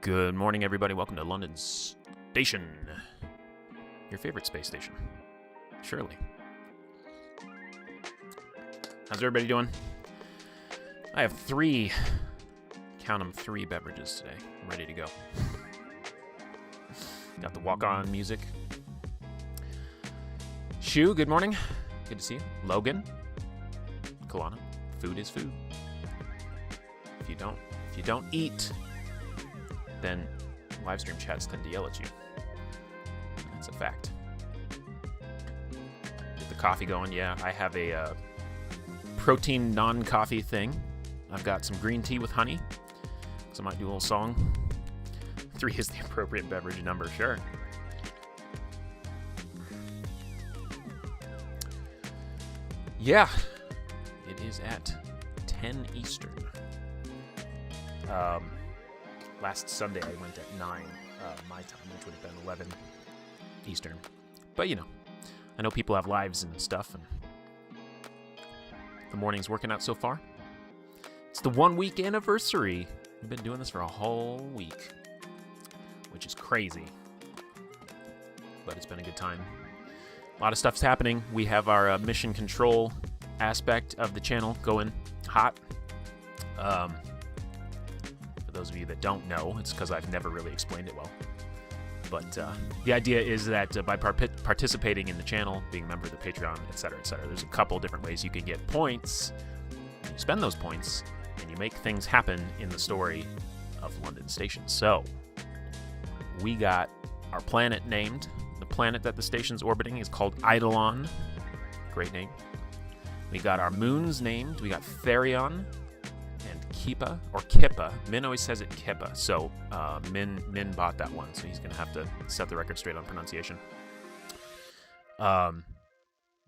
Good morning, everybody. Welcome to London Station. Your favorite space station. Surely. How's everybody doing? I have three beverages today. I'm ready to go. Got the walk-on music. Shu, good morning. Good to see you. Logan. Kalana. Food is food. If you don't eat, then live stream chats tend to yell at you. That's a fact. Get the coffee going. Yeah, I have a protein non-coffee thing. I've got some green tea with honey, so I might do a little song. 3 is the appropriate beverage number, sure. Yeah, it is at 10 Eastern. Last Sunday I went at 9 my time, which would have been 11 Eastern. But you know, I know people have lives and stuff, and the morning's working out so far. It's the 1-week anniversary. We've been doing this for a whole week, which is crazy, but it's been a good time. A lot of stuff's happening. We have our mission control aspect of the channel going hot. For those of you that don't know, it's because I've never really explained it well. But the idea is that by participating in the channel, being a member of the Patreon, etc., there's a couple different ways you can get points. You spend those points, and you make things happen in the story of London Station. So, we got our planet named. The planet that the station's orbiting is called Eidolon. Great name. We got our moons named. We got Therion and Kippa, or Kippa. Min always says it Kippa, so Min bought that one, so he's going to have to set the record straight on pronunciation. Yeah.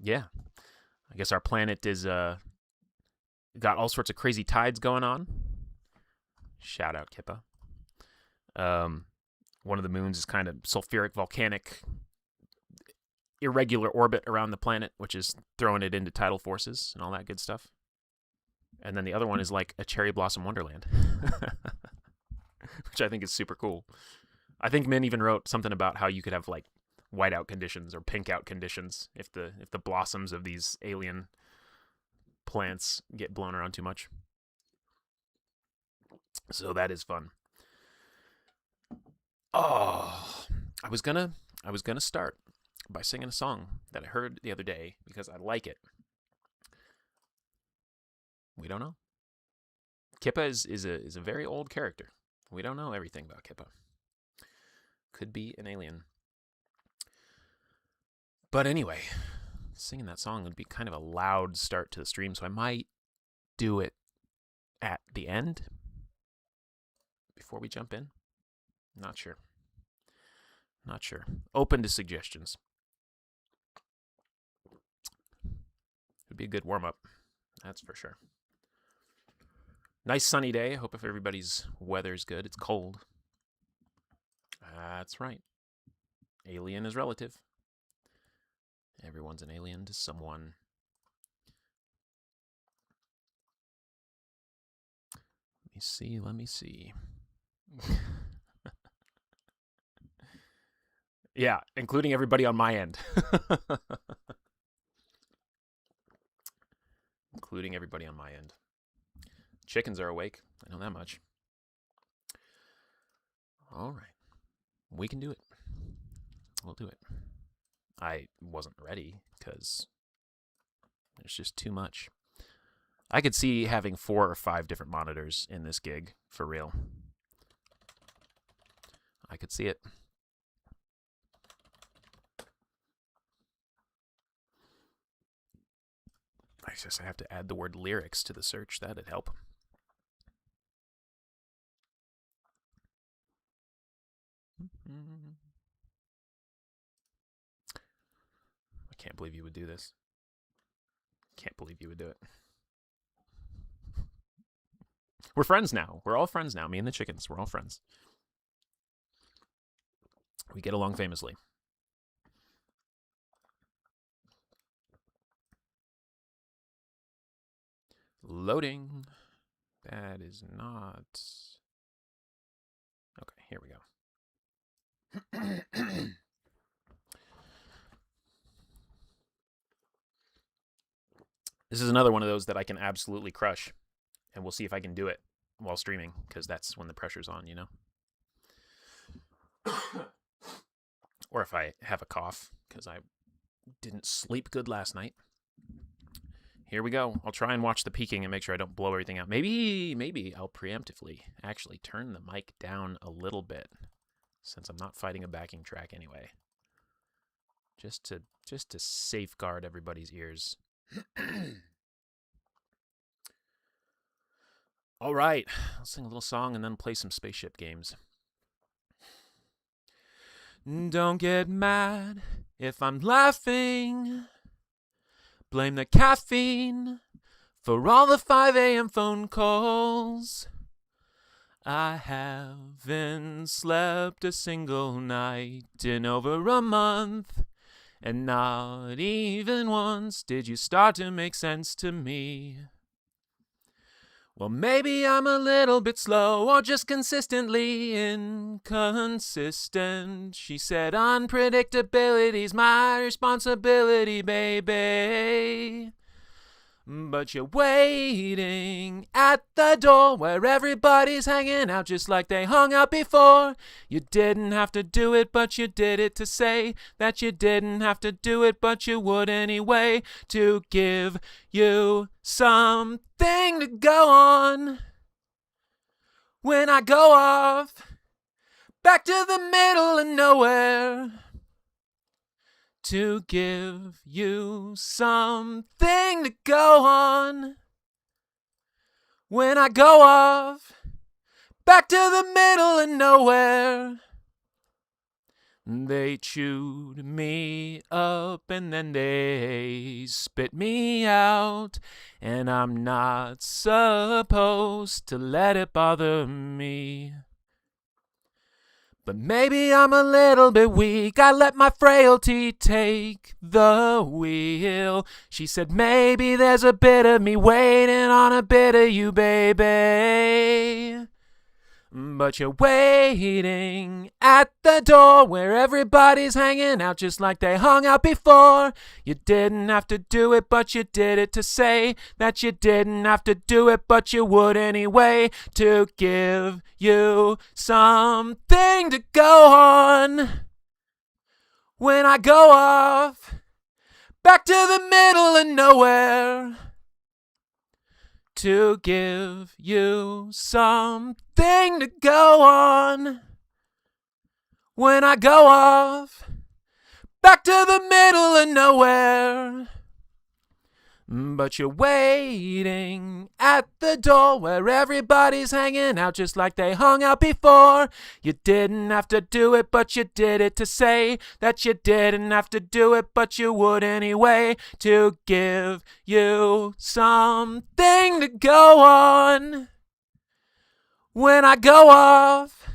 I guess our planet is got all sorts of crazy tides going on. Shout out Kippa. One of the moons is kind of sulfuric volcanic irregular orbit around the planet, which is throwing it into tidal forces and all that good stuff. And then the other one is like a cherry blossom wonderland, which I think is super cool. I think Min even wrote something about how you could have like whiteout conditions or pink out conditions if the blossoms of these alien plants get blown around too much. So that is fun. Oh, I was gonna start by singing a song that I heard the other day because I like it. We don't know. Kippa is a very old character. We don't know everything about Kippa. Could be an alien. But anyway, singing that song would be kind of a loud start to the stream, so I might do it at the end before we jump in. Not sure. Open to suggestions. Would be a good warm-up. That's for sure. Nice sunny day. I hope if everybody's weather's good. It's cold. That's right. Alien is relative. Everyone's an alien to someone. Let me see. Yeah, including everybody on my end. Including everybody on my end. Chickens are awake. I know that much. All right. We can do it. We'll do it. I wasn't ready because there's just too much. I could see having 4 or 5 different monitors in this gig, for real. I could see it. I guess I have to add the word lyrics to the search. That'd help. I can't believe you would do this. Can't believe you would do it. We're friends now. We're all friends now. Me and the chickens. We're all friends. We get along famously. Loading. That is not... Here we go. This is another one of those that I can absolutely crush, and we'll see if I can do it while streaming, because that's when the pressure's on, you know? Or if I have a cough, because I didn't sleep good last night. Here we go. I'll try and watch the peaking and make sure I don't blow everything out. Maybe I'll preemptively actually turn the mic down a little bit, since I'm not fighting a backing track anyway. Just to safeguard everybody's ears. All right, I'll sing a little song and then play some spaceship games. Don't get mad if I'm laughing. Blame the caffeine for all the 5 a.m. phone calls. I haven't slept a single night in over a month. And not even once did you start to make sense to me. Well, maybe I'm a little bit slow or just consistently inconsistent. She said unpredictability's my responsibility, baby. But you're waiting at the door where everybody's hanging out just like they hung out before. You didn't have to do it, but you did it to say that you didn't have to do it, but you would anyway, to give you something to go on. When I go off back to the middle of nowhere, to give you something to go on. When I go off back to the middle of nowhere, they chewed me up and then they spit me out, and I'm not supposed to let it bother me. But maybe I'm a little bit weak. I let my frailty take the wheel. She said maybe there's a bit of me waiting on a bit of you, baby. But you're waiting at the door where everybody's hanging out just like they hung out before. You didn't have to do it, but you did it to say that you didn't have to do it, but you would anyway, to give you something to go on. When I go off back to the middle of nowhere, to give you something to go on. When I go off back to the middle of nowhere, but you're waiting at the door where everybody's hanging out just like they hung out before. You didn't have to do it, but you did it to say that you didn't have to do it, but you would anyway, to give you something to go on. When I go off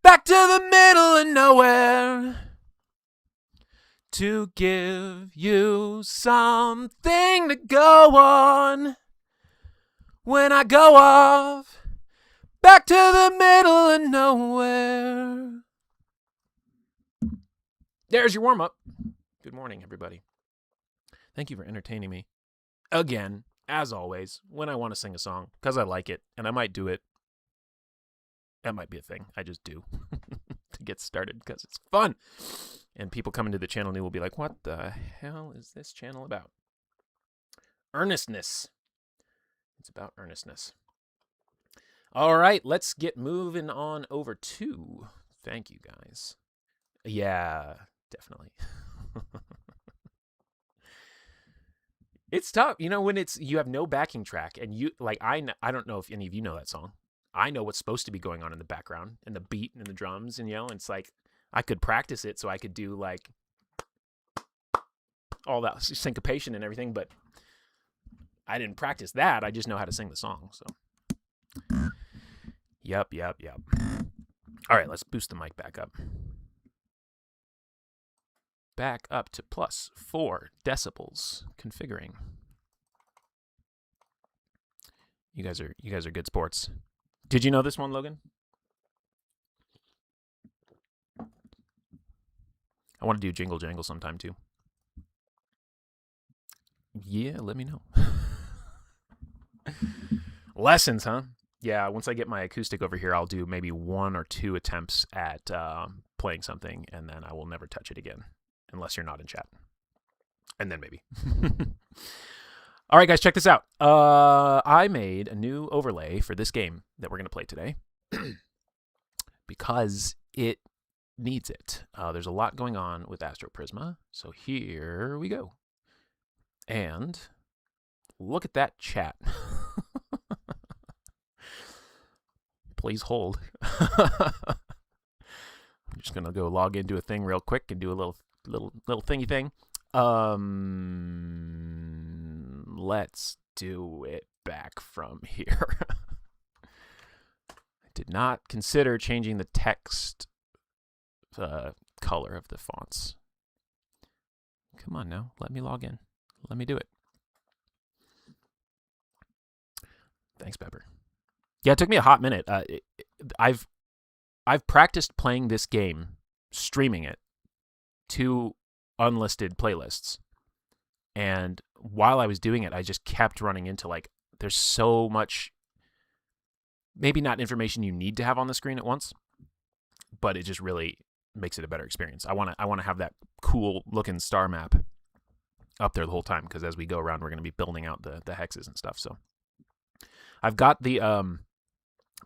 back to the middle of nowhere, to give you something to go on. When I go off back to the middle of nowhere. There's your warm-up. Good morning, everybody. Thank you for entertaining me again, as always, when I want to sing a song, because I like it, and I might do it. That might be a thing. I just do to get started because it's fun. And people coming to the channel new will be like, what the hell is this channel about? Earnestness. It's about earnestness. All right, let's get moving on over to... Thank you, guys. Yeah, definitely. It's tough. You know, when you have no backing track and you, like, I don't know if any of you know that song. I know what's supposed to be going on in the background and the beat and the drums, and, you know, it's like, I could practice it so I could do, like, all that syncopation and everything, but I didn't practice that. I just know how to sing the song, so. Yep. All right, let's boost the mic back up. Back up to plus 4 decibels. Configuring. You guys are good sports. Did you know this one, Logan? I want to do Jingle Jangle sometime too. Yeah, let me know. Lessons, huh? Yeah, once I get my acoustic over here, I'll do maybe 1 or 2 attempts at playing something, and then I will never touch it again, unless you're not in chat. And then maybe. All right, guys, check this out. I made a new overlay for this game that we're going to play today because it needs it. There's a lot going on with Astroprisma, so here we go. And look at that chat. Please hold. I'm just gonna go log into a thing real quick and do a little thingy thing. Let's do it back from here. I did not consider changing the text color of the fonts. Come on now, let me log in. Let me do it. Thanks, Pepper. Yeah, it took me a hot minute. I've practiced playing this game, streaming it to unlisted playlists, and while I was doing it, I just kept running into there's so much, maybe not information you need to have on the screen at once, but it just really makes it a better experience. I want to have that cool looking star map up there the whole time, because as we go around, we're going to be building out the hexes and stuff. So I've got the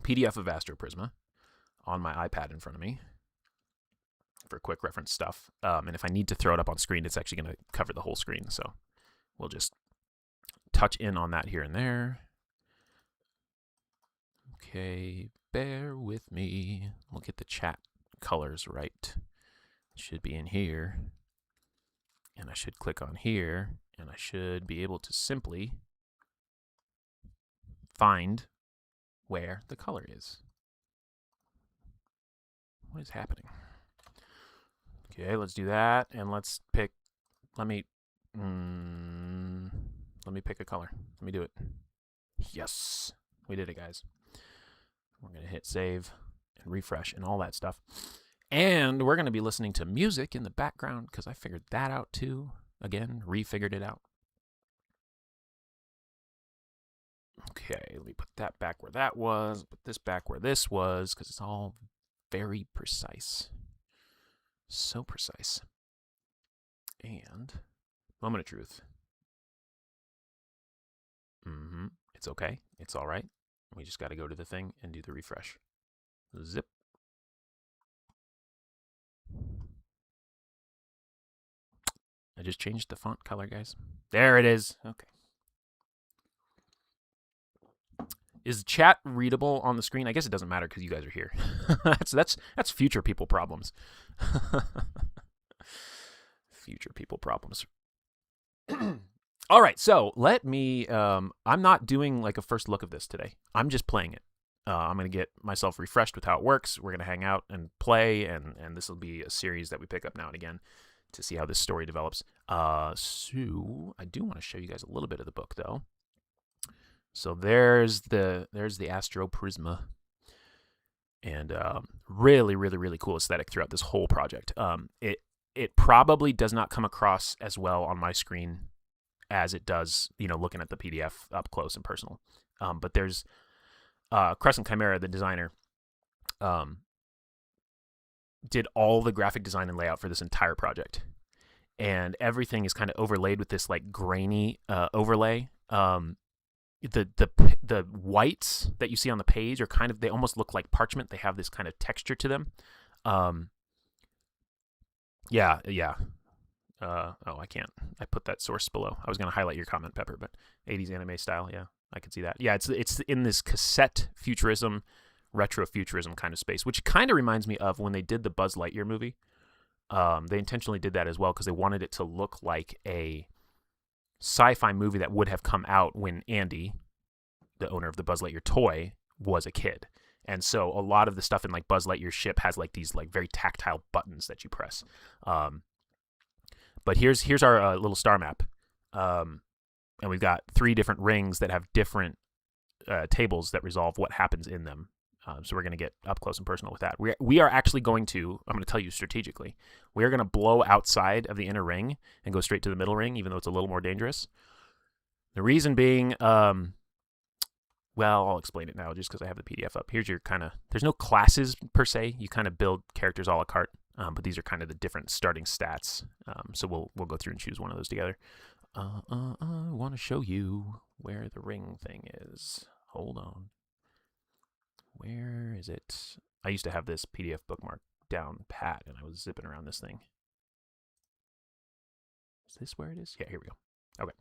PDF of Astroprisma on my iPad in front of me for quick reference stuff. And if I need to throw it up on screen, it's actually going to cover the whole screen. So we'll just touch in on that here and there. Okay, bear with me. We'll get the chat colors right. It should be in here. And I should click on here, and I should be able to simply find where the color is. What is happening? Okay, let's do that, and let's pick. Let me pick a color. Let me do it. Yes, we did it, guys. We're gonna hit save and refresh and all that stuff. And we're going to be listening to music in the background because I figured that out too. Again, refigured it out. Okay, let me put that back where that was. Put this back where this was, because it's all very precise. So precise. And moment of truth. It's okay. It's all right. We just got to go to the thing and do the refresh. Zip. I just changed the font color, guys. There it is. Okay. Is chat readable on the screen? I guess it doesn't matter because you guys are here. that's future people problems. Future people problems. All right, so let me. I'm not doing a first look of this today. I'm just playing it. I'm going to get myself refreshed with how it works. We're going to hang out and play, and this will be a series that we pick up now and again to see how this story develops. So I do want to show you guys a little bit of the book, though. So there's the Astroprisma, and really, really, really cool aesthetic throughout this whole project. It probably does not come across as well on my screen as it does, looking at the PDF up close and personal. But there's Crescent Chimera, the designer, did all the graphic design and layout for this entire project, and everything is kind of overlaid with this grainy overlay. The whites that you see on the page are they almost look like parchment. They have this kind of texture to them. Yeah. Oh, I can't. I put that source below. I was going to highlight your comment, Pepper, but 80s anime style. Yeah, I could see that. Yeah, it's in this casette-futurism, retro-futurism kind of space, which kind of reminds me of when they did the Buzz Lightyear movie. They intentionally did that as well because they wanted it to look like a sci-fi movie that would have come out when Andy, the owner of the Buzz Lightyear toy, was a kid. And so a lot of the stuff in Buzz Lightyear's ship has these very tactile buttons that you press. But here's our little star map. And we've got 3 different rings that have different tables that resolve what happens in them. So we're going to get up close and personal with that. We are actually going to, I'm going to tell you strategically, we are going to blow outside of the inner ring and go straight to the middle ring, even though it's a little more dangerous. The reason being, well, I'll explain it now just because I have the PDF up. Here's your kind of, there's no classes per se. You kind of build characters a la carte, but these are kind of the different starting stats. So we'll go through and choose one of those together. I want to show you where the ring thing is. Hold on. Where is it? I used to have this PDF bookmark down pat, and I was zipping around this thing. Is this where it is? Yeah, here we go. Okay.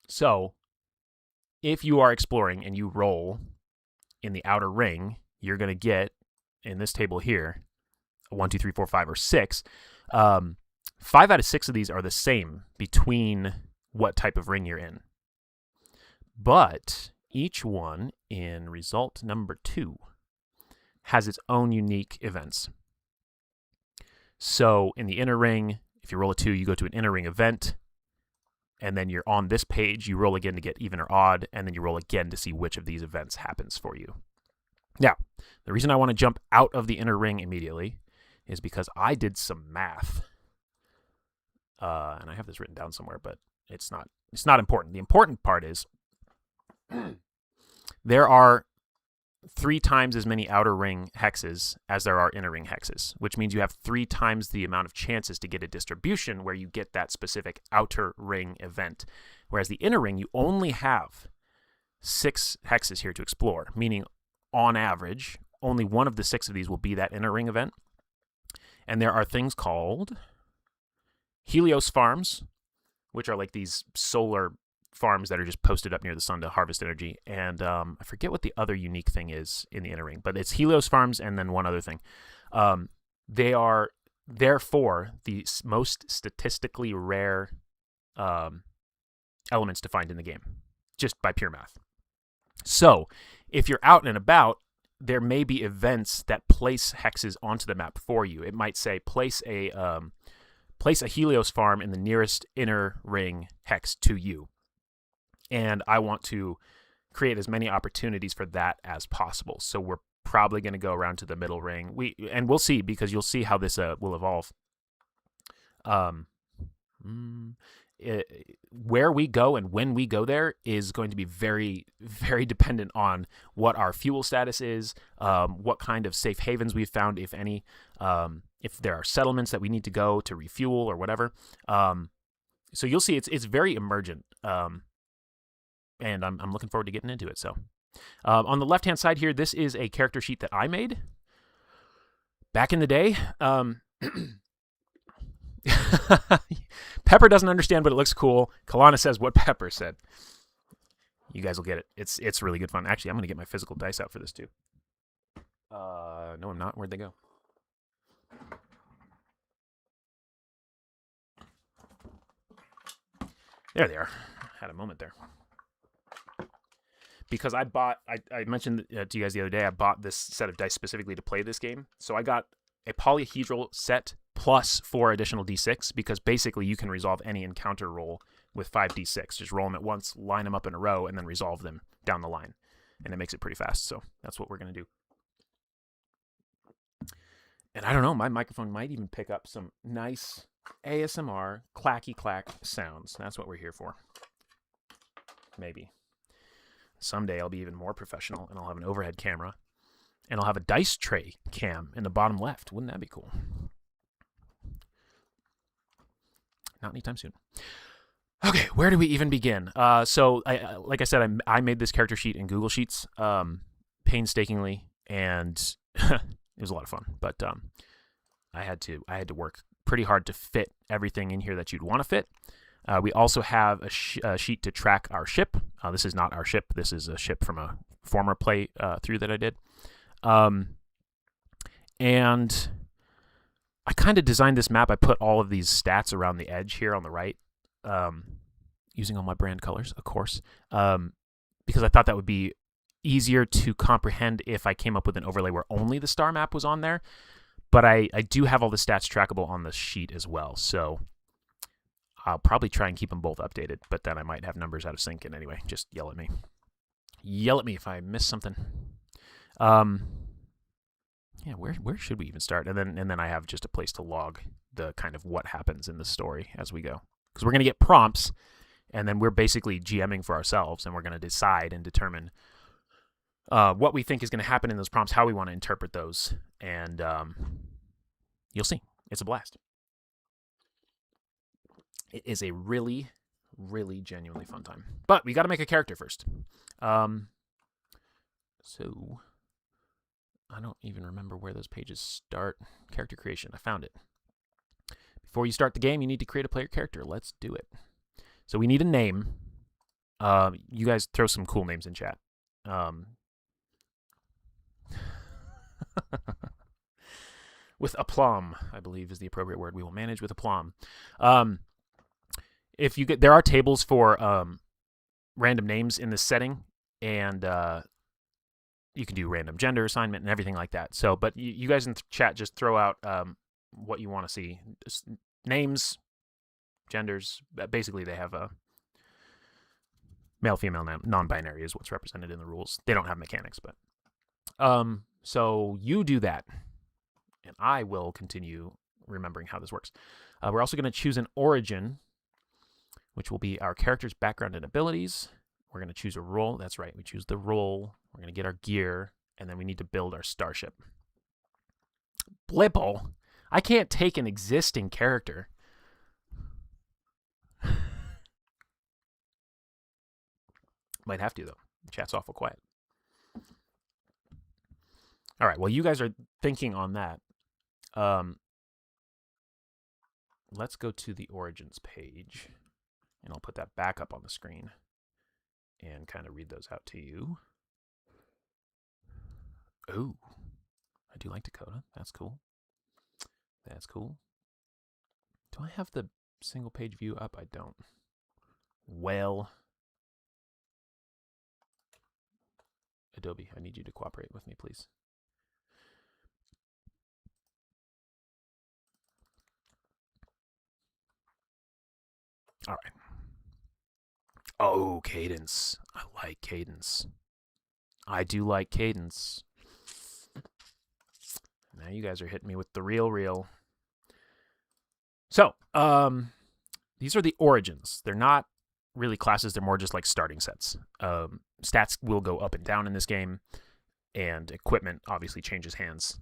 So, if you are exploring and you roll in the outer ring, you're going to get, in this table here, 1, 2, 3, 4, 5, or 6. 5 out of 6 of these are the same between what type of ring you're in. But each one in result number 2 has its own unique events. So in the inner ring, if you roll a 2, you go to an inner ring event, and then you're on this page, you roll again to get even or odd, and then you roll again to see which of these events happens for you. Now, the reason I want to jump out of the inner ring immediately is because I did some math. And I have this written down somewhere, but it's not important. The important part is there are 3 times as many outer ring hexes as there are inner ring hexes, which means you have 3 times the amount of chances to get a distribution where you get that specific outer ring event. Whereas the inner ring, you only have 6 hexes here to explore, meaning on average, only one of the 6 of these will be that inner ring event. And there are things called Helios farms, which are like these solar farms that are just posted up near the sun to harvest energy. And I forget what the other unique thing is in the inner ring, but it's Helios farms and then one other thing. They are therefore the most statistically rare elements to find in the game, just by pure math. So if you're out and about, there may be events that place hexes onto the map for you. It might say place a Helios farm in the nearest inner ring hex to you. And I want to create as many opportunities for that as possible. So we're probably going to go around to the middle ring. We'll see, because you'll see how this will evolve. Where we go and when we go there is going to be very, very dependent on what our fuel status is, what kind of safe havens we've found, if any, if there are settlements that we need to go to refuel or whatever. So you'll see it's very emergent, and I'm looking forward to getting into it. So on the left-hand side here, this is a character sheet that I made back in the day. Pepper doesn't understand, but it looks cool. Kalana says what Pepper said. You guys will get it. It's really good fun. Actually, I'm going to get my physical dice out for this too. No, I'm not. Where'd they go? There they are. Had a moment there. Because I mentioned to you guys the other day, I bought this set of dice specifically to play this game. So I got a polyhedral set plus 4 additional d6, because basically you can resolve any encounter roll with 5d6. Just roll them at once, line them up in a row, and then resolve them down the line. And it makes it pretty fast, so that's what we're going to do. And I don't know, my microphone might even pick up some nice ASMR clacky clack sounds. That's what we're here for. Maybe. Someday I'll be even more professional, and I'll have an overhead camera, and I'll have a dice tray cam in the bottom left. Wouldn't that be cool? Not anytime soon. Okay, where do we even begin? So, like I said, I made this character sheet in Google Sheets painstakingly, and it was a lot of fun. But I had to work pretty hard to fit everything in here that you'd want to fit. We also have a sheet to track our ship. This is not our ship. This is a ship from a former play through that I did. And I kind of designed this map. I put all of these stats around the edge here on the right, using all my brand colors, of course, because I thought that would be easier to comprehend if I came up with an overlay where only the star map was on there. But I do have all the stats trackable on the sheet as well, so I'll probably try and keep them both updated, but then I might have numbers out of sync. And anyway, just yell at me. Yell at me if I miss something. Yeah, where should we even start? And then I have just a place to log the kind of what happens in the story as we go, because we're going to get prompts, and then we're basically GMing for ourselves, and we're going to decide and determine what we think is going to happen in those prompts, how we want to interpret those, and you'll see. It's a blast. It is a really, really genuinely fun time. But we got to make a character first. So I don't even remember where those pages start. Character creation. I found it. Before you start the game, you need to create a player character. Let's do it. So we need a name. You guys throw some cool names in chat. With aplomb, I believe is the appropriate word. We will manage with aplomb. If you there are tables for random names in this setting, and you can do random gender assignment and everything like that. So, but you guys in the chat just throw out what you want to see. Just names, genders. Basically, they have a male, female, non-binary is what's represented in the rules. They don't have mechanics, but so you do that, and I will continue remembering how this works. We're also going to choose an origin, which will be our character's background and abilities. We're going to choose a role. That's right, we choose the role. We're going to get our gear, and then we need to build our starship. Blipple? I can't take an existing character. Might have to, though. Chat's awful quiet. All right, well, you guys are thinking on that. Let's go to the origins page, and I'll put that back up on the screen and kind of read those out to you. Oh, I do like Dakota. That's cool. That's cool. Do I have the single page view up? I don't. Well, Adobe, I need you to cooperate with me, please. All right. Oh, Cadence. I like Cadence. I do like Cadence. Now you guys are hitting me with the real. So, these are the origins. They're not really classes. They're more just like starting sets. Stats will go up and down in this game, and equipment obviously changes hands.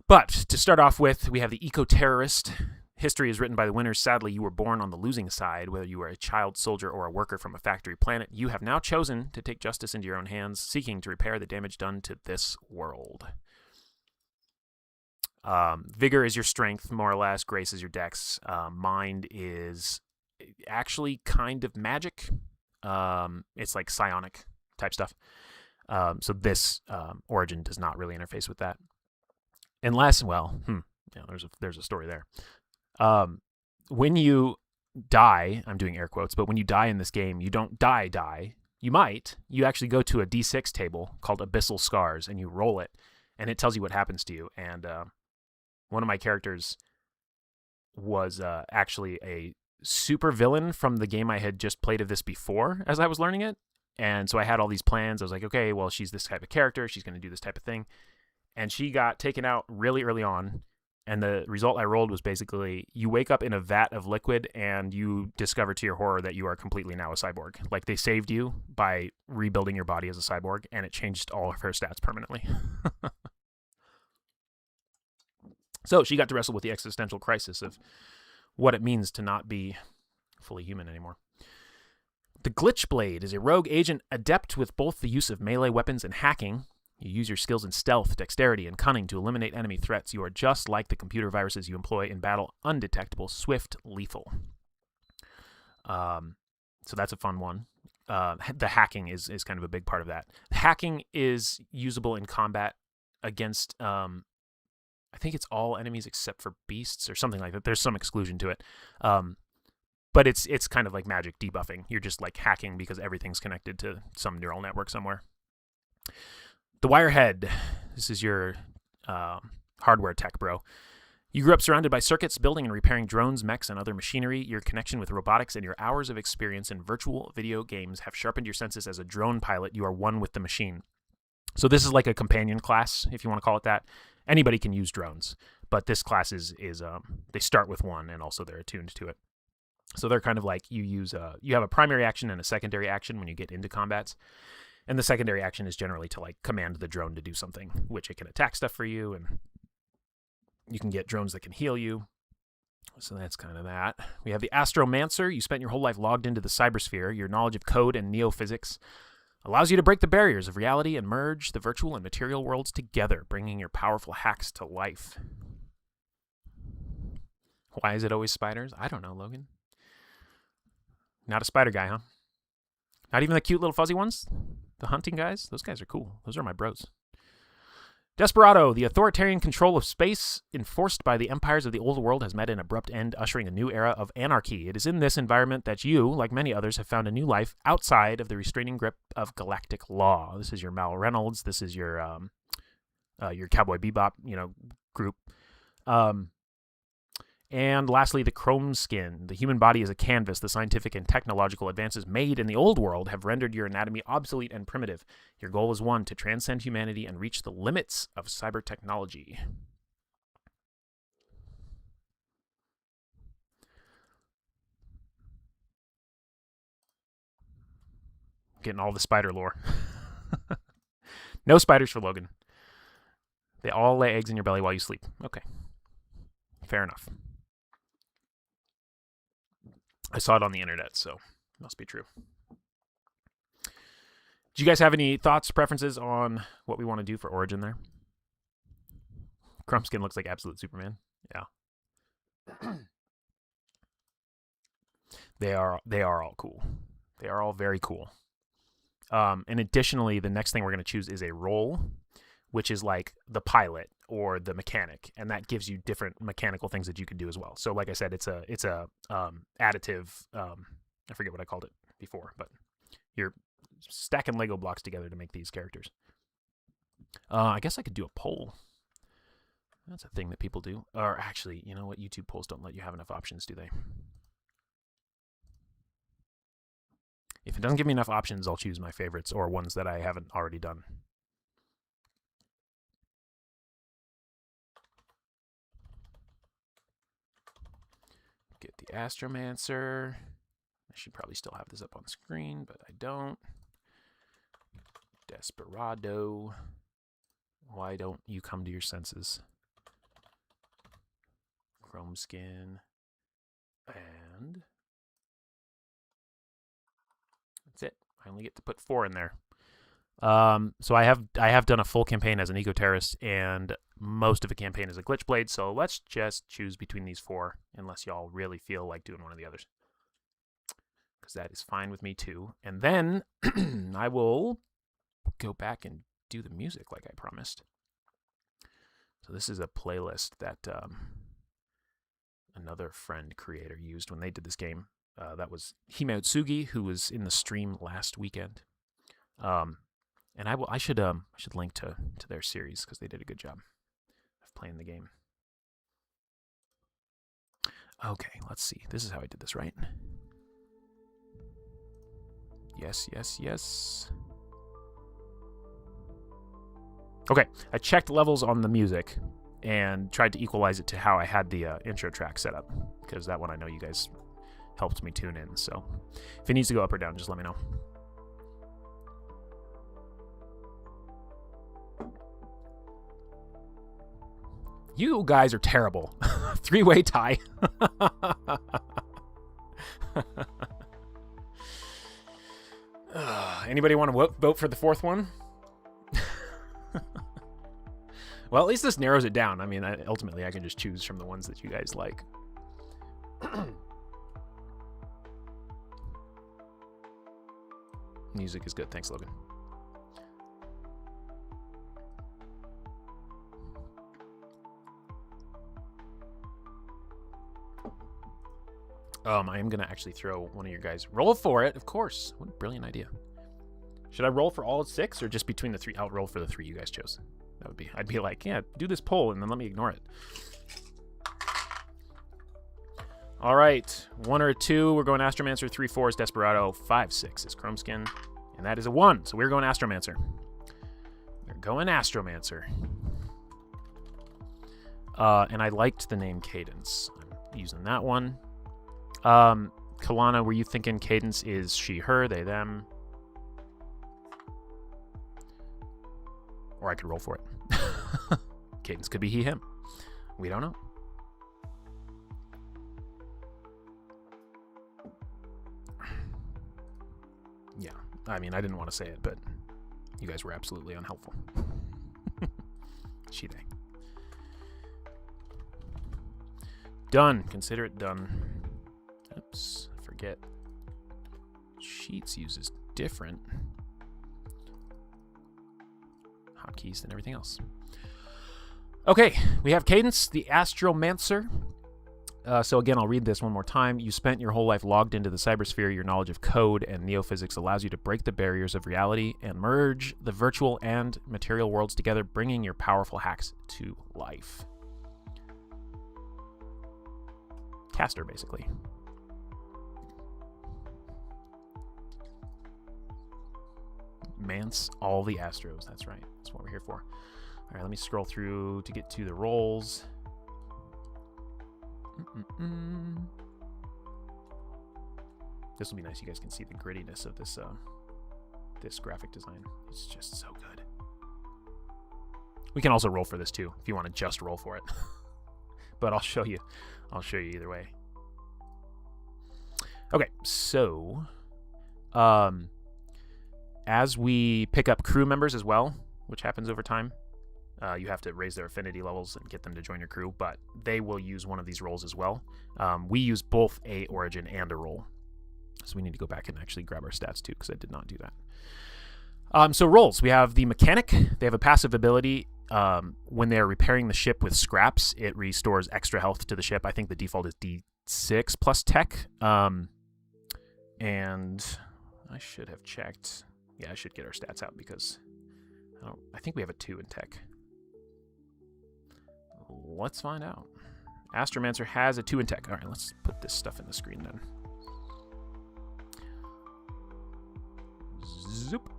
But to start off with, we have the eco-terrorist. History is written by the winners. Sadly, you were born on the losing side. Whether you were a child soldier or a worker from a factory planet, you have now chosen to take justice into your own hands, seeking to repair the damage done to this world. Vigor is your strength, more or less. Grace is your dex. Mind is actually kind of magic. It's like psionic type stuff. So this origin does not really interface with that. Unless, well, there's a story there. When you die, I'm doing air quotes, but when you die in this game, you don't die. You might. You actually go to a D6 table called Abyssal Scars, and you roll it, and it tells you what happens to you. And one of my characters was actually a super villain from the game I had just played of this before as I was learning it. And so I had all these plans. I was like, okay, well, she's this type of character. She's going to do this type of thing. And she got taken out really early on. And the result I rolled was basically you wake up in a vat of liquid and you discover to your horror that you are completely now a cyborg. Like they saved you by rebuilding your body as a cyborg, and it changed all of her stats permanently. So she got to wrestle with the existential crisis of what it means to not be fully human anymore. The Glitchblade is a rogue agent adept with both the use of melee weapons and hacking. You use your skills in stealth, dexterity, and cunning to eliminate enemy threats. You are just like the computer viruses you employ in battle, undetectable, swift, lethal. So that's a fun one. The hacking is kind of a big part of that. Hacking is usable in combat against, I think it's all enemies except for beasts or something like that. There's some exclusion to it. But it's kind of like magic debuffing. You're just like hacking because everything's connected to some neural network somewhere. The Wirehead. This is your hardware tech, bro. You grew up surrounded by circuits, building and repairing drones, mechs, and other machinery. Your connection with robotics and your hours of experience in virtual video games have sharpened your senses as a drone pilot. You are one with the machine. So this is like a companion class, if you want to call it that. Anybody can use drones, but this class is they start with one, and also they're attuned to it. So they're kind of like you have a primary action and a secondary action when you get into combats. And the secondary action is generally to like command the drone to do something, which it can attack stuff for you, and you can get drones that can heal you. So that's kind of that. We have the Astromancer. You spent your whole life logged into the cybersphere. Your knowledge of code and neophysics allows you to break the barriers of reality and merge the virtual and material worlds together, bringing your powerful hacks to life. Why is it always spiders? I don't know, Logan. Not a spider guy, huh? Not even the cute little fuzzy ones? The hunting guys? Those guys are cool. Those are my bros. Desperado, the authoritarian control of space enforced by the empires of the old world has met an abrupt end, ushering a new era of anarchy. It is in this environment that you, like many others, have found a new life outside of the restraining grip of galactic law. This is your Mal Reynolds. This is your Cowboy Bebop, group. And lastly, the chrome skin. The human body is a canvas. The scientific and technological advances made in the old world have rendered your anatomy obsolete and primitive. Your goal is one, to transcend humanity and reach the limits of cyber technology. Getting all the spider lore. No spiders for Logan. They all lay eggs in your belly while you sleep. Okay. Fair enough. I saw it on the internet, so it must be true. Do you guys have any thoughts, preferences on what we want to do for Origin there? Crumbskin looks like absolute Superman. Yeah. They are all cool. They are all very cool. And additionally, the next thing we're going to choose is a role, which is like the pilot or the mechanic, and that gives you different mechanical things that you can do as well. So like I said, it's a additive, I forget what I called it before, but you're stacking Lego blocks together to make these characters. I guess I could do a poll. That's a thing that people do. Or actually, you know what? YouTube polls don't let you have enough options, do they? If it doesn't give me enough options, I'll choose my favorites or ones that I haven't already done. Get the Astromancer. I should probably still have this up on the screen, but I don't. Desperado. Why don't you come to your senses? Chrome skin. And that's it. I only get to put 4 in there. So I have done a full campaign as an eco-terrorist, and most of a campaign as a glitch blade, so let's just choose between these 4, unless y'all really feel like doing one of the others. Because that is fine with me too. And then I will go back and do the music like I promised. So this is a playlist that another friend creator used when they did this game. That was Hime Utsugi, who was in the stream last weekend. And I should link to their series because they did a good job of playing the game. Okay, let's see. This is how I did this, right? Yes, yes, yes. Okay, I checked levels on the music and tried to equalize it to how I had the intro track set up, because that one I know you guys helped me tune in. So if it needs to go up or down, just let me know. You guys are terrible. 3-way tie. Anybody want to vote for the 4th one? Well, at least this narrows it down. I mean, ultimately, I can just choose from the ones that you guys like. Music is good. Thanks, Logan. I am going to actually throw one of your guys. Roll for it, of course. What a brilliant idea. Should I roll for all 6 or just between the 3? I'll roll for the 3 you guys chose. That would be, I'd be like, yeah, do this poll and then let me ignore it. All right, 1 or 2, we're going Astromancer. 3, 4 is Desperado. 5, 6 is Chrome Skin. And that is a 1, so we're going Astromancer. We're going Astromancer. And I liked the name Cadence. I'm using that one. Kalana, were you thinking Cadence is she, her, they, them? Or I could roll for it. Cadence could be he, him. We don't know. Yeah, I mean, I didn't want to say it, but you guys were absolutely unhelpful. She, they. Done. Consider it done. Oops, I forget. Sheets uses different hotkeys than everything else. Okay, we have Cadence, the Astromancer. So again, I'll read this one more time. You spent your whole life logged into the cybersphere. Your knowledge of code and neophysics allows you to break the barriers of reality and merge the virtual and material worlds together, bringing your powerful hacks to life. Caster, basically. Mance all the Astros. That's right. That's what we're here for. All right, let me scroll through to get to the rolls. This will be nice. You guys can see the grittiness of this this graphic design. It's just so good. We can also roll for this too if you want to just roll for it. But I'll show you. I'll show you either way. Okay, so as we pick up crew members as well, which happens over time, you have to raise their affinity levels and get them to join your crew, but they will use one of these roles as well. We use both a origin and a role. So we need to go back and actually grab our stats too, because I did not do that. So roles, we have the mechanic. They have a passive ability. When they're repairing the ship with scraps, it restores extra health to the ship. I think the default is D6 plus tech. And I should have checked. Yeah, I should get our stats out because I think we have a 2 in tech. Let's find out. Astromancer has a 2 in tech. All right, let's put this stuff in the screen then. Zoop.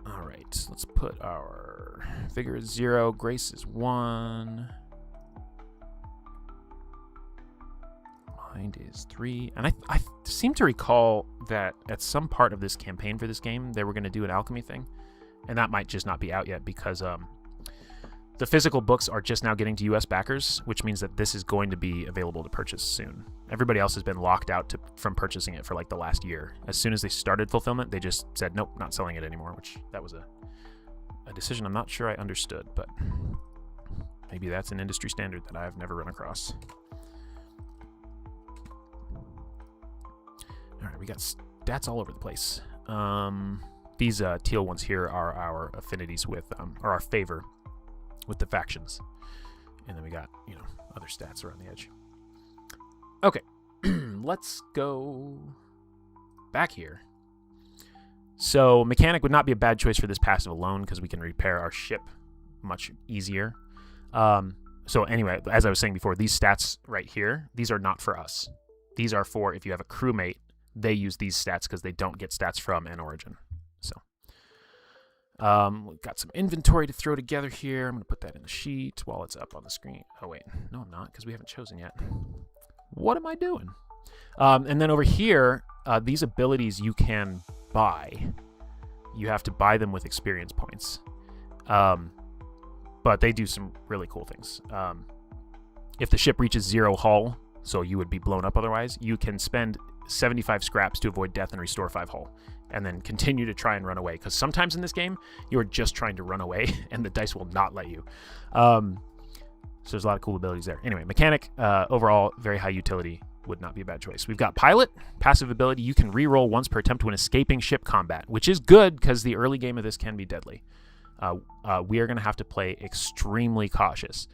All right, let's put our vigor at 0. Grace is 1. Mind is 3. And I seem to recall that at some part of this campaign for this game, they were going to do an alchemy thing. And that might just not be out yet because the physical books are just now getting to US backers, which means that this is going to be available to purchase soon. Everybody else has been locked out from purchasing it for like the last year. As soon as they started fulfillment, they just said, nope, not selling it anymore, which that was a decision I'm not sure I understood, but maybe that's an industry standard that I've never run across. All right, we got stats all over the place. These teal ones here are our affinities with, or our favor with the factions. And then we got, other stats around the edge. Okay, let's go back here. So mechanic would not be a bad choice for this passive alone because we can repair our ship much easier. So anyway, as I was saying before, these stats right here, these are not for us. These are for if you have a crewmate, they use these stats because they don't get stats from an origin. So we've got some inventory to throw together here. I'm going to put that in the sheet while it's up on the screen. Oh, wait. No, I'm not because we haven't chosen yet. What am I doing? And then over here, these abilities you can buy. You have to buy them with experience points. But they do some really cool things. If the ship reaches 0 hull, so you would be blown up otherwise, you can spend 75 scraps to avoid death and restore 5 hull, and then continue to try and run away. Because sometimes in this game, you're just trying to run away, and the dice will not let you. So there's a lot of cool abilities there. Anyway, mechanic, overall, very high utility. Would not be a bad choice. We've got pilot, passive ability. You can re-roll once per attempt when escaping ship combat, which is good because the early game of this can be deadly. We are going to have to play extremely cautious.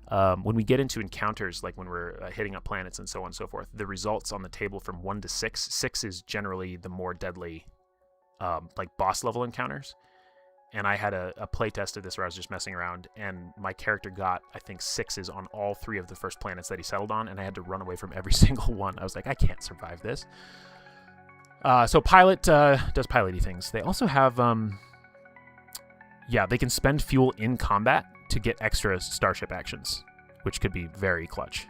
When we get into encounters, like when we're hitting up planets and so on and so forth, the results on the table from 1 to 6. 6 is generally the more deadly, like boss level encounters. And I had a play test of this where I was just messing around, and my character got, I think, 6s on all 3 of the first planets that he settled on, and I had to run away from every single one. I was like, I can't survive this. So pilot does piloty things. They also have yeah, they can spend fuel in combat to get extra starship actions, which could be very clutch.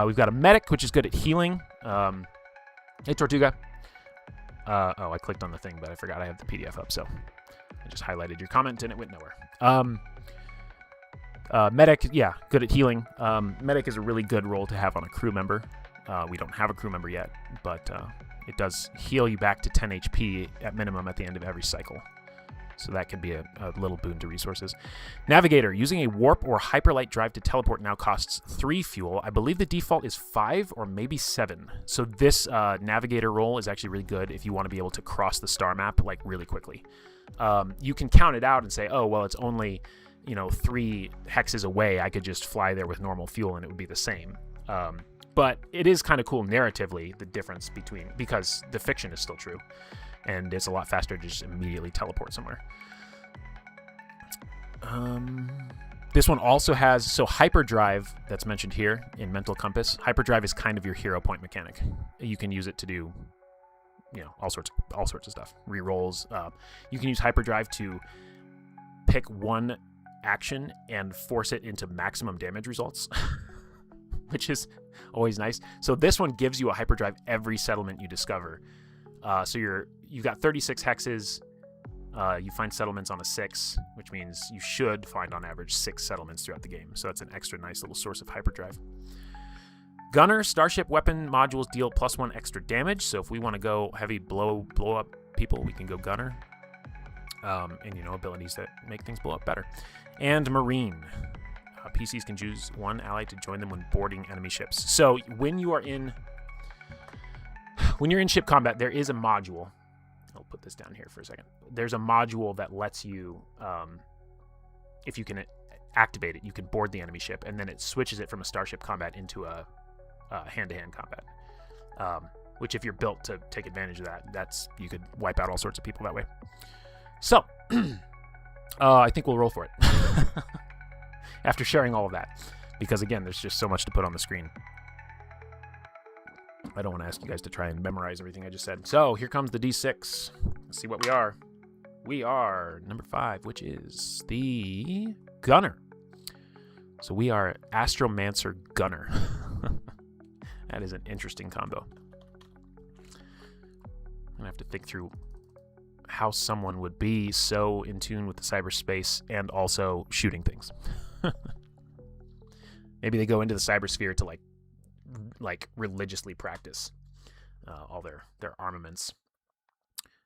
We've got a medic, which is good at healing. Hey, Tortuga. I clicked on the thing, but I forgot I have the PDF up, so I just highlighted your comment and it went nowhere. Medic, yeah, good at healing. Medic is a really good role to have on a crew member. We don't have a crew member yet, but it does heal you back to 10 HP at minimum at the end of every cycle. So that could be a little boon to resources. Navigator, using a warp or hyperlight drive to teleport now costs 3 fuel. I believe the default is 5 or maybe 7. So this navigator role is actually really good if you want to be able to cross the star map like really quickly. You can count it out and say, oh, well, it's only 3 hexes away. I could just fly there with normal fuel and it would be the same. But it is kind of cool narratively, the difference between, because the fiction is still true. And it's a lot faster to just immediately teleport somewhere. This one also has, so hyperdrive that's mentioned here in Mental Compass. Hyperdrive is kind of your hero point mechanic. You can use it to do, all sorts of stuff. Rerolls. You can use hyperdrive to pick one action and force it into maximum damage results, which is always nice. So this one gives you a hyperdrive every settlement you discover. So you've got 36 hexes. You find settlements on a 6, which means you should find on average 6 settlements throughout the game. So that's an extra nice little source of hyperdrive. Gunner, starship weapon modules deal +1 extra damage. So if we want to go heavy blow up people, we can go gunner. And abilities that make things blow up better. And marine. PCs can choose one ally to join them when boarding enemy ships. So when you're in ship combat, there is a module. I'll put this down here for a second. There's a module that lets you, if you can activate it, you can board the enemy ship, and then it switches it from a starship combat into a hand-to-hand combat. Which, if you're built to take advantage of that, you could wipe out all sorts of people that way. So, I think we'll roll for it. After sharing all of that. Because, again, there's just so much to put on the screen. I don't want to ask you guys to try and memorize everything I just said. So, here comes the D6. Let's see what we are. We are number 5, which is the Gunner. So, we are Astromancer Gunner. That is an interesting combo. I'm going to have to think through how someone would be so in tune with the cyberspace and also shooting things. Maybe they go into the cybersphere to like religiously practice all their armaments.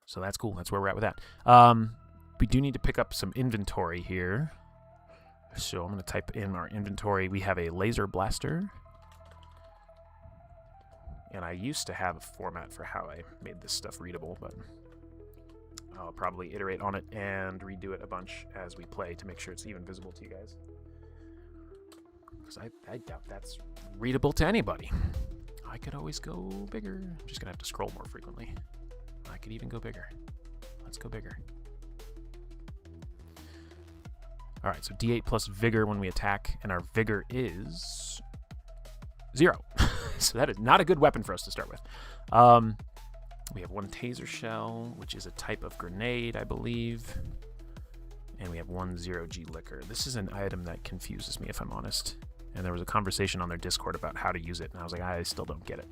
So that's cool. That's where we're at with that. We do need to pick up some inventory here. So I'm going to type in our inventory. We have a laser blaster. And I used to have a format for how I made this stuff readable, but I'll probably iterate on it and redo it a bunch as we play to make sure it's even visible to you guys. Because I doubt that's readable to anybody. I could always go bigger. I'm just going to have to scroll more frequently. I could even go bigger. Let's go bigger. All right, so D8 plus vigor when we attack, and our vigor is 0. So that is not a good weapon for us to start with. We have 1 taser shell, which is a type of grenade, I believe. And we have 1 0G liquor. This is an item that confuses me, if I'm honest. And there was a conversation on their Discord about how to use it, and I was like, I still don't get it.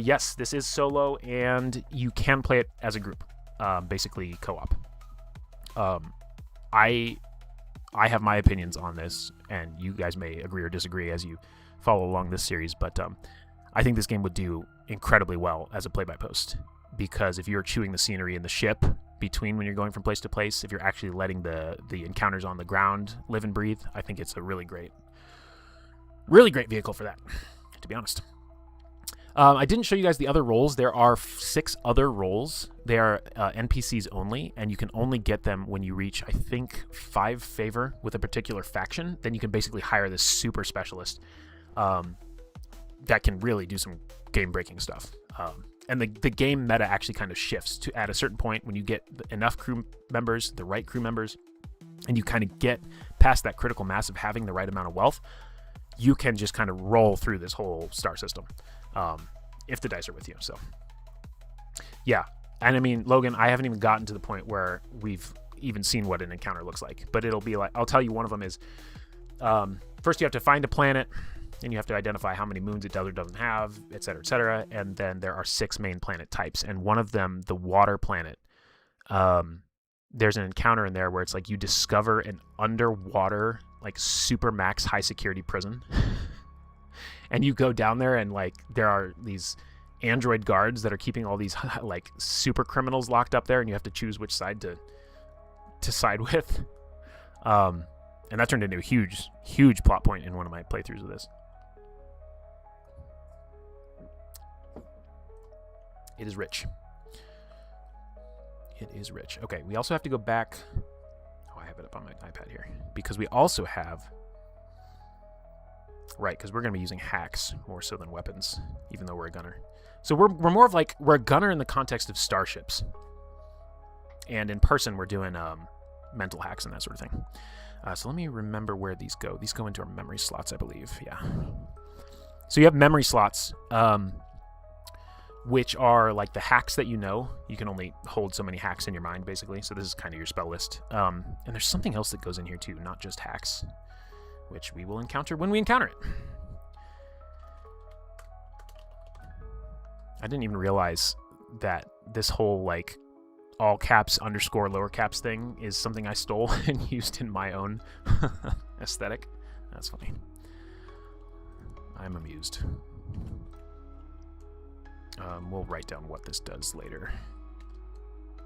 Yes, this is solo, and you can play it as a group, basically co-op. I have my opinions on this, and you guys may agree or disagree as you follow along this series, but I think this game would do incredibly well as a play-by-post, because if you're chewing the scenery in the ship between when you're going from place to place, if you're actually letting the encounters on the ground live and breathe, I think it's a really great vehicle for that, to be honest. I didn't show you guys the other roles. There are 6 other roles. They are NPCs only, and you can only get them when you reach, I think, 5 favor with a particular faction. Then you can basically hire this super specialist that can really do some game-breaking stuff. And the game meta actually kind of shifts to at a certain point when you get enough crew members, the right crew members, and you kind of get past that critical mass of having the right amount of wealth, you can just kind of roll through this whole star system if the dice are with you. So, yeah, And I mean, Logan, I haven't even gotten to the point where we've even seen what an encounter looks like. But it'll be like, I'll tell you, one of them is, first you have to find a planet, and you have to identify how many moons it does or doesn't have, et cetera, et cetera. And then there are 6 main planet types. And one of them, the water planet, there's an encounter in there where it's like you discover an underwater, like super max high security prison. And you go down there, and like there are these android guards that are keeping all these like super criminals locked up there, and you have to choose which side to side with. And that turned into a huge plot point in one of my playthroughs of this. It is rich. It is rich. Okay, we also have to go back. Oh, I have it up on my iPad here. Because we also have... Right, because we're going to be using hacks more so than weapons, even though we're a gunner. So we're more of like, we're a gunner in the context of starships. And in person, we're doing mental hacks and that sort of thing. So let me remember where these go. These go into our memory slots, I believe. Yeah. So you have memory slots, which are like the hacks that you know. You can only hold so many hacks in your mind, basically. So this is kind of your spell list. And there's something else that goes in here, too, not just hacks, which we will encounter when we encounter it. I didn't even realize that this whole, like, all caps underscore lower caps thing is something I stole and used in my own aesthetic. That's funny. I'm amused. We'll write down what this does later.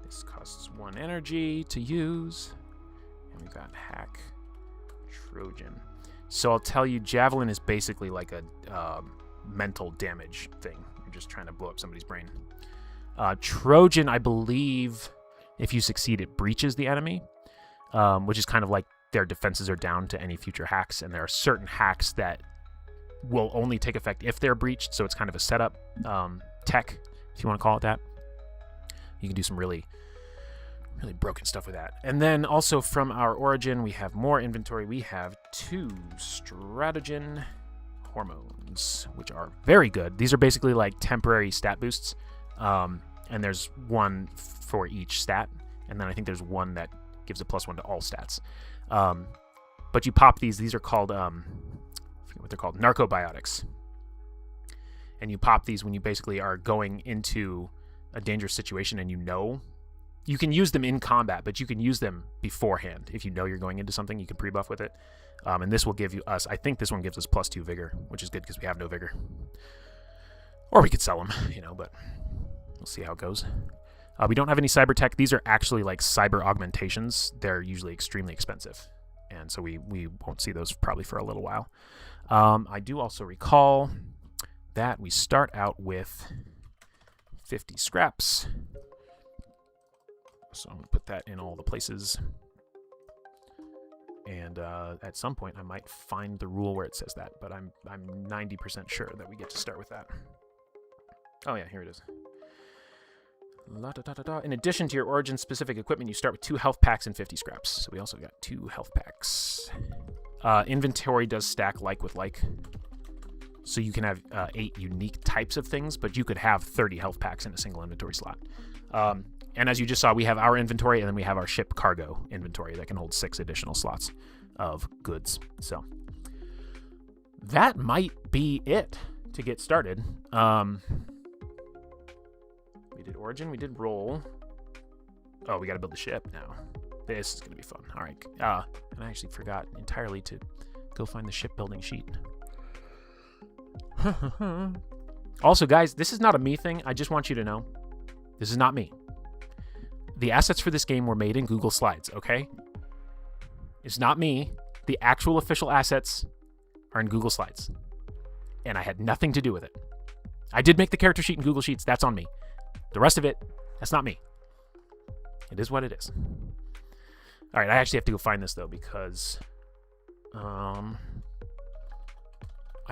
This costs 1 energy to use. And we've got hack Trojan. So I'll tell you, Javelin is basically like a mental damage thing. You're just trying to blow up somebody's brain. Trojan, I believe, if you succeed, it breaches the enemy, which is kind of like their defenses are down to any future hacks, and there are certain hacks that will only take effect if they're breached, so it's kind of a setup tech, if you want to call it that. You can do some really broken stuff with that. And then also from our origin, we have more inventory. We have 2 Stratogen hormones, which are very good. These are basically like temporary stat boosts. And there's 1 for each stat. And then I think there's 1 that gives a +1 to all stats. But you pop these. These are called, I forget what they're called, narcobiotics. And you pop these when you basically are going into a dangerous situation and you know. You can use them in combat, but you can use them beforehand. If you know you're going into something, you can pre-buff with it. And this will give you us, I think this one gives us +2 vigor, which is good because we have no vigor. Or we could sell them, but we'll see how it goes. We don't have any cyber tech. These are actually like cyber augmentations. They're usually extremely expensive. And so we won't see those probably for a little while. I do also recall that we start out with 50 scraps. So I'm going to put that in all the places. And at some point, I might find the rule where it says that. But I'm 90% sure that we get to start with that. Oh, yeah, here it is. In addition to your origin-specific equipment, you start with 2 health packs and 50 scraps. So we also got 2 health packs. Inventory does stack like with like. So you can have 8 unique types of things, but you could have 30 health packs in a single inventory slot. And as you just saw, we have our inventory, and then we have our ship cargo inventory that can hold 6 additional slots of goods. So that might be it to get started. We did origin, we did roll. Oh, we got to build the ship now. This is going to be fun. All right. And I actually forgot entirely to go find the shipbuilding sheet. Also, guys, this is not a me thing. I just want you to know. This is not me. The assets for this game were made in Google Slides, okay? It's not me. The actual official assets are in Google Slides. And I had nothing to do with it. I did make the character sheet in Google Sheets. That's on me. The rest of it, that's not me. It is what it is. All right, I actually have to go find this, though, because I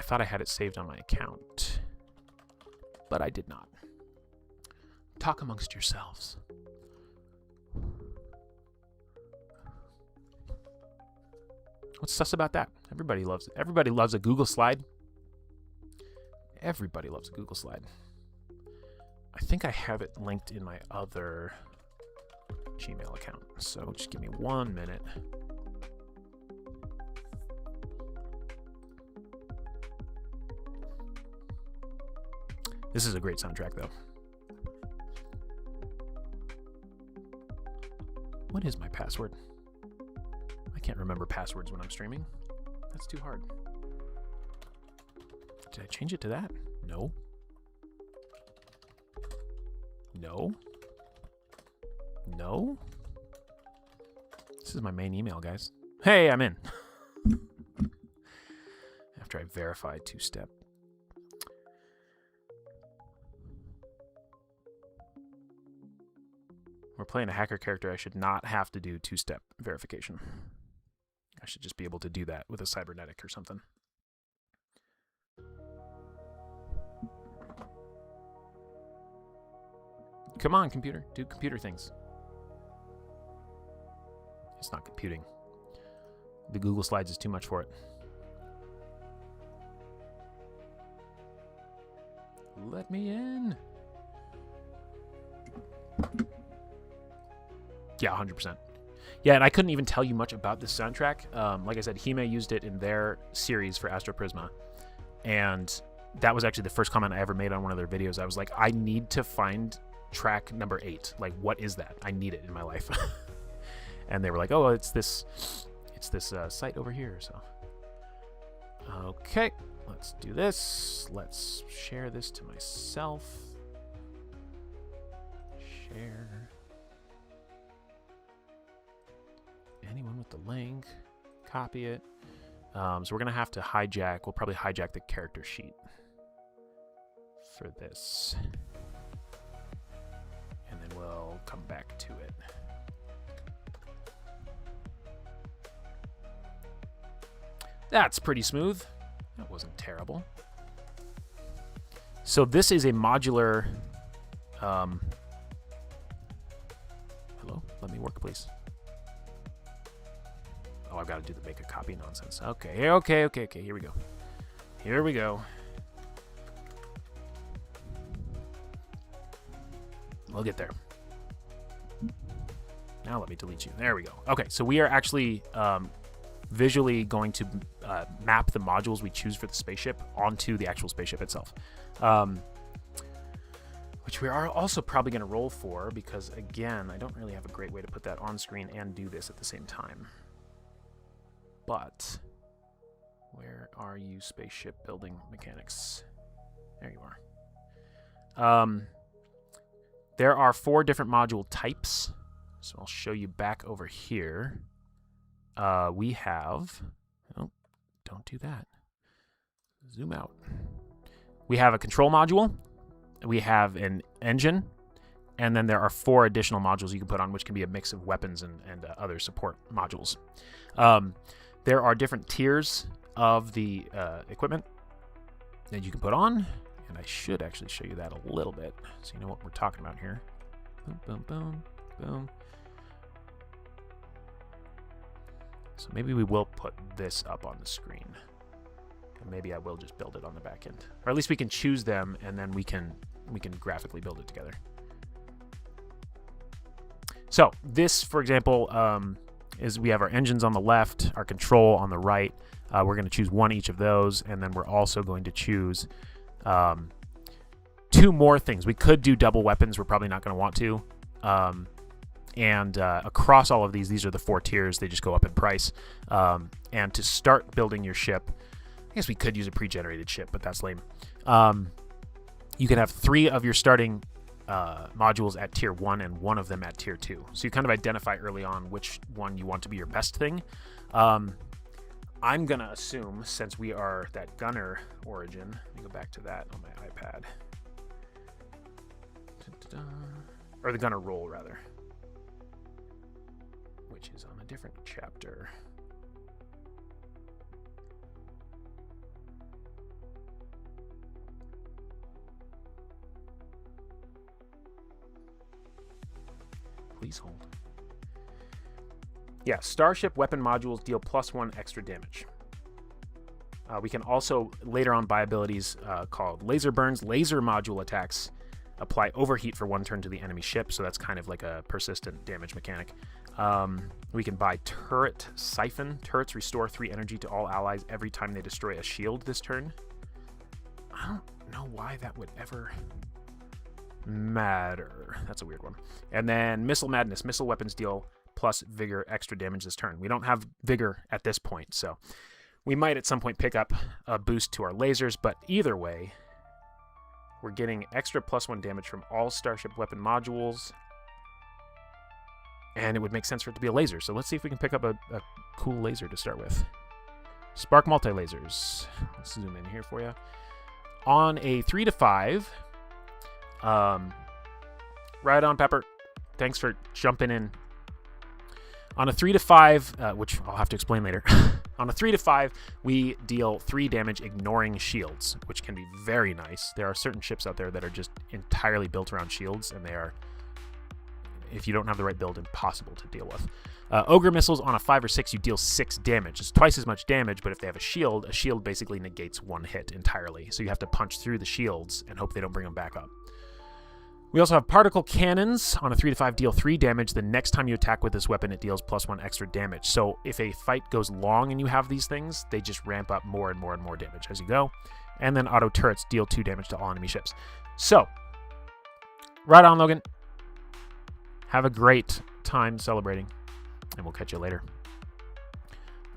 thought I had it saved on my account, but I did not. Talk amongst yourselves. What's sus about that? Everybody loves it. Everybody loves a Google slide. Everybody loves a Google slide. I think I have it linked in my other Gmail account. So just give me 1 minute. This is a great soundtrack, though. What is my password? I can't remember passwords when I'm streaming. That's too hard. Did I change it to that? No. No. No. This is my main email, guys. Hey, I'm in. After I verified two-step. We're playing a hacker character. I should not have to do two-step verification. I should just be able to do that with a cybernetic or something. Come on, computer. Do computer things. It's not computing. The Google Slides is too much for it. Let me in. Yeah, 100%. Yeah, and I couldn't even tell you much about this soundtrack. Like I said, Hime used it in their series for Astroprisma. And that was actually the first comment I ever made on one of their videos. I was like, I need to find track number 8. Like, what is that? I need it in my life. And they were like, oh, it's this site over here. So, okay, let's do this. Let's share this to myself. Share. Anyone with the link, copy it. So we're gonna have to hijack. We'll probably hijack the character sheet for this, and then we'll come back to it. That's pretty smooth. That wasn't terrible. So this is a modular. Hello, let me work, please. Oh, I've got to do the make a copy nonsense. Okay, okay. Here we go. Here we go. We'll get there. Now let me delete you. There we go. Okay, so we are actually visually going to map the modules we choose for the spaceship onto the actual spaceship itself. Which we are also probably going to roll for because, again, I don't really have a great way to put that on screen and do this at the same time. But where are you, spaceship building mechanics? There you are. There are 4 different module types. So I'll show you back over here. We have... Oh, don't do that. Zoom out. We have a control module. We have an engine. And then there are 4 additional modules you can put on, which can be a mix of weapons and other support modules. There are different tiers of the equipment that you can put on, and I should actually show you that a little bit so you know what we're talking about here. Boom, boom, boom, boom. So maybe we will put this up on the screen. And maybe I will just build it on the back end. Or at least we can choose them, and then we can graphically build it together. So this, for example, is we have our engines on the left, our control on the right. We're going to choose one each of those, and then we're also going to choose 2 more things. We could do double weapons. We're probably not going to want to. And across all of these are the 4 tiers. They just go up in price. And to start building your ship, I guess we could use a pre-generated ship, but that's lame. You can have 3 of your starting modules at tier 1 and 1 of them at tier 2. So you kind of identify early on which one you want to be your best thing. I'm going to assume, since we are that gunner origin, let me go back to that on my iPad. Or the gunner role, rather. Which is on a different chapter. Please hold. Yeah, Starship weapon modules deal +1 extra damage. We can also later on buy abilities called laser burns, laser module attacks, apply overheat for 1 turn to the enemy ship, so that's kind of like a persistent damage mechanic. We can buy Turret Siphon. Turrets restore 3 energy to all allies every time they destroy a shield this turn. I don't know why that would ever matter. That's a weird one. And then Missile Madness. Missile weapons deal plus Vigor extra damage this turn. We don't have Vigor at this point, so we might at some point pick up a boost to our lasers, but either way, we're getting extra +1 damage from all Starship weapon modules, and it would make sense for it to be a laser. So let's see if we can pick up a cool laser to start with. Spark multi-lasers. Let's zoom in here for you. On a 3 to 5, right on, Pepper. Thanks for jumping in. On a 3 to 5, which I'll have to explain later. On a 3 to 5, we deal 3 damage ignoring shields, which can be very nice. There are certain ships out there that are just entirely built around shields, and they are, if you don't have the right build, impossible to deal with. Ogre missiles on a 5 or 6, you deal 6 damage. It's twice as much damage, but if they have a shield basically negates 1 hit entirely. So you have to punch through the shields and hope they don't bring them back up. We also have particle cannons. On a 3 to 5, deal 3 damage. The next time you attack with this weapon, it deals +1 extra damage. So if a fight goes long and you have these things, they just ramp up more and more and more damage as you go. And then auto turrets deal 2 damage to all enemy ships. So, right on, Logan. Have a great time celebrating, and we'll catch you later.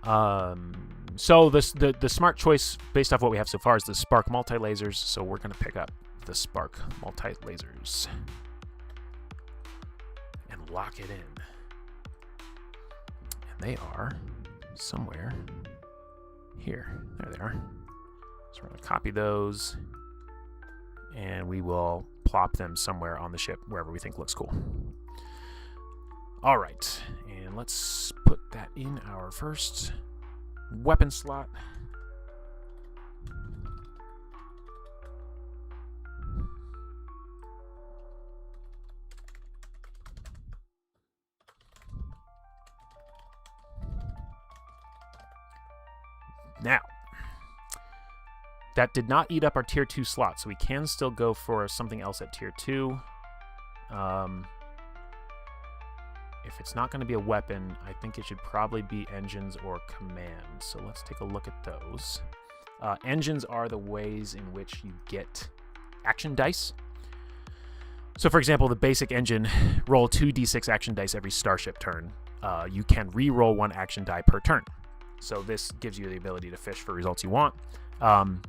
So the smart choice based off what we have so far is the Spark multi-lasers. So we're going to pick up the Spark multi-lasers and lock it in. And they are somewhere here. There they are. So we're going to copy those, and we will plop them somewhere on the ship, wherever we think looks cool. All right, and let's put that in our first weapon slot. Now, that did not eat up our tier 2 slot, so we can still go for something else at tier 2. If it's not going to be a weapon, I think it should probably be engines or commands. So let's take a look at those. Engines are the ways in which you get action dice. So for example, the basic engine, roll 2d6 action dice every starship turn. You can re-roll 1 action die per turn. So this gives you the ability to fish for results you want.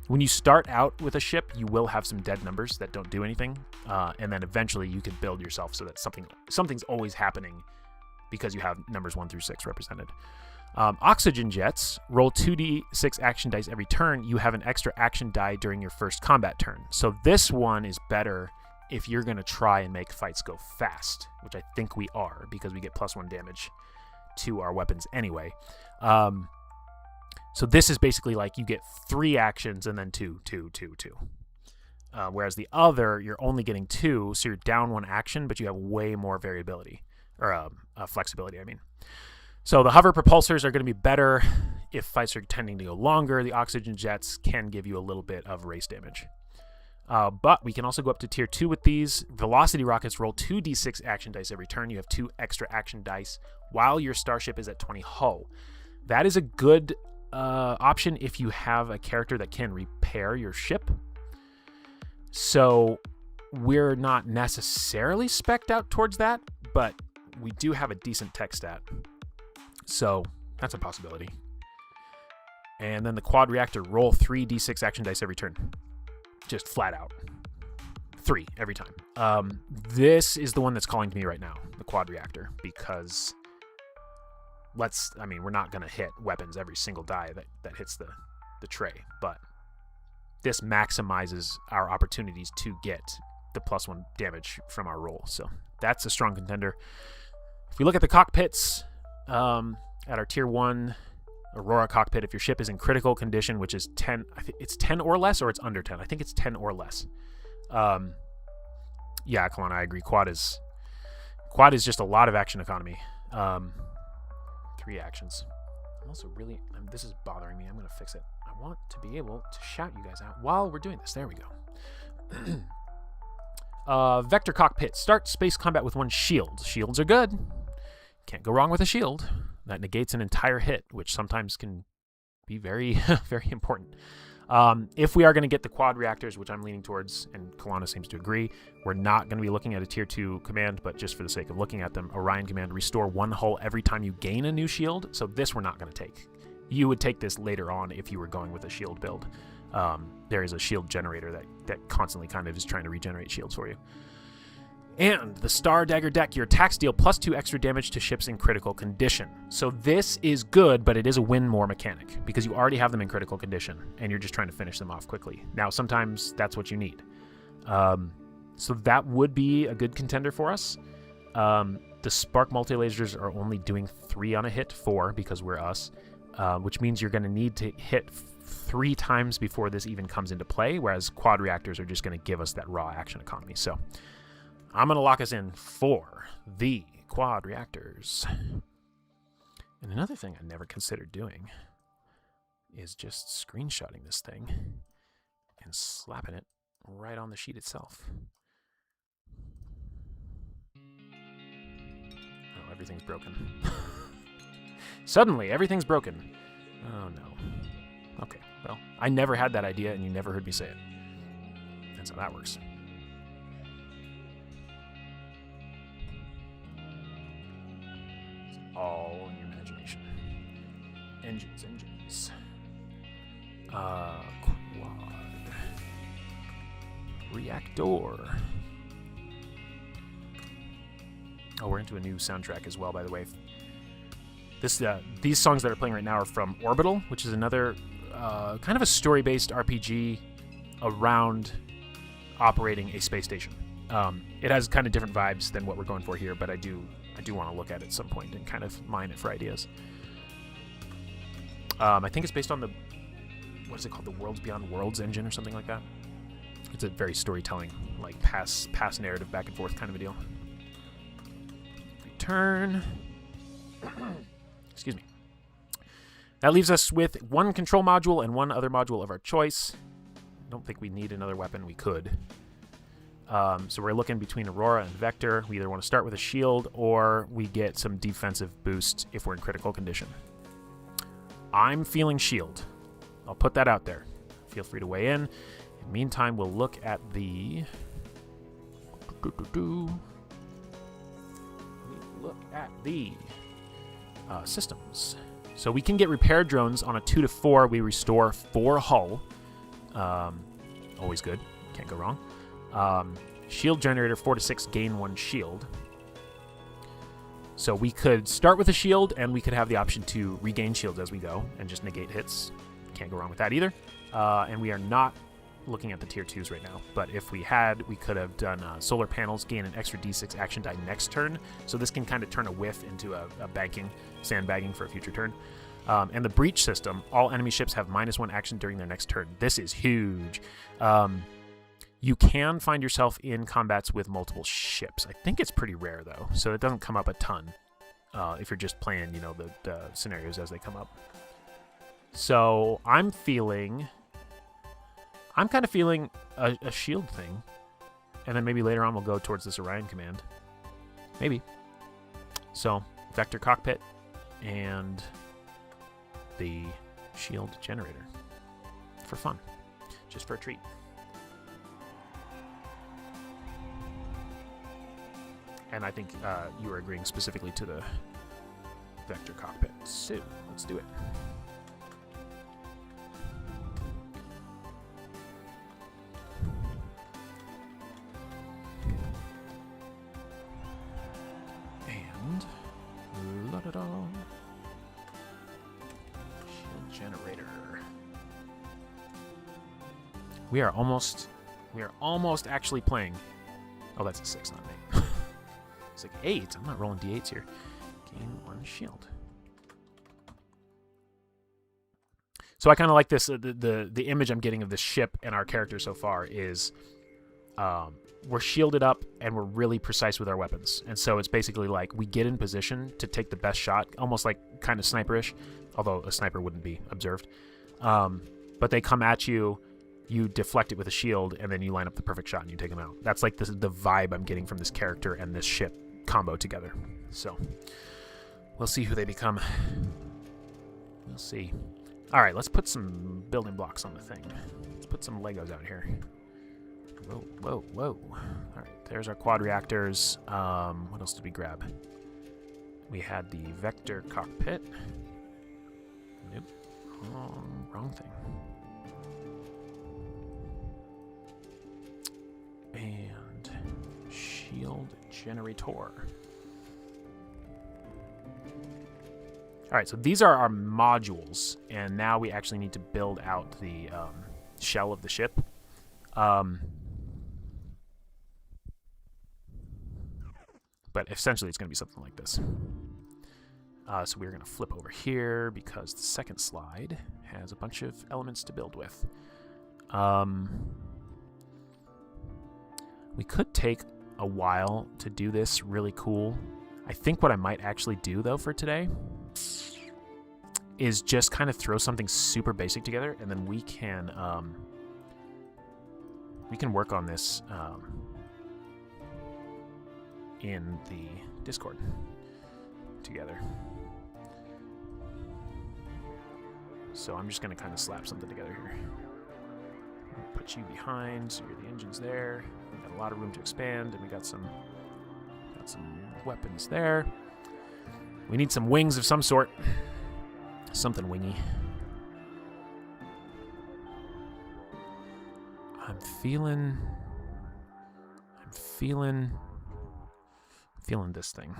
When you start out with a ship, you will have some dead numbers that don't do anything. And then eventually you can build yourself so that something's always happening because you have numbers 1 through 6 represented. Oxygen jets, roll 2d6 action dice every turn. You have an extra action die during your first combat turn. So this one is better if you're going to try and make fights go fast, which I think we are because we get +1 damage to our weapons anyway. So this is basically like you get 3 actions and then 2. Whereas the other, you're only getting 2, so you're down 1 action, but you have way more variability, or flexibility, I mean. So the hover propulsors are going to be better if fights are tending to go longer. The oxygen jets can give you a little bit of race damage. But we can also go up to tier 2 with these. Velocity rockets roll 2d6 action dice every turn. You have 2 extra action dice while your starship is at 20 hull. That is a good option if you have a character that can repair your ship. So we're not necessarily spec'd out towards that, but we do have a decent tech stat. So that's a possibility. And then the quad reactor, roll 3d6 action dice every turn. Just flat out. 3 every time. This is the one that's calling to me right now, the quad reactor, because we're not going to hit weapons every single die that hits the tray, but this maximizes our opportunities to get the +1 damage from our roll. So that's a strong contender. If we look at the cockpits, at our tier 1 Aurora cockpit, if your ship is in critical condition, which is 10, I think it's 10 or less, or it's under 10. I think it's 10 or less. Yeah, Kalana, I agree. Quad is just a lot of action economy. 3 actions. I'm also really, this is bothering me. I'm going to fix it. I want to be able to shout you guys out while we're doing this. There we go. Vector cockpit. Start space combat with 1 shield. Shields are good. Can't go wrong with a shield. That negates an entire hit, which sometimes can be very, very important. If we are going to get the quad reactors, which I'm leaning towards, and Kalana seems to agree, we're not going to be looking at a tier 2 command, but just for the sake of looking at them, Orion command, restore 1 hull every time you gain a new shield. So this we're not going to take. You would take this later on if you were going with a shield build. There is a shield generator that constantly kind of is trying to regenerate shields for you. And the Star Dagger deck, your attacks deal +2 extra damage to ships in critical condition. So this is good, but it is a win more mechanic because you already have them in critical condition and you're just trying to finish them off quickly. Now, sometimes that's what you need. So that would be a good contender for us. The Spark multi-lasers are only doing 3 on a hit, 4 because we're us, which means you're going to need to hit 3 times before this even comes into play, whereas quad reactors are just going to give us that raw action economy. So I'm going to lock us in for the quad reactors. And another thing I never considered doing is just screenshotting this thing and slapping it right on the sheet itself. Oh, everything's broken. Suddenly, everything's broken. Oh, no. Okay, well, I never had that idea, and you never heard me say it. That's how that works. It's all in your imagination. Engines. Quad. Reactor. Oh, we're into a new soundtrack as well, by the way. These songs that are playing right now are from Orbital, which is another kind of a story-based RPG around operating a space station. It has kind of different vibes than what we're going for here, but I do want to look at it at some point and kind of mine it for ideas. I think it's based on what is it called? The Worlds Beyond Worlds engine or something like that. It's a very storytelling, like pass narrative back and forth kind of a deal. Return. Excuse me. That leaves us with 1 control module and 1 other module of our choice. I don't think we need another weapon. We could. So we're looking between Aurora and Vector. We either want to start with a shield or we get some defensive boost if we're in critical condition. I'm feeling shield. I'll put that out there. Feel free to weigh in. In the meantime, we'll look at the... systems. So we can get repair drones on a 2 to 4. We restore 4 hull. Always good. Can't go wrong. Shield generator 4 to 6, gain 1 shield. So we could start with a shield, and we could have the option to regain shields as we go and just negate hits. Can't go wrong with that either. And we are not looking at the tier 2s right now, but if we had, we could have done solar panels, gain an extra d6 action die next turn. So this can kind of turn a whiff into a sandbagging for a future turn. And the breach system, all enemy ships have -1 action during their next turn. This is huge. You can find yourself in combats with multiple ships. I think it's pretty rare though, so it doesn't come up a ton if you're just playing, the scenarios as they come up. So I'm kind of feeling a shield thing, and then maybe later on we'll go towards this Orion command. Maybe. So Vector cockpit and the shield generator for fun, just for a treat. And I think you were agreeing specifically to the Vector cockpit. So let's do it. And la-da-da. Shield generator. We are almost actually playing. Oh, that's a 6, not an 8. It's like 8. I'm not rolling d8s here. Gain 1 shield. So I kind of like this. The image I'm getting of this ship and our character so far is we're shielded up and we're really precise with our weapons. And so it's basically like we get in position to take the best shot, almost like kind of sniperish, although a sniper wouldn't be observed. But they come at you you deflect it with a shield, and then you line up the perfect shot and you take them out. That's like the vibe I'm getting from this character and this ship combo together. So we'll see who they become. We'll see. All right, let's put some building blocks on the thing. Let's put some Legos out here. Whoa, whoa, whoa. All right, there's our quad reactors. What else did we grab? We had the vector cockpit. Nope. Wrong thing. And shield generator. All right, so these are our modules, and now we actually need to build out the shell of the ship. But essentially, it's going to be something like this. So we're going to flip over here because the second slide has a bunch of elements to build with. We could take a while to do this really cool. I think what I might actually do, though, for today is just kind of throw something super basic together, and then we can work on this in the Discord together. So I'm just going to kind of slap something together here. Put you behind, so the engine's there. We got a lot of room to expand, and we got some weapons there. We need some wings of some sort. Something wingy. I'm feeling this thing.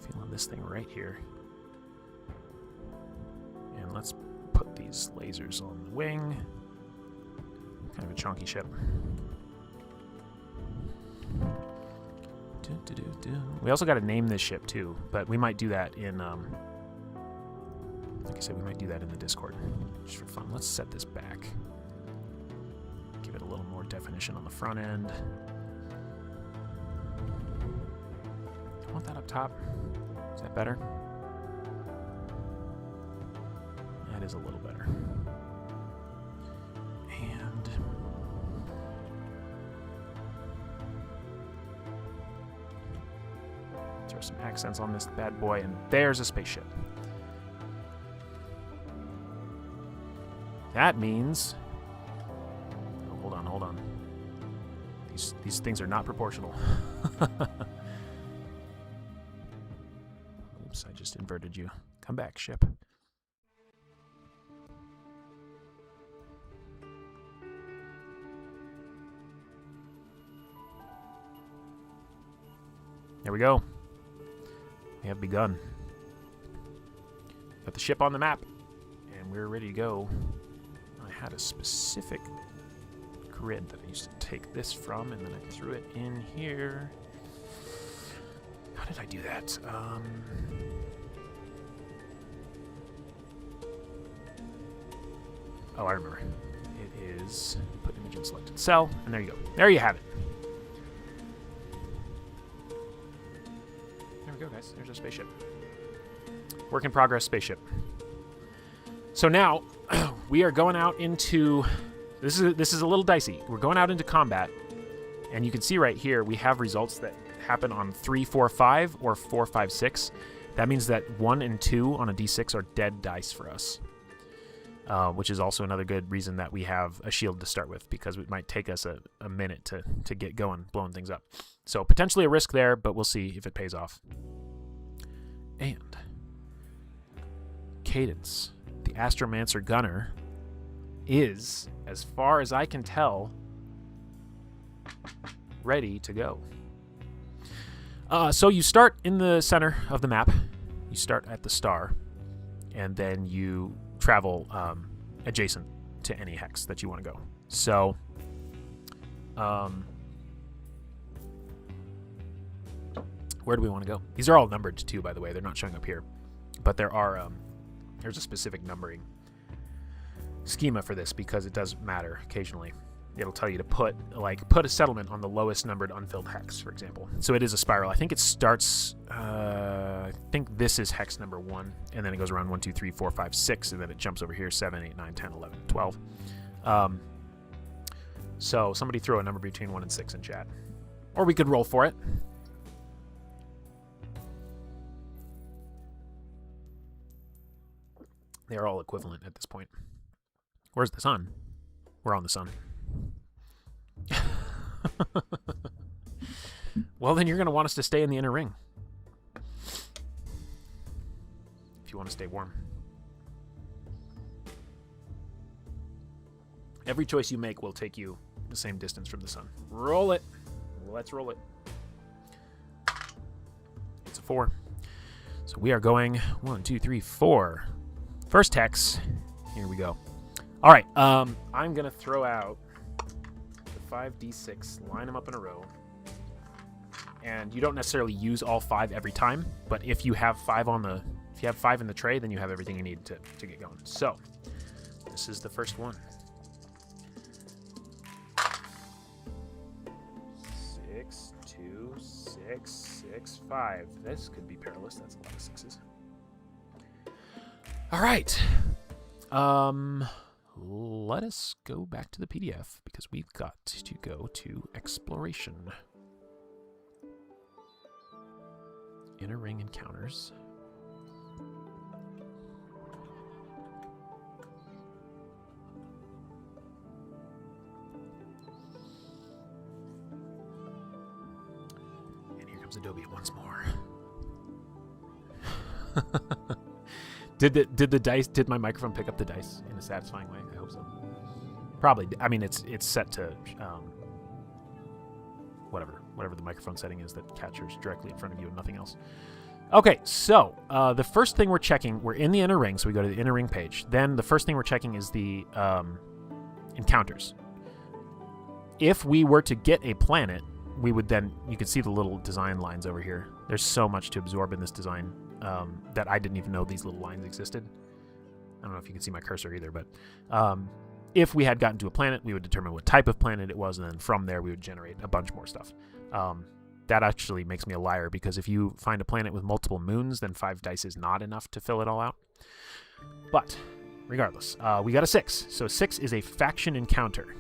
Feeling this thing right here. And let's put these lasers on the wing. Kind of a chunky ship. We also got to name this ship too, but we might do that in, like I said, we might do that in the Discord, just for fun. Let's set this back. Give it a little more definition on the front end. I want that up top. Is that better? That is a little better. And throw some accents on this bad boy, and there's a spaceship. That means... Oh, hold on. These things are not proportional. Oops, I just inverted you. Come back, ship. There we go. We have begun. Got the ship on the map, and we're ready to go. I had a specific grid that I used to take this from, and then I threw it in here. How did I do that? Oh, I remember. It is put image in selected cell, and there you go. There you have it. There we go, guys. There's our spaceship. Work in progress spaceship. So now we are going out into... This is a little dicey. We're going out into combat, and you can see right here we have results that happen on 3, 4, 5, or 4, 5, 6. That means that 1 and 2 on a d6 are dead dice for us, which is also another good reason that we have a shield to start with, because it might take us a minute to get going, blowing things up. So potentially a risk there, but we'll see if it pays off. And Cadence, the Astromancer Gunner, is, as far as I can tell, ready to go. So you start in the center of the map. You start at the star, and then you travel adjacent to any hex that you want to go. So, where do we want to go? These are all numbered too, by the way. They're not showing up here, but there are there's a specific numbering schema for this because it does matter occasionally. it'll tell you to put a settlement on the lowest numbered unfilled hex, for example. So it is a spiral. I think it starts, I think this is hex number 1, and then it goes around 1, 2, 3, 4, 5, 6, and then it jumps over here 7, 8, 9, 10, 11, 12. So somebody throw a number between 1 and 6 in chat. Or we could roll for it. They are all equivalent at this point. Where's the sun? We're on the sun. Well, then you're going to want us to stay in the inner ring. If you want to stay warm. Every choice you make will take you the same distance from the sun. Roll it. Let's roll it. It's a 4. So we are going 1, 2, 3, 4. First hex. Here we go. All right. I'm going to throw out the 5d6, line them up in a row. And you don't necessarily use all 5 every time, but if you have 5 in the tray, then you have everything you need to get going. So, this is the first one. 6, 2, 6, 6, 5. This could be perilous. That's a lot of 6s. All right. Let us go back to the PDF because we've got to go to exploration. Inner ring encounters. And here comes Adobe once more. Did my microphone pick up the dice in a satisfying way? I hope so. Probably. I mean, it's set to whatever the microphone setting is that captures directly in front of you and nothing else. Okay, so the first thing we're checking, we're in the inner ring, so we go to the inner ring page. Then the first thing we're checking is the encounters. If we were to get a planet, we would then, you can see the little design lines over here. There's so much to absorb in this design that I didn't even know these little lines existed. I don't know if you can see my cursor either, but if we had gotten to a planet, we would determine what type of planet it was, and then from there we would generate a bunch more stuff. That actually makes me a liar, because if you find a planet with multiple moons, then 5 dice is not enough to fill it all out. But regardless, we got a 6. So 6 is a faction encounter.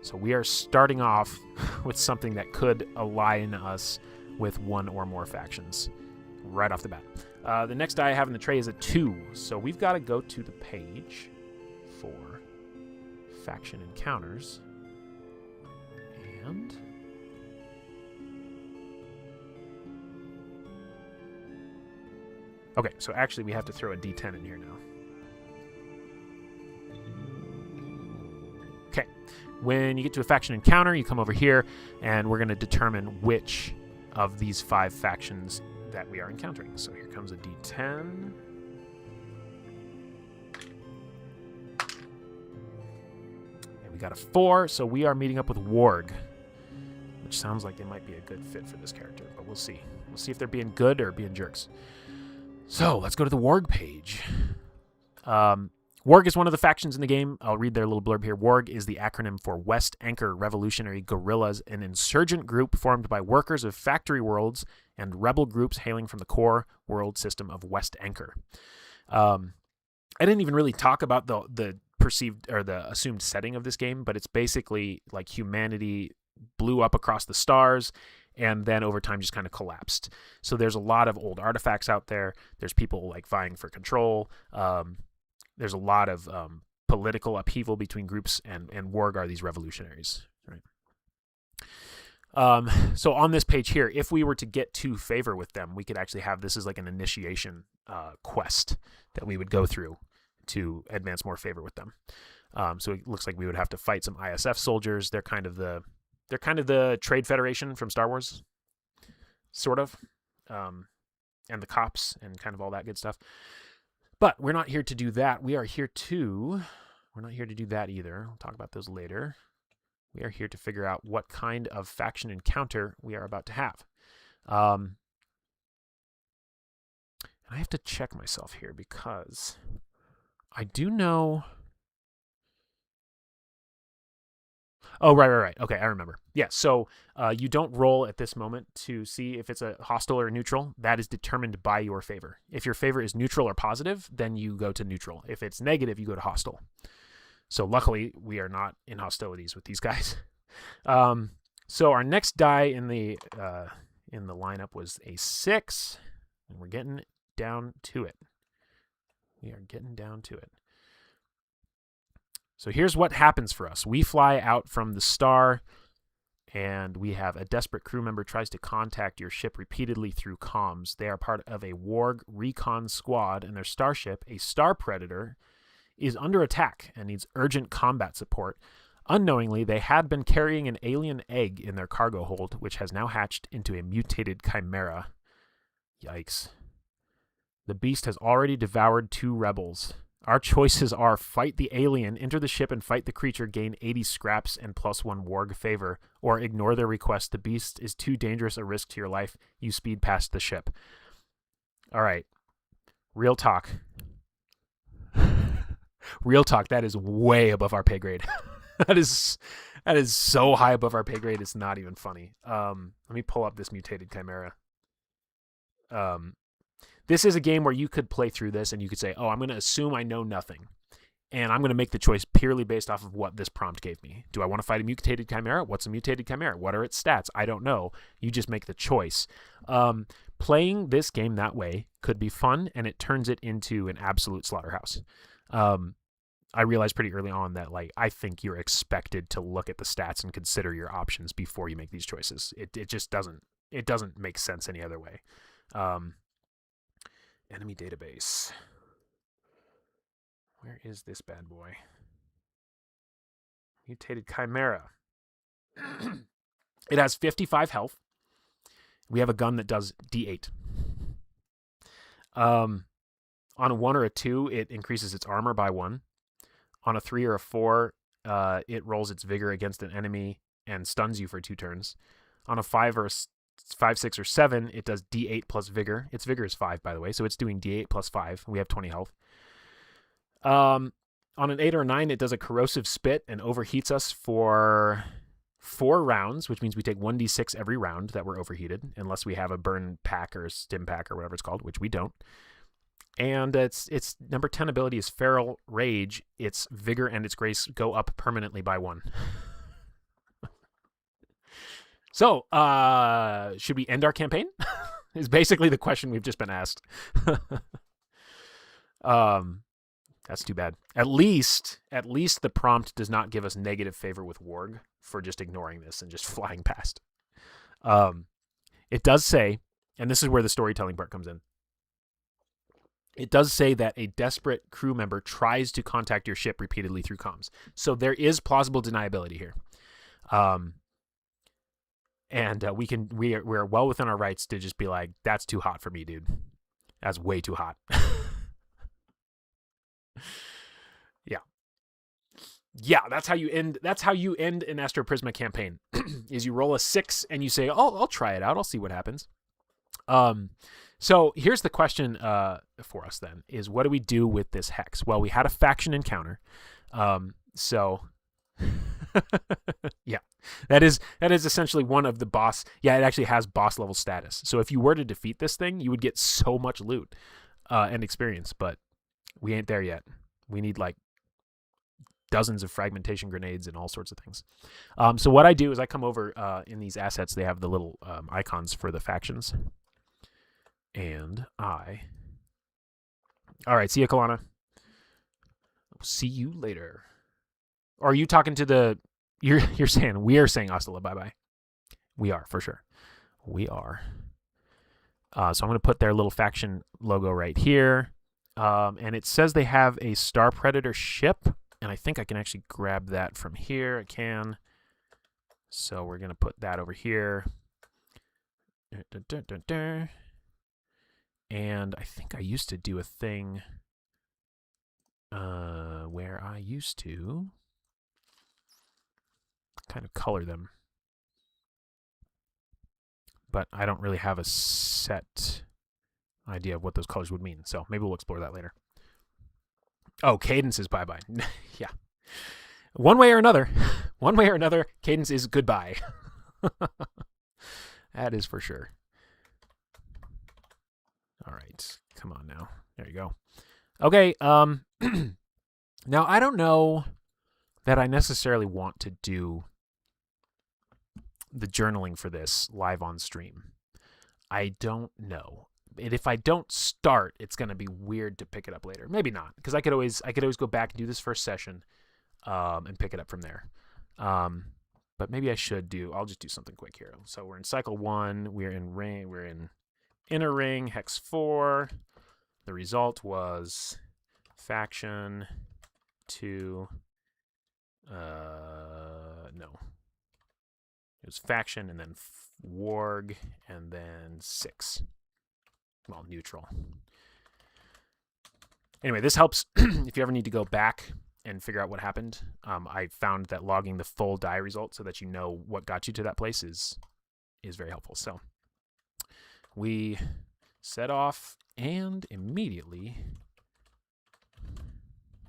So we are starting off with something that could align us with one or more factions right off the bat. The next die I have in the tray is a 2. So we've got to go to the page for faction encounters. And okay, so actually we have to throw a d10 in here now. Okay, when you get to a faction encounter, you come over here, and we're going to determine which of these 5 factions that we are encountering. So here comes a d10. And we got a 4, so we are meeting up with Warg, which sounds like they might be a good fit for this character, but we'll see. We'll see if they're being good or being jerks. So let's go to the Warg page. Warg is one of the factions in the game. I'll read their little blurb here. Warg is the acronym for West Anchor Revolutionary Guerrillas, an insurgent group formed by workers of factory worlds and rebel groups hailing from the core world system of West Anchor. I didn't even really talk about the perceived or the assumed setting of this game, but it's basically like humanity blew up across the stars and then over time just kind of collapsed. So there's a lot of old artifacts out there. There's people like vying for control. There's a lot of political upheaval between groups, and Warg are these revolutionaries, right? So on this page here, if we were to get to favor with them, we could actually have this as like an initiation quest that we would go through to advance more favor with them. So it looks like we would have to fight some ISF soldiers. They're kind of the Trade Federation from Star Wars, sort of, and the cops and kind of all that good stuff. But we're not here to do that. We're not here to do that either. We'll talk about those later. We are here to figure out what kind of faction encounter we are about to have. And I have to check myself here because I do know... Oh, right. Okay, I remember. Yeah, so you don't roll at this moment to see if it's a hostile or neutral. That is determined by your favor. If your favor is neutral or positive, then you go to neutral. If it's negative, you go to hostile. So luckily, we are not in hostilities with these guys. So our next die in the lineup was a 6, and we're getting down to it. We are getting down to it. So here's what happens for us. We fly out from the star, and we have a desperate crew member tries to contact your ship repeatedly through comms. They are part of a Warg recon squad, and their starship, a Star Predator, is under attack and needs urgent combat support. Unknowingly, they had been carrying an alien egg in their cargo hold, which has now hatched into a mutated chimera. Yikes. The beast has already devoured 2 rebels. Our choices are fight the alien, enter the ship and fight the creature, gain 80 scraps and +1 warg favor, or ignore their request. The beast is too dangerous a risk to your life. You speed past the ship. All right. Real talk. Real talk, that is way above our pay grade. that is so high above our pay grade, it's not even funny. Let me pull up this mutated chimera. This is a game where you could play through this and you could say, oh, I'm going to assume I know nothing. And I'm going to make the choice purely based off of what this prompt gave me. Do I want to fight a mutated chimera? What's a mutated chimera? What are its stats? I don't know. You just make the choice. Playing this game that way could be fun, and it turns it into an absolute slaughterhouse. I realized pretty early on that, like, I think you're expected to look at the stats and consider your options before you make these choices. It just doesn't make sense any other way. Enemy database. Where is this bad boy? Mutated chimera. It has 55 health. We have a gun that does D8. On a 1 or a 2, it increases its armor by 1. On a 3 or a 4, it rolls its vigor against an enemy and stuns you for 2 turns. On a 5 or 5, 6, or 7, it does D8 plus vigor. Its vigor is 5, by the way, so it's doing D8 plus 5. We have 20 health. On an 8 or a 9, it does a corrosive spit and overheats us for 4 rounds, which means we take 1d6 every round that we're overheated, unless we have a burn pack or a stim pack or whatever it's called, which we don't. And its number 10 ability is Feral Rage. Its vigor and its grace go up permanently by 1. So, should we end our campaign? Is basically the question we've just been asked. That's too bad. At least the prompt does not give us negative favor with Warg for just ignoring this and just flying past. It does say, and this is where the storytelling part comes in, it does say that a desperate crew member tries to contact your ship repeatedly through comms. So there is plausible deniability here. And we're well within our rights to just be like, that's too hot for me, dude. That's way too hot. Yeah, that's how you end an Astroprisma campaign. Is you roll a 6 and you say, "Oh, I'll try it out. I'll see what happens." So here's the question for us then: is what do we do with this hex? Well, we had a faction encounter, so yeah, that is essentially one of the boss. Yeah, it actually has boss level status. So if you were to defeat this thing, you would get so much loot and experience, but we ain't there yet. We need like dozens of fragmentation grenades and all sorts of things. So what I do is I come over in these assets. They have the little icons for the factions. And all right, see you, Kalana. See you later. Or are you talking to you're saying, we are saying hasta la bye-bye. We are, for sure. We are. So I'm going to put their little faction logo right here. And it says they have a Star Predator ship. And I think I can actually grab that from here. I can. So we're going to put that over here. And I think I used to do a thing where I used to kind of color them. But I don't really have a set idea of what those colors would mean. So maybe we'll explore that later. Oh, Cadence is bye-bye. Yeah. One way or another, One way or another, Cadence is goodbye. That is for sure. All right, come on now. There you go. Okay, now I don't know that I necessarily want to do the journaling for this live on stream. I don't know. And if I don't start, it's going to be weird to pick it up later. Maybe not, because I could always go back and do this first session and pick it up from there. But maybe I should I'll just do something quick here. So we're in cycle 1, we're in inner ring, hex 4. The result was faction 2, no. It was faction and then warg and then 6. Well, neutral. Anyway, this helps if you ever need to go back and figure out what happened. I found that logging the full die result so that you know what got you to that place is very helpful. So we set off and immediately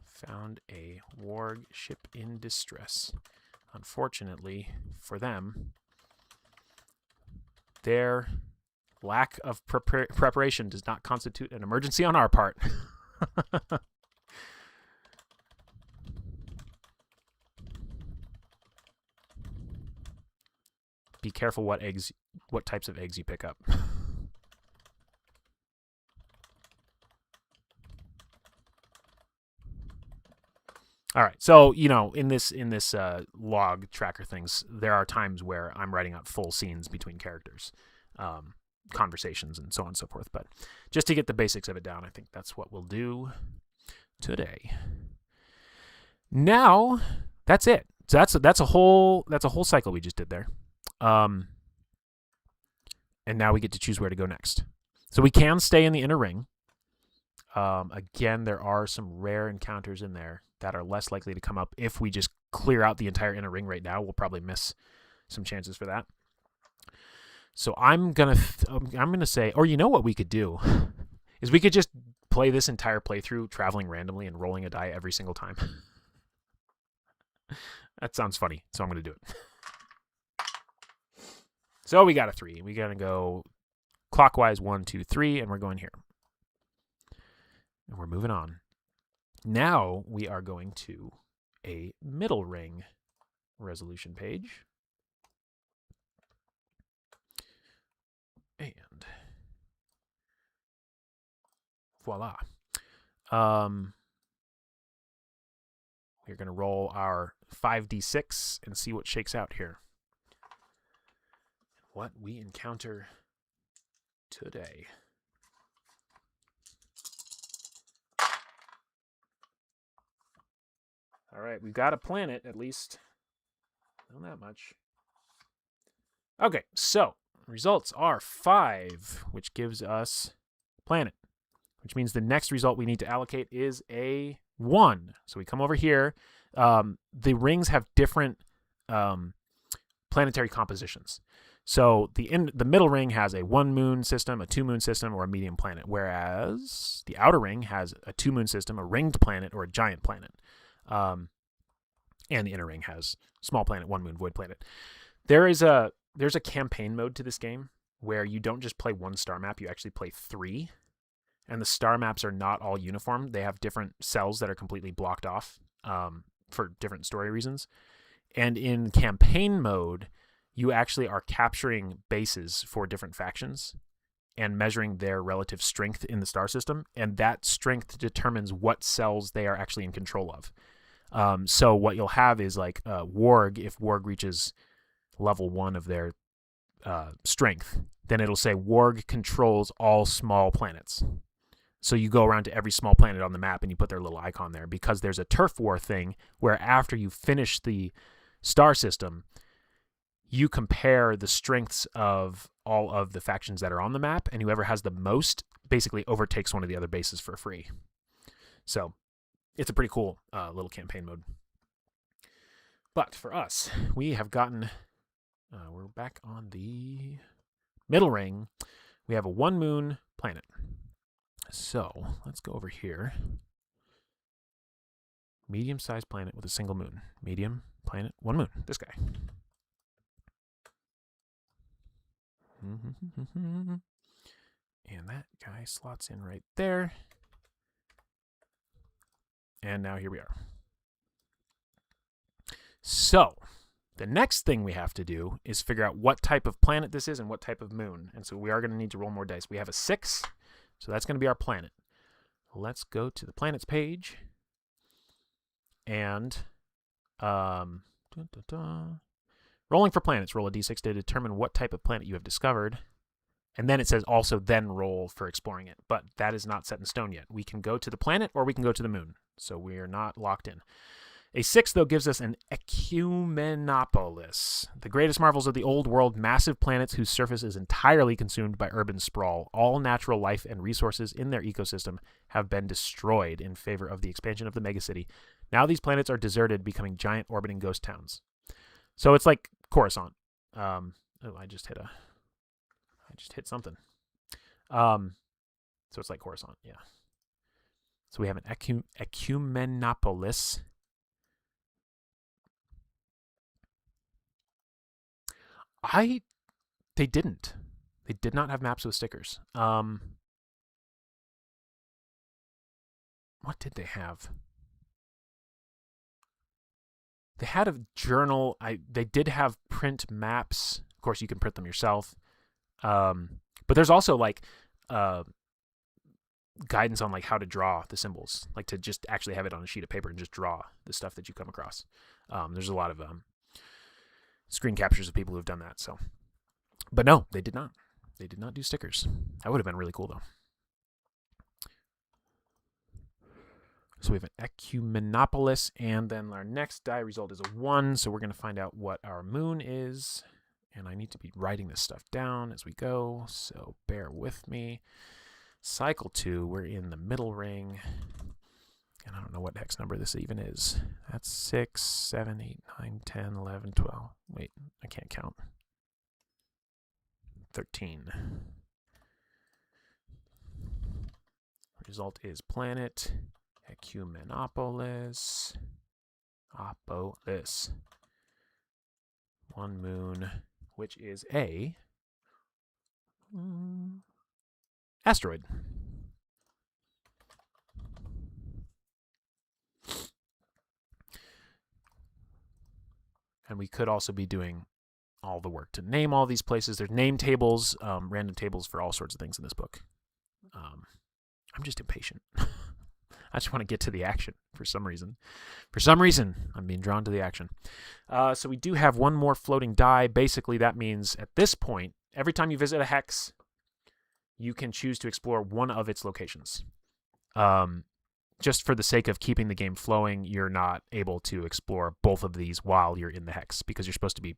found a warg ship in distress. Unfortunately for them, their lack of preparation does not constitute an emergency on our part. Be careful what types of eggs you pick up. All right, so in this log tracker things, there are times where I'm writing out full scenes between characters, conversations, and so on and so forth. But just to get the basics of it down, I think that's what we'll do today. Now, that's it. So that's a whole cycle we just did there, and now we get to choose where to go next. So we can stay in the inner ring. Again, there are some rare encounters in there that are less likely to come up. If we just clear out the entire inner ring right now, we'll probably miss some chances for that. So I'm gonna say, or what we could do is we could just play this entire playthrough traveling randomly and rolling a die every single time. That sounds funny, so I'm gonna do it. So we got a 3. We gotta go clockwise 1, 2, 3, and we're going here. And we're moving on. Now we are going to a middle ring resolution page. And voila. We're going to roll our 5d6 and see what shakes out here. What we encounter today. All right, we've got a planet, at least. Not that much. Okay, so results are 5, which gives us planet, which means the next result we need to allocate is a 1. So we come over here. The rings have different planetary compositions. So the middle ring has a 1 moon system, a 2 moon system, or a medium planet, whereas the outer ring has a 2 moon system, a ringed planet, or a giant planet. And the inner ring has small planet, 1 moon, void planet. There's a campaign mode to this game where you don't just play 1 star map, you actually play 3. And the star maps are not all uniform. They have different cells that are completely blocked off for different story reasons. And in campaign mode, you actually are capturing bases for different factions and measuring their relative strength in the star system. And that strength determines what cells they are actually in control of. So what you'll have is like warg. If warg reaches level 1 of their strength, then it'll say warg controls all small planets. So you go around to every small planet on the map and you put their little icon there, because there's a turf war thing where after you finish the star system, you compare the strengths of all of the factions that are on the map, and whoever has the most basically overtakes one of the other bases for free. So it's a pretty cool little campaign mode. But for us, we have gotten, we're back on the middle ring. We have a 1 moon planet. So let's go over here. Medium-sized planet with a single moon. Medium, planet, 1 moon. This guy. And that guy slots in right there. And now here we are. So the next thing we have to do is figure out what type of planet this is and what type of moon. And so we are going to need to roll more dice. We have a 6, so that's going to be our planet. Let's go to the planets page. And rolling for planets, roll a d6 to determine what type of planet you have discovered. And then it says also then roll for exploring it. But that is not set in stone yet. We can go to the planet or we can go to the moon. So we are not locked in. A 6, though, gives us an ecumenopolis, the greatest marvels of the old world, massive planets whose surface is entirely consumed by urban sprawl. All natural life and resources in their ecosystem have been destroyed in favor of the expansion of the megacity. Now these planets are deserted, becoming giant orbiting ghost towns. So it's like Coruscant. I just hit something. So it's like Coruscant, yeah. So we have an ecumenopolis. They didn't. They did not have maps with stickers. What did they have? They had a journal. They did have print maps. Of course, you can print them yourself. But there's also like guidance on like how to draw the symbols, like to just actually have it on a sheet of paper and just draw the stuff that you come across. There's a lot of screen captures of people who have done that. So, but no, they did not. They did not do stickers. That would have been really cool though. So we have an ecumenopolis, and then our next die result is a 1. So we're going to find out what our moon is, and I need to be writing this stuff down as we go. So bear with me. Cycle 2, we're in the middle ring. And I don't know what hex number this even is. That's 6, 7, 8, 9, 10, 11, 12. Wait, I can't count. 13. Result is planet ecumenopolis. Opolis. 1 moon, which is a asteroid. And we could also be doing all the work to name all these places. There's name tables, random tables for all sorts of things in this book. I'm just impatient. I just want to get to the action for some reason. For some reason, I'm being drawn to the action. So we do have 1 more floating die. Basically, that means at this point, every time you visit a hex, you can choose to explore one of its locations. Just for the sake of keeping the game flowing, you're not able to explore both of these while you're in the hex because you're supposed to be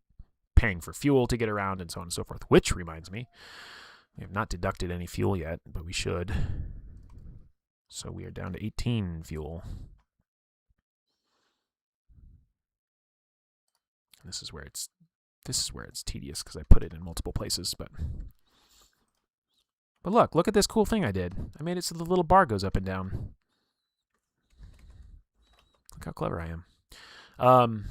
paying for fuel to get around and so on and so forth. Which reminds me, we have not deducted any fuel yet, but we should. So we are down to 18 fuel. And this is where it's tedious because I put it in multiple places, but look at this cool thing I did. I made it so the little bar goes up and down. Look how clever I am.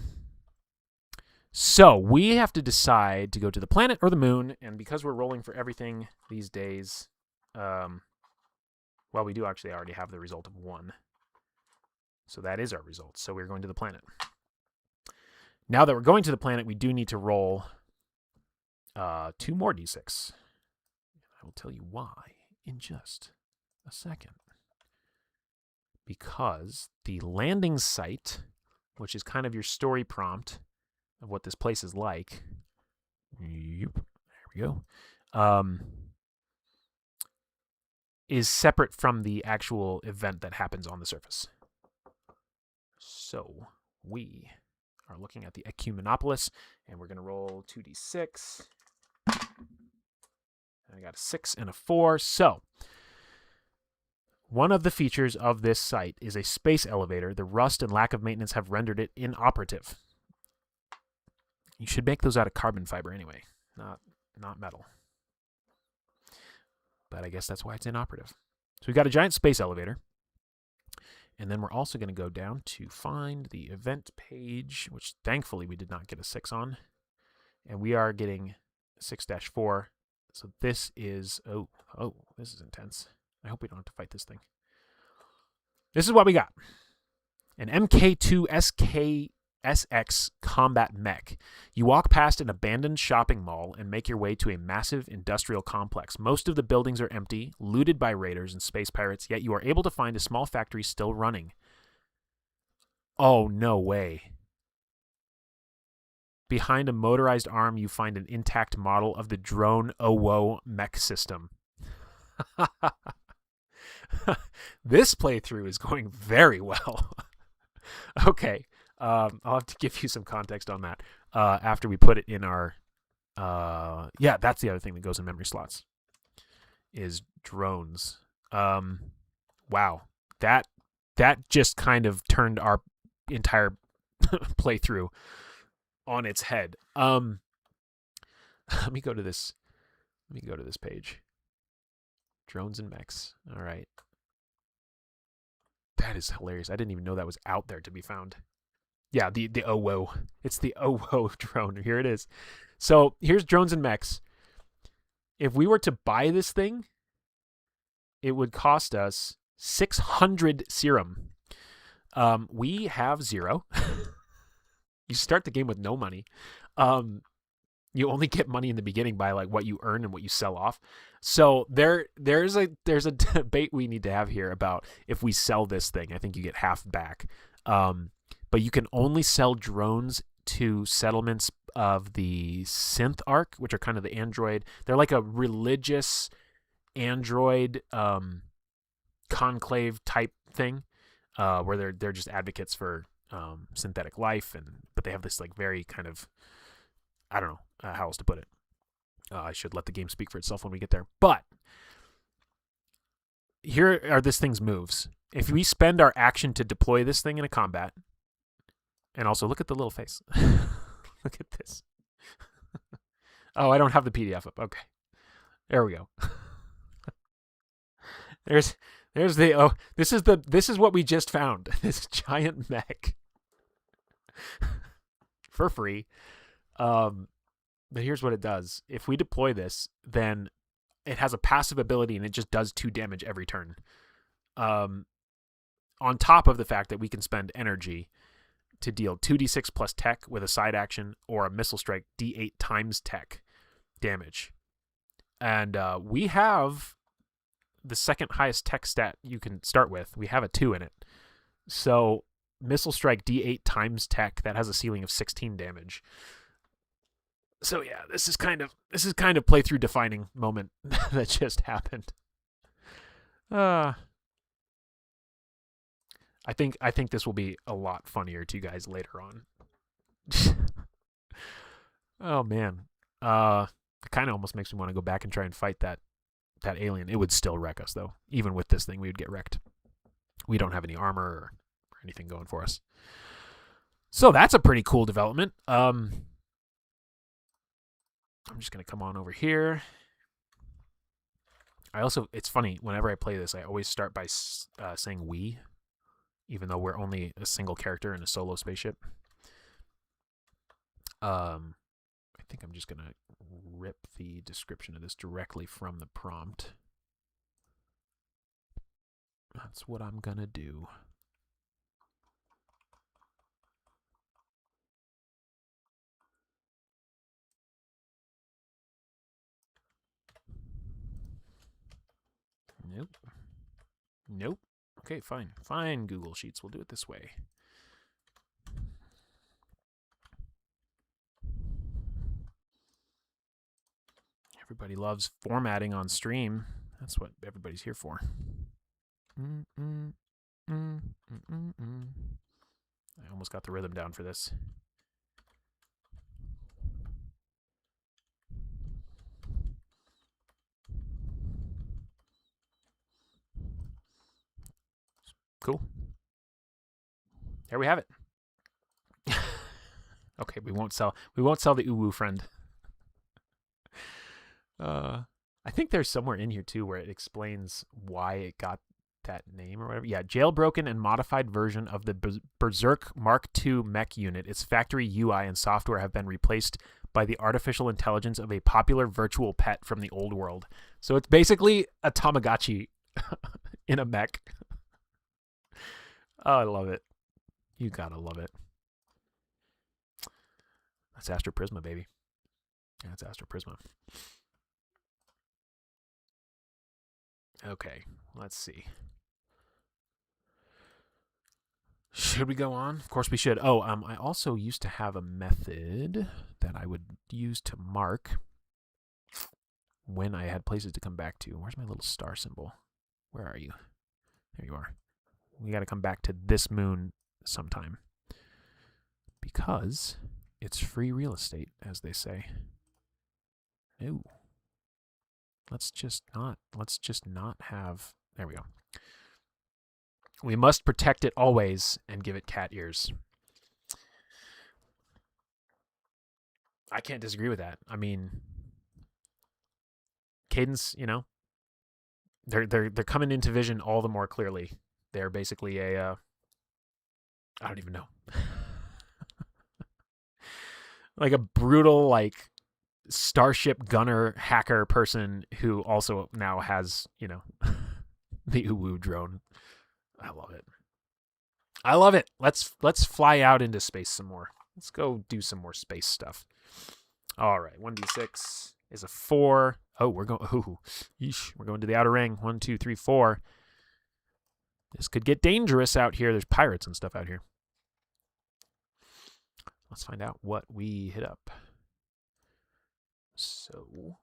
So we have to decide to go to the planet or the moon, and because we're rolling for everything these days, well, we do actually already have the result of 1. So that is our result. So we're going to the planet. Now that we're going to the planet, we do need to roll 2 more d6. I will tell you why in just a second. Because the landing site, which is kind of your story prompt of what this place is like, there we go, is separate from the actual event that happens on the surface. So we are looking at the ecumenopolis, and we're going to roll 2d6. I got a 6 and a 4. So one of the features of this site is a space elevator. The rust and lack of maintenance have rendered it inoperative. You should make those out of carbon fiber anyway, not metal. But I guess that's why it's inoperative. So we've got a giant space elevator. And then we're also going to go down to find the event page, which thankfully we did not get a 6 on. And we are getting 6-4. So this is, oh, this is intense. I hope we don't have to fight this thing. This is what we got. An MK2 SKSX combat mech. You walk past an abandoned shopping mall and make your way to a massive industrial complex. Most of the buildings are empty, looted by raiders and space pirates, yet you are able to find a small factory still running. Oh, no way. Behind a motorized arm, you find an intact model of the drone OWO mech system. This playthrough is going very well. Okay, I'll have to give you some context on that after we put it in our... yeah, that's the other thing that goes in memory slots, is drones. Wow, that just kind of turned our entire playthrough on its head. Let me go to this page. Drones and mechs. All right. That is hilarious. I didn't even know that was out there to be found. Yeah, the OWO. It's the OWO drone. Here it is. So here's drones and mechs. If we were to buy this thing, it would cost us 600 serum. We have 0. You start the game with no money. You only get money in the beginning by like what you earn and what you sell off. So there's a debate we need to have here about if we sell this thing. I think you get half back. But you can only sell drones to settlements of the synth arc, which are kind of the android. They're like a religious android conclave type thing, where they're just advocates for synthetic life, but they have this like very kind of, I don't know how else to put it. I should let the game speak for itself when we get there. But here are this thing's moves. If we spend our action to deploy this thing in a combat, and also look at the little face. Look at this. Oh, I don't have the PDF up. Okay. There we go. There's the, this is what we just found. This giant mech. For free. But here's what it does. If we deploy this, then it has a passive ability and it just does 2 damage every turn. On top of the fact that we can spend energy to deal 2d6 plus tech with a side action, or a missile strike d8 times tech damage. And we have the second highest tech stat you can start with. We have a 2 in it. So missile strike d8 times tech, that has a ceiling of 16 damage. So yeah, this is kind of playthrough defining moment that just happened. I think this will be a lot funnier to you guys later on. Oh man. It kind of almost makes me want to go back and try and fight that alien. It would still wreck us though. Even with this thing, we would get wrecked. We don't have any armor or anything going for us. So that's a pretty cool development. I'm just going to come on over here. It's funny, whenever I play this, I always start by saying we, even though we're only a single character in a solo spaceship. I think I'm just going to rip the description of this directly from the prompt. That's what I'm going to do. Nope. Okay, fine. Fine, Google Sheets. We'll do it this way. Everybody loves formatting on stream. That's what everybody's here for. I almost got the rhythm down for this. Cool. There we have it. Okay, we won't sell the uwu friend. I think there's somewhere in here too where it explains why it got that name or whatever. Yeah, jailbroken and modified version of the Berserk Mark II mech unit. Its factory UI and software have been replaced by the artificial intelligence of a popular virtual pet from the old world. So it's basically a Tamagotchi in a mech. Oh, I love it. You gotta love it. That's Astroprisma, baby. That's Astroprisma. Okay, let's see. Should we go on? Of course we should. Oh, I also used to have a method that I would use to mark when I had places to come back to. Where's my little star symbol? Where are you? There you are. We got to come back to this moon sometime because it's free real estate, as they say. No. Let's just not have... There we go. We must protect it always and give it cat ears. I can't disagree with that. I mean, Cadence, you know, they're coming into vision all the more clearly. They're basically a I don't even know. Like a brutal, like, starship gunner hacker person who also now has, you know, the Uwu drone. I love it. I love it. Let's fly out into space some more. Let's go do some more space stuff. All right, 1d6 is a 4. Oh, we're going to the outer ring. 1, 2, 3, 4. This could get dangerous out here. There's pirates and stuff out here. Let's find out what we hit up. So,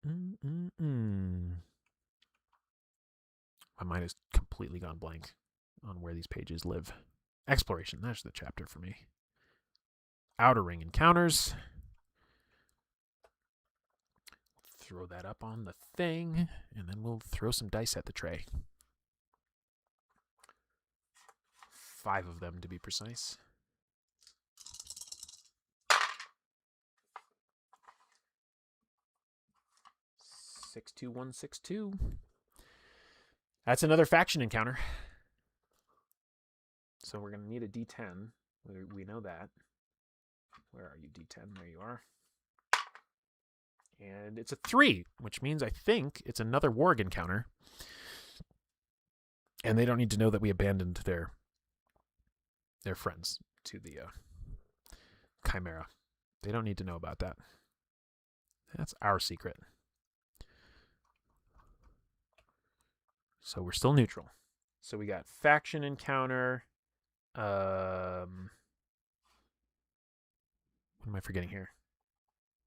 my mind has completely gone blank on where these pages live. Exploration, that's the chapter for me. Outer ring encounters. Throw that up on the thing, and then we'll throw some dice at the tray. 5 of them, to be precise. Six, 2, 1, 6, 2. That's another faction encounter. So we're going to need a D10. We know that. Where are you, D10? There you are. And it's a 3, which means I think it's another warg encounter. And they don't need to know that we abandoned their friends to the Chimera. They don't need to know about that. That's our secret. So we're still neutral. So we got faction encounter. What am I forgetting here?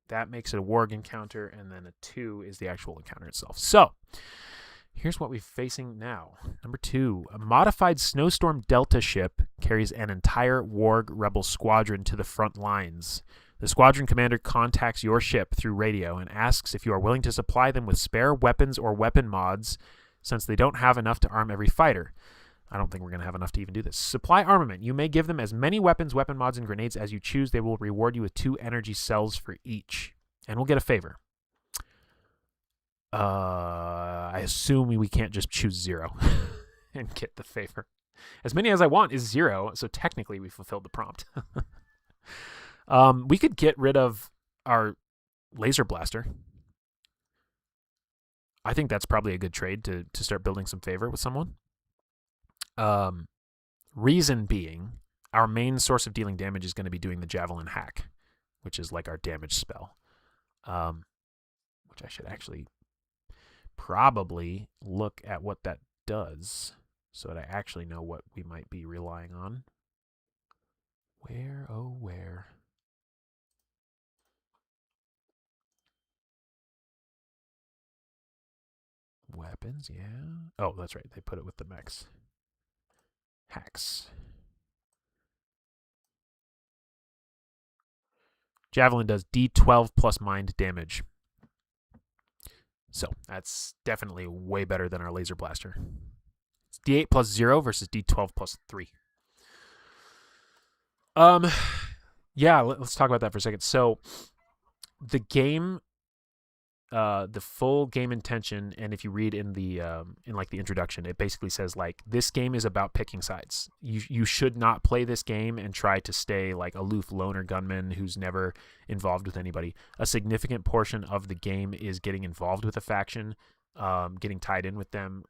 That makes it a warg encounter, and then a 2 is the actual encounter itself. So here's what we're facing now. Number 2, a modified Snowstorm Delta ship carries an entire warg rebel squadron to the front lines. The squadron commander contacts your ship through radio and asks if you are willing to supply them with spare weapons or weapon mods, since they don't have enough to arm every fighter. I don't think we're going to have enough to even do this. Supply armament. You may give them as many weapons, weapon mods, and grenades as you choose. They will reward you with 2 energy cells for each. And we'll get a favor. I assume we can't just choose 0 and get the favor. As many as I want is 0, so technically we fulfilled the prompt. We could get rid of our laser blaster. I think that's probably a good trade to start building some favor with someone. Reason being, our main source of dealing damage is going to be doing the Javelin Hack, which is like our damage spell. Which I should actually probably look at what that does so that I actually know what we might be relying on. Where, oh where? Weapons, yeah. Oh, that's right. They put it with the mechs. Hacks. Javelin does D12 plus mind damage. So that's definitely way better than our laser blaster. It's D8 plus 0 versus D12 plus 3. Yeah, let's talk about that for a second. So the game the full game intention, and if you read in the introduction, it basically says like, this game is about picking sides. You should not play this game and try to stay like aloof loner gunman who's never involved with anybody. A significant portion of the game is getting involved with a faction, getting tied in with them,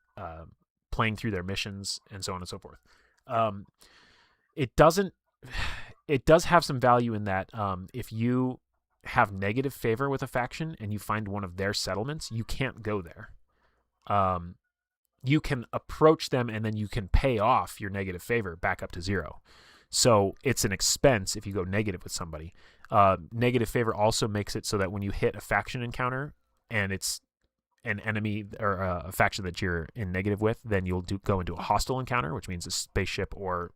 playing through their missions, and so on and so forth. It does have some value in that if you have negative favor with a faction and you find one of their settlements, you can't go there. You can approach them and then you can pay off your negative favor back up to 0. So it's an expense if you go negative with somebody. Negative favor also makes it so that when you hit a faction encounter and it's an enemy or a faction that you're in negative with, then you'll go into a hostile encounter, which means a spaceship or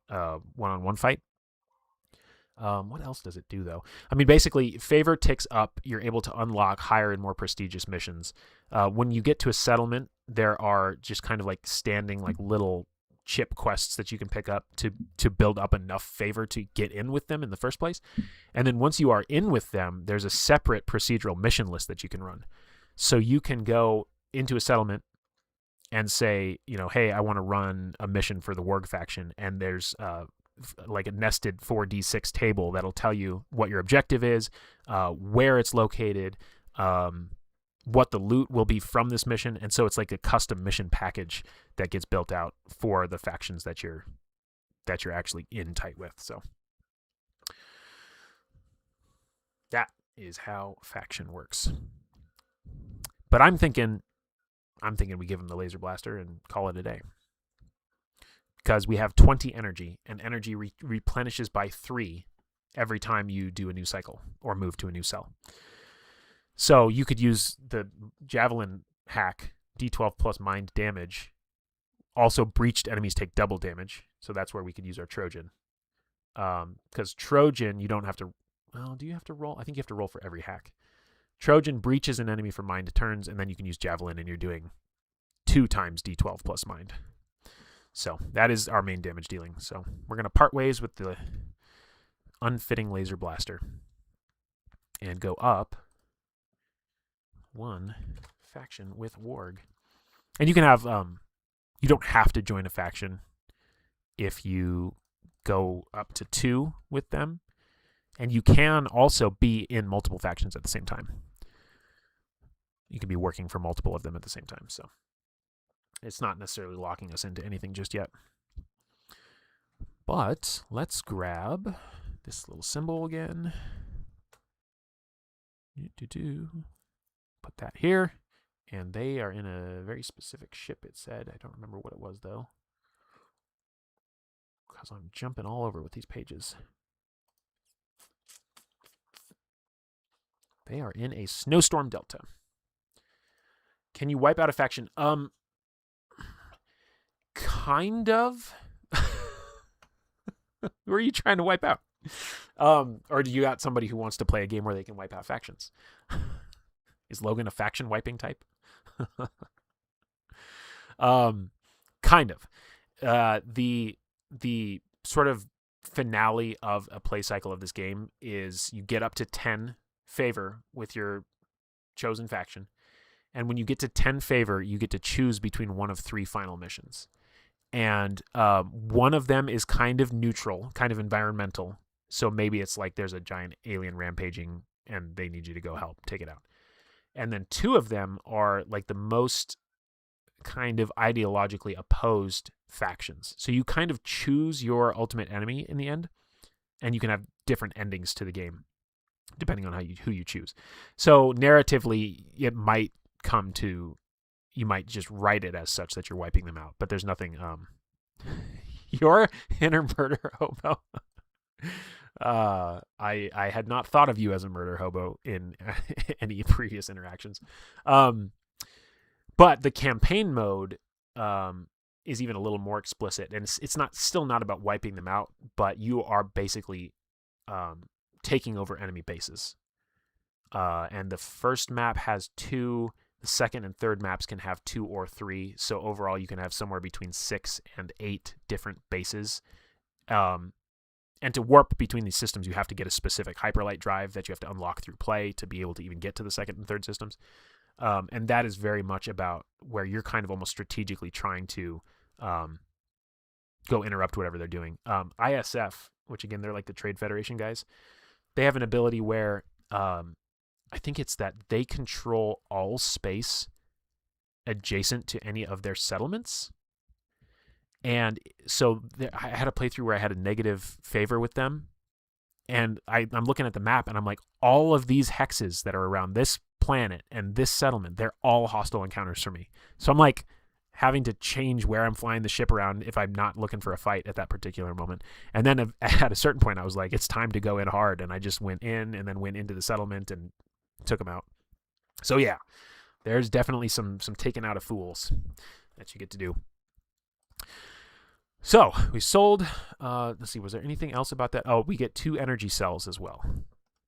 one-on-one fight. What else does it do, though? I mean, basically, favor ticks up. You're able to unlock higher and more prestigious missions. When you get to a settlement, there are just kind of like standing like little chip quests that you can pick up to build up enough favor to get in with them in the first place. And then once you are in with them, there's a separate procedural mission list that you can run. So you can go into a settlement and say, hey, I want to run a mission for the Warg faction, and there's like a nested 4d6 table that'll tell you what your objective is, where it's located, what the loot will be from this mission, and so it's like a custom mission package that gets built out for the factions that you're actually in tight with. So that is how faction works. But I'm thinking we give them the laser blaster and call it a day. Because we have 20 energy, and energy replenishes by 3 every time you do a new cycle or move to a new cell. So you could use the Javelin hack, D12 plus mind damage. Also, breached enemies take double damage, so that's where we could use our Trojan. Because Trojan, you don't have to... Well, do you have to roll? I think you have to roll for every hack. Trojan breaches an enemy for mind turns, and then you can use Javelin, and you're doing 2 times D12 plus mind. So that is our main damage dealing. So we're going to part ways with the unfitting laser blaster and go up 1 faction with Warg. And you can have, you don't have to join a faction if you go up to 2 with them. And you can also be in multiple factions at the same time. You can be working for multiple of them at the same time. So it's not necessarily locking us into anything just yet. But let's grab this little symbol again. Put that here. And they are in a very specific ship, it said. I don't remember what it was, though, because I'm jumping all over with these pages. They are in a snowstorm delta. Can you wipe out a faction? Kind of. Who are you trying to wipe out? Or do you got somebody who wants to play a game where they can wipe out factions? Is Logan a faction wiping type? Kind of. The sort of finale of a play cycle of this game is you get up to 10 favor with your chosen faction. And when you get to 10 favor, you get to choose between one of 3 final missions. And one of them is kind of neutral, kind of environmental. So maybe it's like there's a giant alien rampaging and they need you to go help take it out. And then 2 of them are like the most kind of ideologically opposed factions. So you kind of choose your ultimate enemy in the end, and you can have different endings to the game depending on who you choose. So narratively, it might come to, you might just write it as such that you're wiping them out, but there's nothing. Your inner murder hobo. I had not thought of you as a murder hobo in any previous interactions. But the campaign mode is even a little more explicit, and it's still not about wiping them out, but you are basically taking over enemy bases. And the first map has 2. The second and third maps can have 2 or 3. So overall, you can have somewhere between 6 and 8 different bases. And And to warp between these systems, you have to get a specific hyperlight drive that you have to unlock through play to be able to even get to the second and third systems. And that is very much about where you're kind of almost strategically trying to go interrupt whatever they're doing. ISF, which again, they're like the Trade Federation guys, they have an ability where I think it's that they control all space adjacent to any of their settlements. And so I had a playthrough where I had a negative favor with them. And I'm looking at the map and I'm like, all of these hexes that are around this planet and this settlement, they're all hostile encounters for me. So I'm like having to change where I'm flying the ship around if I'm not looking for a fight at that particular moment. And then at a certain point, I was like, it's time to go in hard. And I just went in and then went into the settlement and took them out. So yeah, there's definitely some taking out of fools that you get to do. So we sold, let's see, was there anything else about that? Oh, we get 2 energy cells as well.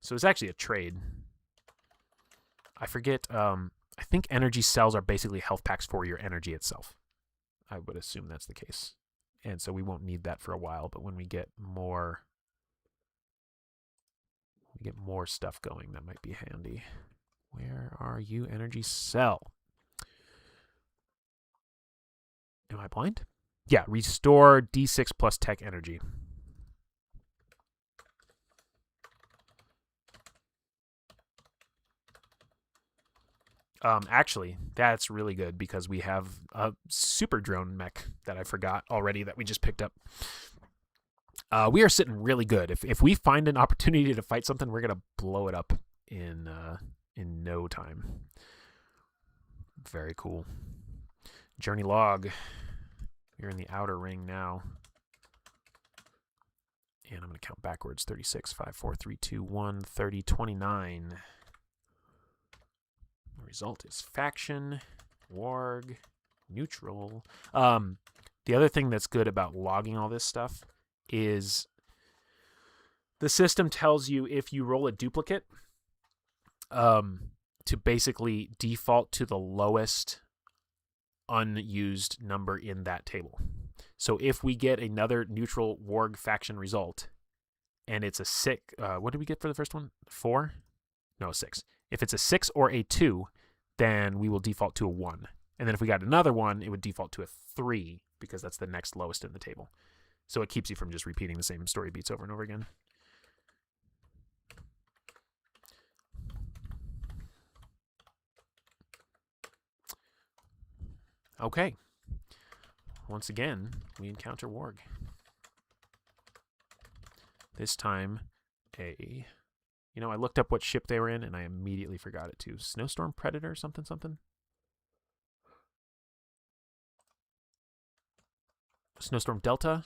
So it's actually a trade. I forget, I think energy cells are basically health packs for your energy itself. I would assume that's the case. And so we won't need that for a while, but when we get more stuff going, that might be handy. Where are you, energy cell? Am I blind? Yeah, restore D6 plus tech energy. Actually, that's really good because we have a super drone mech that I forgot already that we just picked up. We are sitting really good. If we find an opportunity to fight something, we're gonna blow it up in no time. Very cool. Journey log. You're in the outer ring now. And I'm going to count backwards. 36, 5, 4, 3, 2, 1, 30, 29. The result is faction, warg, neutral. The other thing that's good about logging all this stuff is the system tells you if you roll a duplicate to basically default to the lowest unused number in that table. So if we get another neutral warg faction result and it's a 6, what did we get for the first one? 4? No, 6. If it's a 6 or a 2, then we will default to a 1. And then if we got another one, it would default to a 3 because that's the next lowest in the table. So it keeps you from just repeating the same story beats over and over again. Okay. Once again, we encounter warg. This time, I looked up what ship they were in, and I immediately forgot it too. Snowstorm Predator, something. Snowstorm Delta.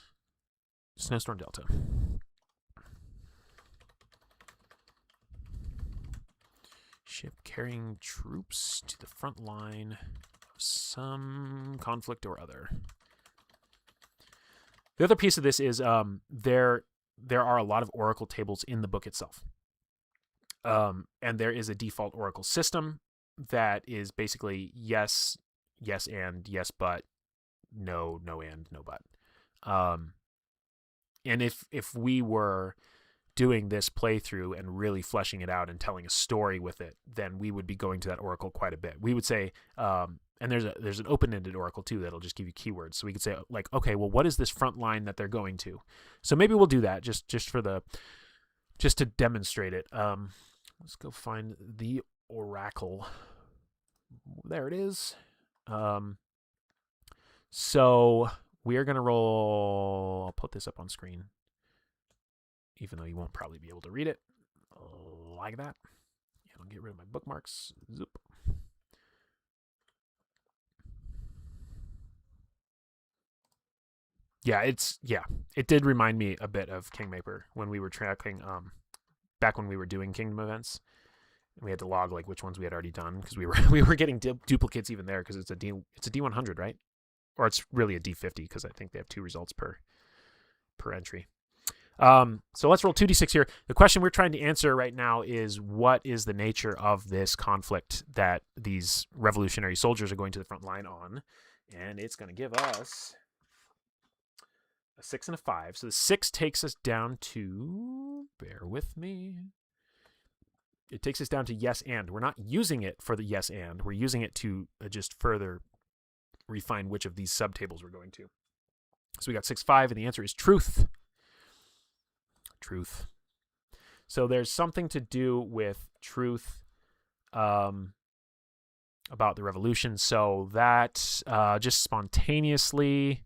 Ship carrying troops to the front line. Some conflict or other. The other piece of this is there are a lot of Oracle tables in the book itself. And there is a default Oracle system that is basically yes, and yes, but, no, and, no, but. And if we were doing this playthrough and really fleshing it out and telling a story with it, then we would be going to that Oracle quite a bit. We would say, and there's an open-ended Oracle too that'll just give you keywords. So we could say like, okay, well, what is this front line that they're going to? So maybe we'll do that just to demonstrate it. Let's go find the Oracle. There it is. So we are going to roll. I'll put this up on screen, even though you won't probably be able to read it like that. And I'll get rid of my bookmarks. Zoop. Yeah, it did remind me a bit of Kingmaker when we were tracking, back when we were doing Kingdom events. We had to log like which ones we had already done because we were getting duplicates even there because it's a D100, right? Or it's really a D50 because I think they have 2 results per entry. So let's roll 2d6 here. The question we're trying to answer right now is what is the nature of this conflict that these revolutionary soldiers are going to the front line on? And it's going to give us a 6 and a 5. So the 6 takes us down to, bear with me, it takes us down to yes and. We're not using it for the yes and. We're using it to just further refine which of these subtables we're going to. So we got 6, 5, and the answer is truth. Truth. So there's something to do with truth about the revolution. So that just spontaneously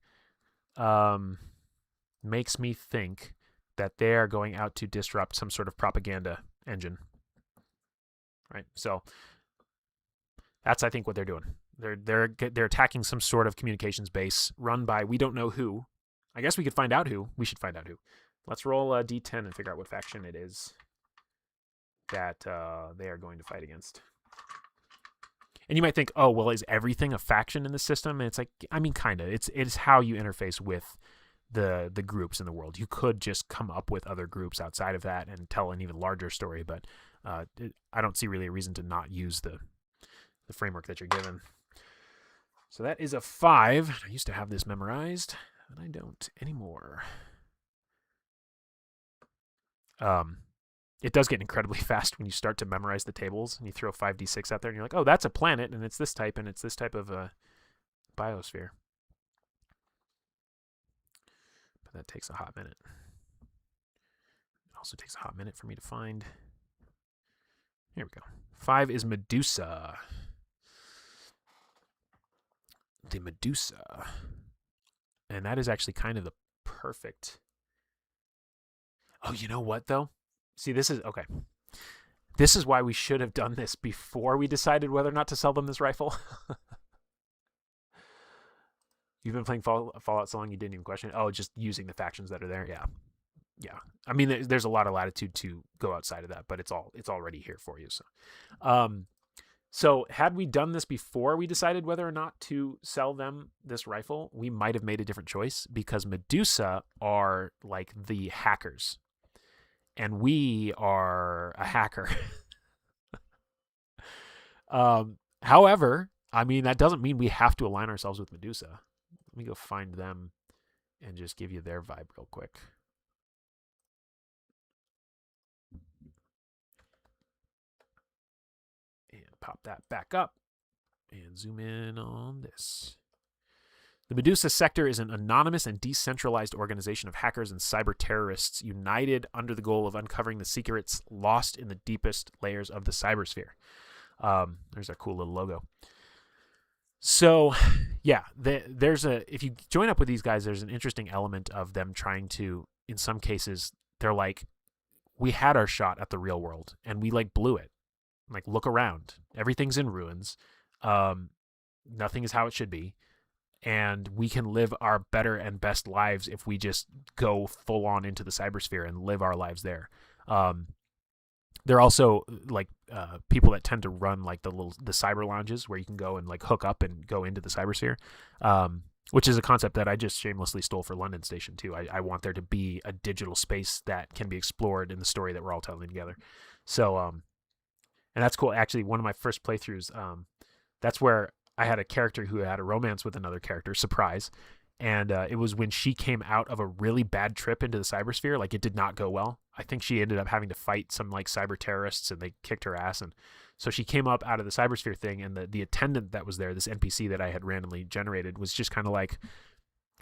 makes me think that they're going out to disrupt some sort of propaganda engine. Right? So that's, I think, what they're doing. They're attacking some sort of communications base run by we don't know who. I guess we could find out who. We should find out who. Let's roll a d10 and figure out what faction it is that they are going to fight against. And you might think, oh, well, is everything a faction in the system? And it's like, I mean, kind of. It's how you interface with the groups in the world. You could just come up with other groups outside of that and tell an even larger story, but I don't see really a reason to not use the framework that you're given. So that is a 5. I used to have this memorized, but I don't anymore. It does get incredibly fast when you start to memorize the tables and you throw 5d6 out there and you're like, oh, that's a planet and it's this type and it's this type of biosphere. But that takes a hot minute. It also takes a hot minute for me to find. Here we go. 5 is Medusa. The Medusa. And that is actually kind of the perfect. Oh, you know what, though? See, this is, okay. This is why we should have done this before we decided whether or not to sell them this rifle. You've been playing Fallout so long you didn't even question it? Oh, just using the factions that are there? Yeah. Yeah. I mean, there's a lot of latitude to go outside of that, but it's already here for you. So had we done this before we decided whether or not to sell them this rifle, we might have made a different choice because Medusa are like the hackers. And we are a hacker. However, I mean, that doesn't mean we have to align ourselves with Medusa. Let me go find them and just give you their vibe real quick. And pop that back up and zoom in on this. The Medusa sector is an anonymous and decentralized organization of hackers and cyber terrorists united under the goal of uncovering the secrets lost in the deepest layers of the cybersphere. There's our cool little logo. So, yeah, if you join up with these guys, there's an interesting element of them trying to, in some cases, they're like, we had our shot at the real world and we like blew it. Like, look around. Everything's in ruins. Nothing is how it should be. And we can live our better and best lives if we just go full on into the cybersphere and live our lives there. They're also like people that tend to run like the cyber lounges where you can go and like hook up and go into the cybersphere, which is a concept that I just shamelessly stole for London Station too. I want there to be a digital space that can be explored in the story that we're all telling together. So, and that's cool. Actually, one of my first playthroughs, that's where I had a character who had a romance with another character, surprise. And it was when she came out of a really bad trip into the cybersphere. Like, it did not go well. I think she ended up having to fight some like cyber terrorists and they kicked her ass. And so she came up out of the cybersphere thing, and the attendant that was there, this NPC that I had randomly generated, was just kind of like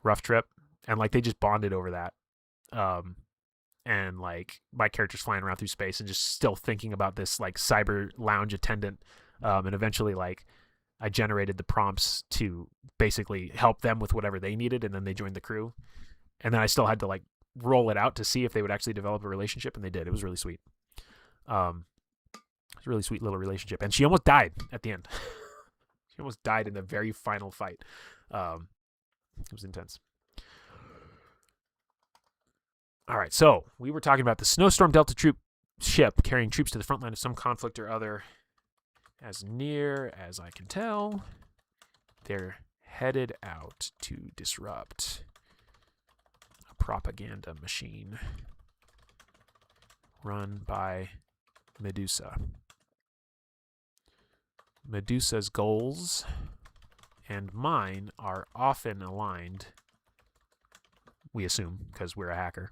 rough trip. And like they just bonded over that. And like my character's flying around through space and just still thinking about this like cyber lounge attendant. And eventually like I generated the prompts to basically help them with whatever they needed, and then they joined the crew. And then I still had to like roll it out to see if they would actually develop a relationship, and they did. It was really sweet. It was a really sweet little relationship. And she almost died at the end. She almost died in the very final fight. It was intense. All right, so we were talking about the Snowstorm Delta troop ship carrying troops to the front line of some conflict or other. As near as I can tell, they're headed out to disrupt a propaganda machine run by Medusa. Medusa's goals and mine are often aligned we assume, because we're a hacker.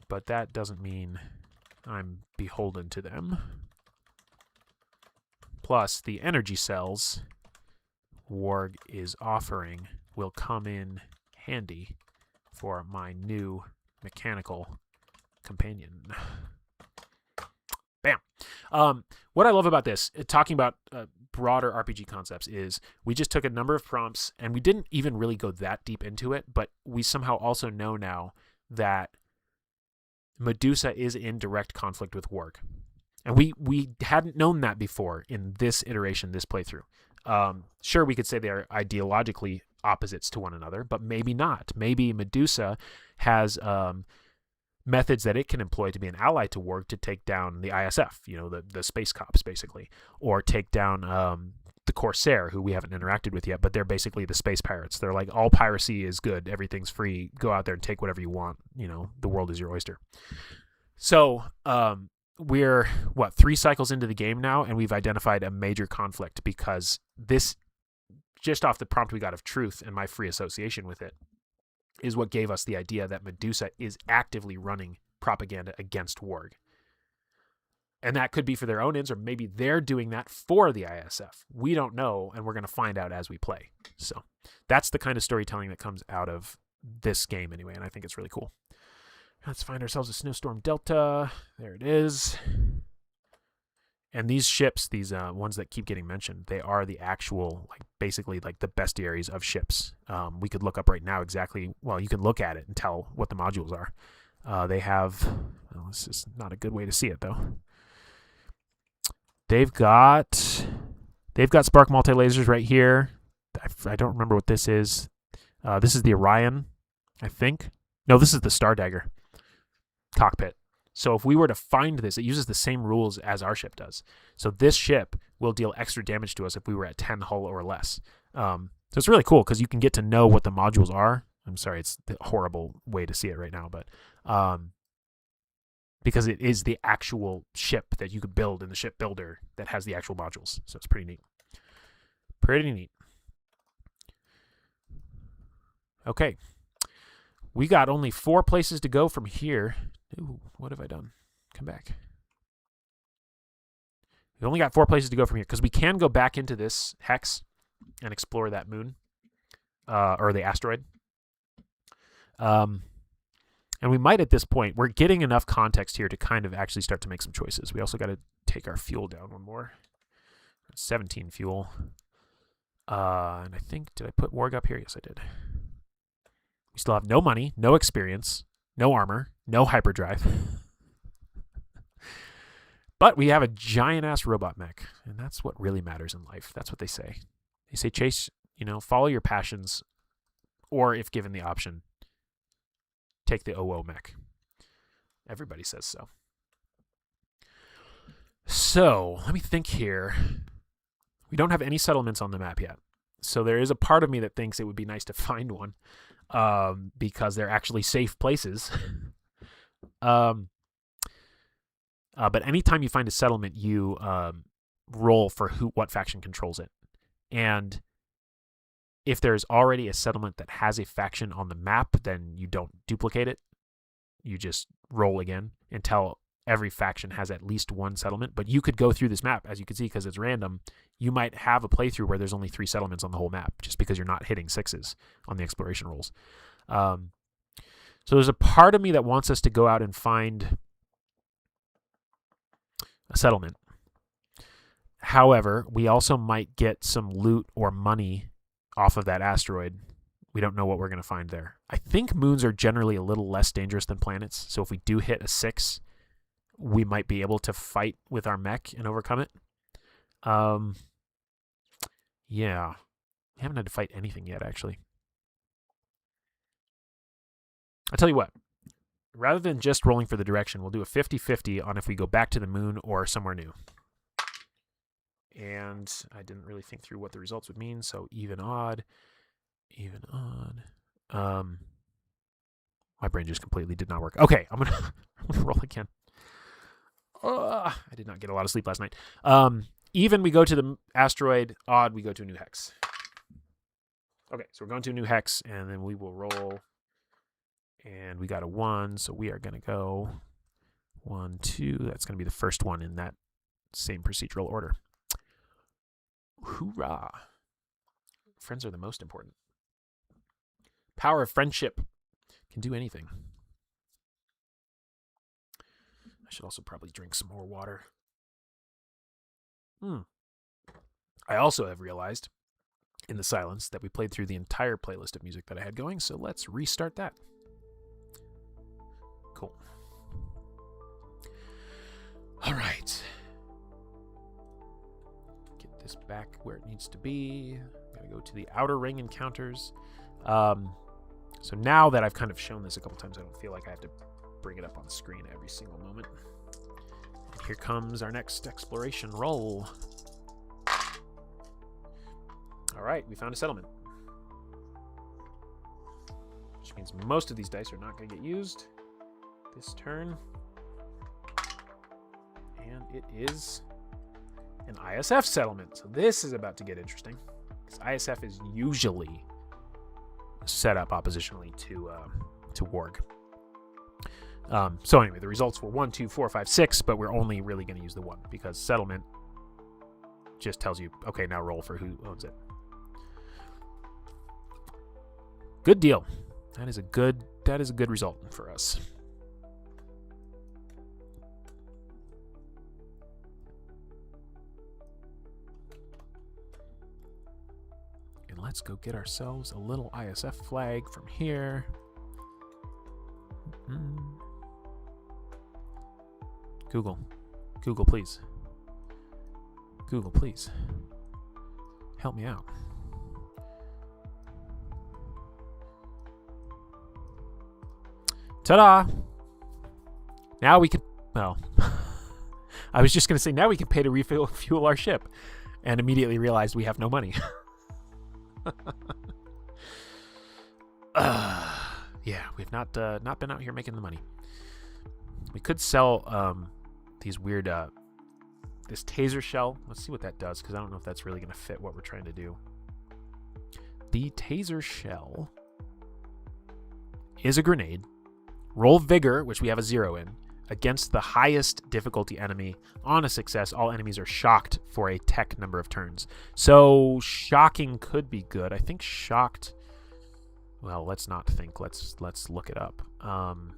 But that doesn't mean I'm beholden to them. Plus, the energy cells Warg is offering will come in handy for my new mechanical companion. Bam. What I love about this, talking about broader RPG concepts, is we just took a number of prompts and we didn't even really go that deep into it, but we somehow also know now that Medusa is in direct conflict with Warg. And we hadn't known that before in this iteration, this playthrough. Sure, we could say they are ideologically opposites to one another, but maybe not. Maybe Medusa has methods that it can employ to be an ally to Warg to take down the ISF, the space cops, basically, or take down the Corsair, who we haven't interacted with yet, but they're basically the space pirates. They're like, all piracy is good, everything's free, go out there and take whatever you want, the world is your oyster. So, we're 3 cycles into the game now, and we've identified a major conflict, because this, just off the prompt we got of truth and my free association with it, is what gave us the idea that Medusa is actively running propaganda against Warg. And that could be for their own ends, or maybe they're doing that for the ISF. We don't know, and we're going to find out as we play. So that's the kind of storytelling that comes out of this game anyway, and I think it's really cool. Let's find ourselves a Snowstorm Delta. There it is. And these ships, these ones that keep getting mentioned, they are the actual, basically the bestiaries of ships. We could look up right now exactly, you can look at it and tell what the modules are. They have, this is not a good way to see it though. They've got spark multi-lasers right here. I don't remember what this is. This is the Orion, I think. No, this is the Star Dagger cockpit. So if we were to find this, it uses the same rules as our ship does. So this ship will deal extra damage to us if we were at 10 hull or less. So it's really cool because you can get to know what the modules are. I'm sorry, it's the horrible way to see it right now, but because it is the actual ship that you could build in the ship builder that has the actual modules. So it's pretty neat. Pretty neat. Okay. We got only 4 places to go from here. Ooh, what have I done? Come back. We only got 4 places to go from here because we can go back into this hex and explore that moon or the asteroid. And we might at this point, we're getting enough context here to kind of actually start to make some choices. We also got to take our fuel down one more. 17 fuel. And I think, did I put Warg up here? Yes, I did. We still have no money, no experience, no armor, no hyperdrive. But we have a giant-ass robot mech, and that's what really matters in life. That's what they say. They say, chase, follow your passions, or if given the option, take the OO mech. Everybody says so. So, let me think here. We don't have any settlements on the map yet. So there is a part of me that thinks it would be nice to find one. Because they're actually safe places. But anytime you find a settlement, you roll for what faction controls it. And if there's already a settlement that has a faction on the map, then you don't duplicate it. You just roll again until every faction has at least one settlement. But you could go through this map, as you can see, because it's random. You might have a playthrough where there's only 3 settlements on the whole map, just because you're not hitting 6s on the exploration rolls. So there's a part of me that wants us to go out and find a settlement. However, we also might get some loot or money off of that asteroid. We don't know what we're going to find there. I think moons are generally a little less dangerous than planets. So if we do hit a 6, we might be able to fight with our mech and overcome it. Yeah. We haven't had to fight anything yet, actually. I'll tell you what. Rather than just rolling for the direction, we'll do a 50-50 on if we go back to the moon or somewhere new. And I didn't really think through what the results would mean, so even odd. My brain just completely did not work. Okay, I'm gonna roll again. I did not get a lot of sleep last night. Even, we go to the asteroid. Odd, we go to a new hex. Okay, so we're going to a new hex, and then we will roll And we got a 1, so we are going to go 1, 2. That's going to be the first one in that same procedural order. Hoorah! Friends are the most important. Power of friendship can do anything. I should also probably drink some more water. I also have realized in the silence that we played through the entire playlist of music that I had going, so let's restart that. Cool. All right. Get this back where it needs to be. Gotta go to the outer ring encounters. So now that I've kind of shown this a couple times, I don't feel like I have to bring it up on screen every single moment. And here comes our next exploration roll. All right, we found a settlement. Which means most of these dice are not going to get used this turn. And it is an ISF settlement. So this is about to get interesting. Because ISF is usually set up oppositionally to Warg. So anyway, the results were 1, 2, 4, 5, 6, but we're only really going to use the 1 because settlement just tells you, okay, now roll for who owns it. Good deal. That is a good result for us. And let's go get ourselves a little ISF flag from here. Google, please. Google, please. Help me out. Ta-da! Now we can... Well, I was just going to say, now we can pay to refuel our ship. And immediately realized we have no money. Yeah, we've not been out here making the money. We could sell these weird... this taser shell. Let's see what that does, because I don't know if that's really going to fit what we're trying to do. The taser shell is a grenade. Roll Vigor, which we have a 0 in, against the highest difficulty enemy. On a success, all enemies are shocked for a tech number of turns. So shocking could be good. I think shocked... Well, let's not think. Let's look it up. Combat.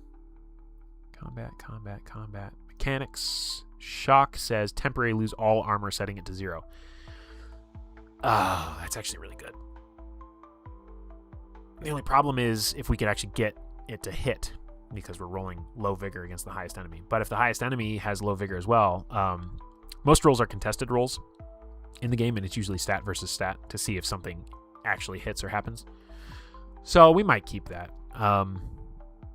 Mechanics. Shock says temporary lose all armor, setting it to 0. Oh, that's actually really good. The only problem is if we could actually get it to hit, because we're rolling low vigor against the highest enemy. But if the highest enemy has low vigor as well, most rolls are contested rolls in the game, and it's usually stat versus stat to see if something actually hits or happens. So we might keep that.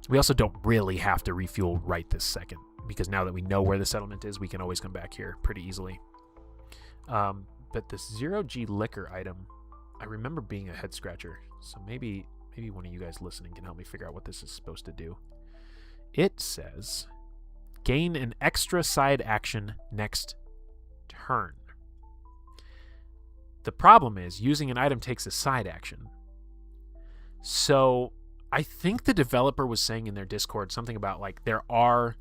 We also don't really have to refuel right this second, because now that we know where the settlement is, we can always come back here pretty easily. But this 0G liquor item, I remember being a head scratcher. So maybe one of you guys listening can help me figure out what this is supposed to do. It says, gain an extra side action next turn. The problem is using an item takes a side action. So I think the developer was saying in their Discord something about like there are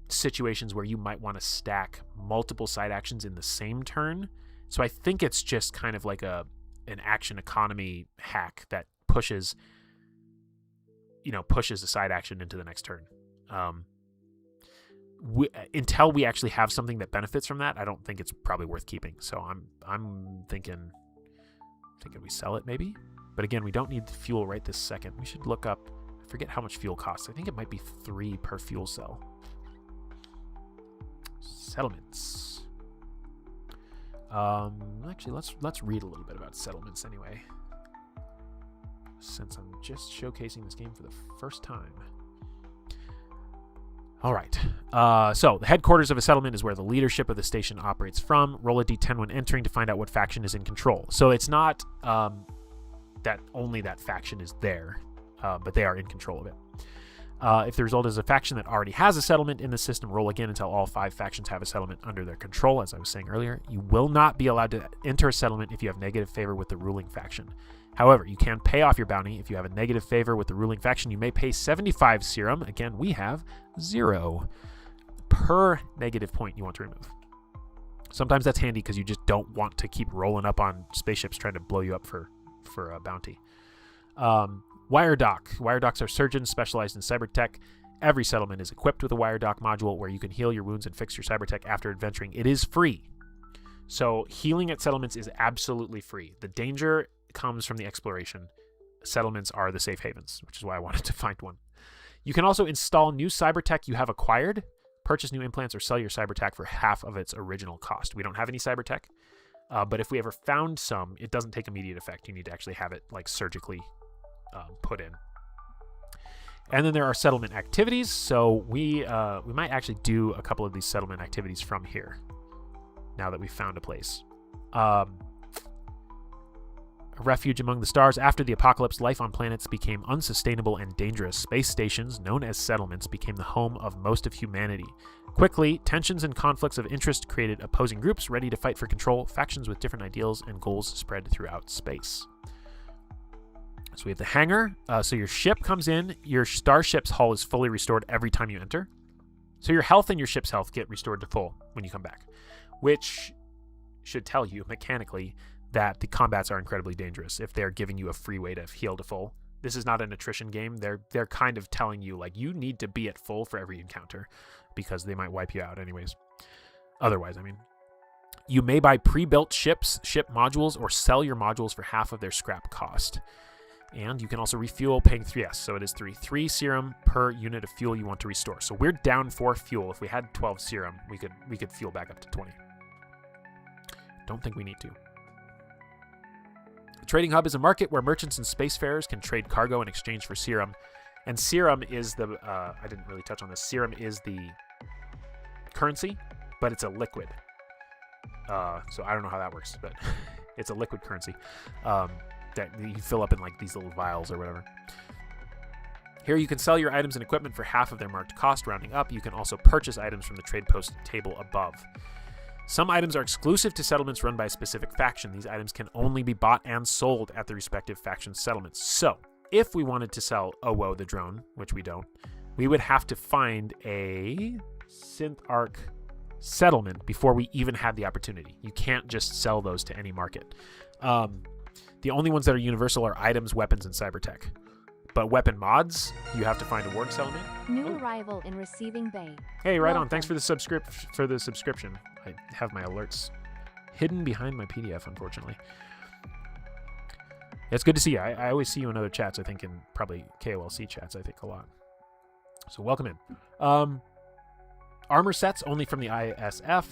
situations where you might want to stack multiple side actions in the same turn. So I think it's just kind of like an action economy hack that pushes the side action into the next turn. Until we actually have something that benefits from that, I don't think it's probably worth keeping. So I'm thinking we sell it maybe. But again, we don't need the fuel right this second. We should look up. I forget how much fuel costs. I think it might be 3 per fuel cell. Settlements. Actually, let's read a little bit about settlements anyway, since I'm just showcasing this game for the first time. All right. So the headquarters of a settlement is where the leadership of the station operates from. Roll a d10 when entering to find out what faction is in control. So it's not that only that faction is there, but they are in control of it. If the result is a faction that already has a settlement in the system, roll again until all 5 factions have a settlement under their control. As I was saying earlier, you will not be allowed to enter a settlement if you have negative favor with the ruling faction. However, you can pay off your bounty. If you have a negative favor with the ruling faction, you may pay 75 serum. Again, we have 0 per negative point you want to remove. Sometimes that's handy because you just don't want to keep rolling up on spaceships trying to blow you up for a bounty. Wire dock. Wire docks are surgeons specialized in cyber tech. Every settlement is equipped with a wire dock module where you can heal your wounds and fix your cyber tech after adventuring. It is free. So healing at settlements is absolutely free. The danger comes from the exploration. Settlements are the safe havens, which is why I wanted to find one. You can also install new cyber tech you have acquired, purchase new implants, or sell your cyber tech for half of its original cost. We don't have any cyber tech, but if we ever found some, it doesn't take immediate effect. You need to actually have it like surgically put in. And then there are settlement activities. So we might actually do a couple of these settlement activities from here, now that we've found a place. A refuge among the stars. After the apocalypse, life on planets became unsustainable and dangerous. Space stations, known as settlements, became the home of most of humanity. Quickly, tensions and conflicts of interest created opposing groups ready to fight for control. Factions with different ideals and goals spread throughout space. So we have the hangar. So your ship comes in. Your starship's hull is fully restored every time you enter. So your health and your ship's health get restored to full when you come back, which should tell you mechanically that the combats are incredibly dangerous if they're giving you a free way to heal to full. This is not an attrition game. They're kind of telling you, like, you need to be at full for every encounter because they might wipe you out anyways. Otherwise, I mean. You may buy pre-built ship modules, or sell your modules for half of their scrap cost. And you can also refuel, paying 3S. So it is 3 serum per unit of fuel you want to restore. So we're down 4 fuel. If we had 12 serum, we could fuel back up to 20. Don't think we need to. The trading hub is a market where merchants and spacefarers can trade cargo in exchange for serum. And serum is the, I didn't really touch on this. Serum is the currency, but it's a liquid. So I don't know how that works, but it's a liquid currency that you fill up in like these little vials or whatever. Here you can sell your items and equipment for half of their marked cost, rounding up. You can also purchase items from the trade post table above. Some items are exclusive to settlements run by a specific faction. These items can only be bought and sold at the respective faction settlements. So, if we wanted to sell Owo the drone, which we don't, we would have to find a synth arc settlement before we even had the opportunity. You can't just sell those to any market. The only ones that are universal are items, weapons, and cyber tech. But weapon mods, you have to find a warg settlement. New arrival in receiving bay. Hey, right on. Thanks for the subscription. I have my alerts hidden behind my PDF, unfortunately. It's good to see you. I always see you in other chats, I think, in probably KOLC chats, I think, a lot. So welcome in. Armor sets only from the ISF.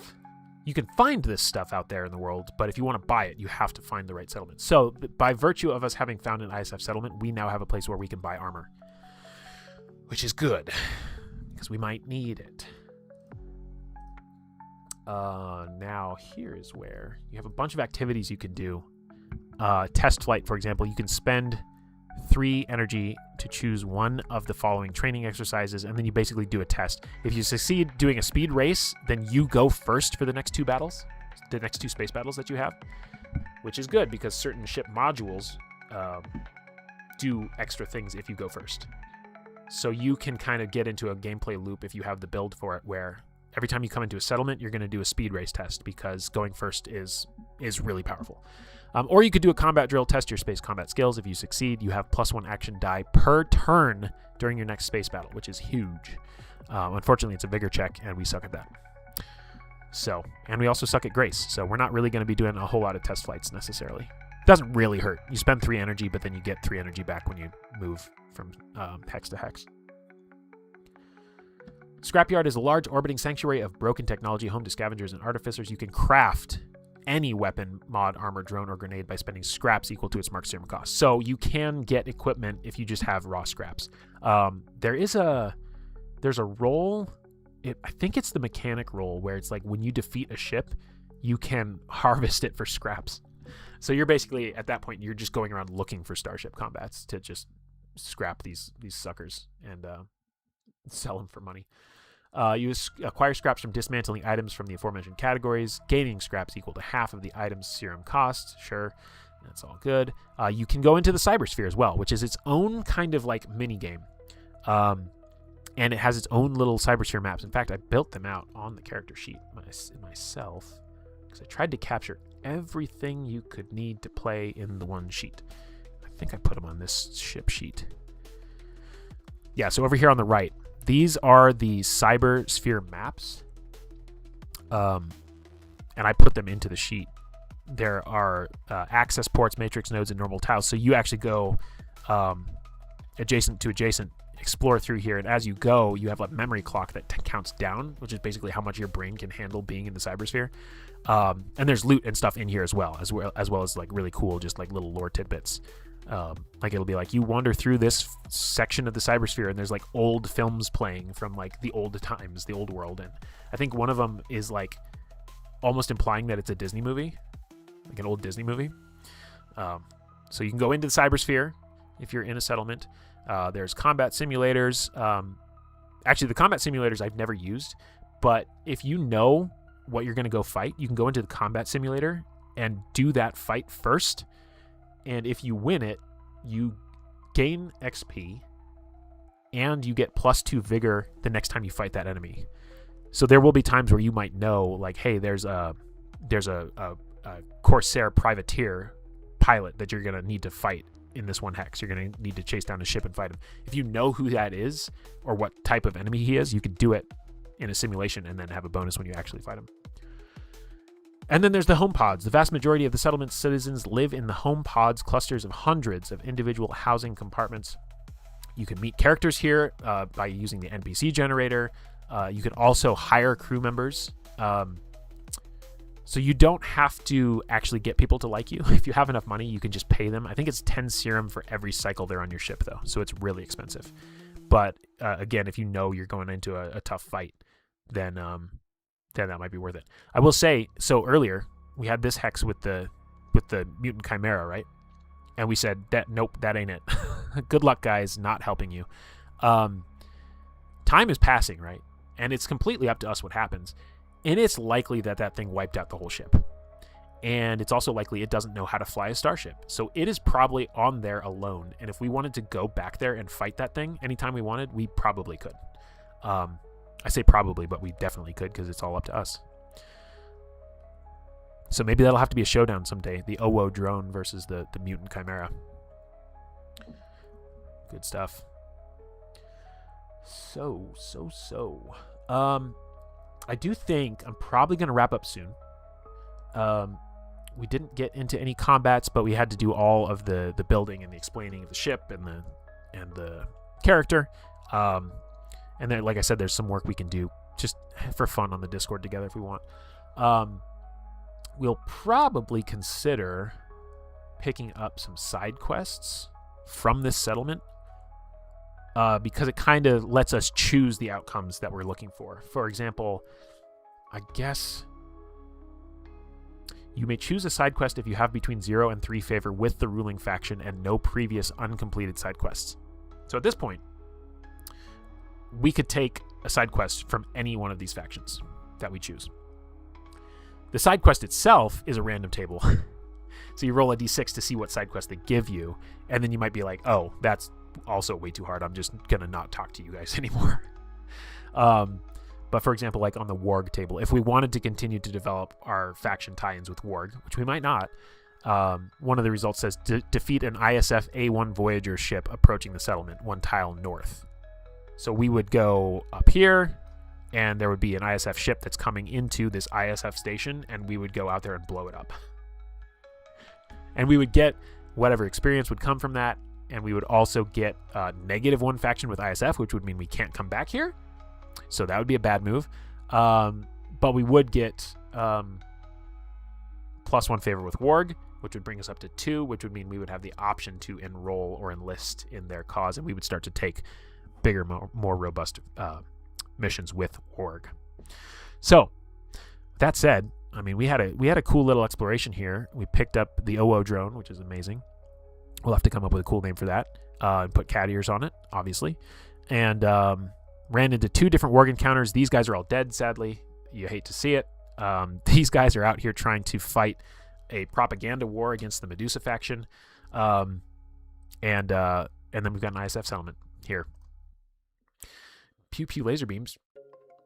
You can find this stuff out there in the world, but if you want to buy it, you have to find the right settlement. So by virtue of us having found an ISF settlement, we now have a place where we can buy armor, which is good because we might need it. Now here is where you have a bunch of activities you can do. Test flight, for example, you can spend 3 energy to choose one of the following training exercises, and then you basically do a test. If you succeed doing a speed race, then you go first for the next 2 battles, the next 2 space battles that you have, which is good because certain ship modules do extra things if you go first. So you can kind of get into a gameplay loop if you have the build for it, where every time you come into a settlement, you're going to do a speed race test because going first is really powerful. Or you could do a combat drill, test your space combat skills. If you succeed, you have +1 action die per turn during your next space battle, which is huge. Unfortunately, it's a vigor check, and we suck at that. So, and we also suck at grace, so we're not really going to be doing a whole lot of test flights necessarily. It doesn't really hurt. You spend 3 energy, but then you get 3 energy back when you move from hex to hex. Scrapyard is a large orbiting sanctuary of broken technology, home to scavengers and artificers. You can craft any weapon, mod, armor, drone, or grenade by spending scraps equal to its marked serum cost. So you can get equipment if you just have raw scraps. There's a role, I think it's the mechanic role, where it's like when you defeat a ship, you can harvest it for scraps. So you're basically, at that point, you're just going around looking for starship combats to just scrap these suckers and sell them for money. You acquire scraps from dismantling items from the aforementioned categories. Gaining scraps equal to half of the item's serum cost. Sure. That's all good. You can go into the cybersphere as well, which is its own kind of like mini game. And it has its own little cybersphere maps. In fact, I built them out on the character sheet myself because I tried to capture everything you could need to play in the one sheet. I think I put them on this ship sheet. Yeah, so over here on the right, these are the cybersphere maps. And I put them into the sheet. There are access ports, matrix nodes, and normal tiles. So you actually go adjacent to adjacent, explore through here, and as you go, you have a memory clock that counts down, which is basically how much your brain can handle being in the cybersphere. And there's loot and stuff in here as well as like really cool, just like little lore tidbits. Like it'll be like you wander through this section of the cybersphere, and there's like old films playing from like the old times, the old world, and I think one of them is like almost implying that it's a Disney movie, like an old Disney movie. So you can go into the cybersphere if you're in a settlement. There's combat simulators. Actually, the combat simulators I've never used, but if you know what you're going to go fight, you can go into the combat simulator and do that fight first. And if you win it, you gain XP and you get +2 vigor the next time you fight that enemy. So there will be times where you might know, like, hey, there's a Corsair privateer pilot that you're going to need to fight in this one hex. You're going to need to chase down a ship and fight him. If you know who that is or what type of enemy he is, you could do it in a simulation and then have a bonus when you actually fight him. And then there's the home pods. The vast majority of the settlement's citizens live in the home pods, clusters of hundreds of individual housing compartments. You can meet characters here by using the NPC generator. You can also hire crew members. So you don't have to actually get people to like you. If you have enough money, you can just pay them. I think it's 10 serum for every cycle they're on your ship, though. So it's really expensive. But again, if you know you're going into a tough fight, then that might be worth it. I will say, so earlier we had this hex with the mutant chimera, right? And we said that nope, that ain't it. Good luck, guys, not helping you. Time is passing, right? And it's completely up to us what happens. And it's likely that thing wiped out the whole ship. And it's also likely it doesn't know how to fly a starship. So it is probably on there alone. And if we wanted to go back there and fight that thing anytime we wanted, we probably could. I say probably, but we definitely could because it's all up to us. So maybe that'll have to be a showdown someday. The OWO drone versus the mutant chimera. Good stuff. So. I do think I'm probably going to wrap up soon. We didn't get into any combats, but we had to do all of the building and the explaining of the ship and the character. And then, like I said, there's some work we can do just for fun on the Discord together if we want. We'll probably consider picking up some side quests from this settlement because it kind of lets us choose the outcomes that we're looking for. For example, I guess you may choose a side quest if you have between 0 and 3 favor with the ruling faction and no previous uncompleted side quests. So at this point, we could take a side quest from any one of these factions that we choose. The side quest itself is a random table. So you roll a d6 to see what side quest they give you, and then you might be like, oh, that's also way too hard. I'm just going to not talk to you guys anymore. But for example, like on the Warg table, if we wanted to continue to develop our faction tie-ins with Warg, which we might not, one of the results says defeat an ISF A1 Voyager ship approaching the settlement, 1 tile north. So we would go up here, and there would be an ISF ship that's coming into this ISF station, and we would go out there and blow it up. And we would get whatever experience would come from that, and we would also get -1 faction with ISF, which would mean we can't come back here. So that would be a bad move. But we would get +1 favor with Warg, which would bring us up to 2, which would mean we would have the option to enroll or enlist in their cause, and we would start to take bigger, more robust missions with Warg. So that said, I mean, we had a cool little exploration here. We picked up the OWO drone, which is amazing. We'll have to come up with a cool name for that and put cat ears on it, obviously. And ran into 2 different Warg encounters. These guys are all dead, sadly. You hate to see it. These guys are out here trying to fight a propaganda war against the Medusa faction, and then we've got an ISF settlement here. Pew pew laser beams,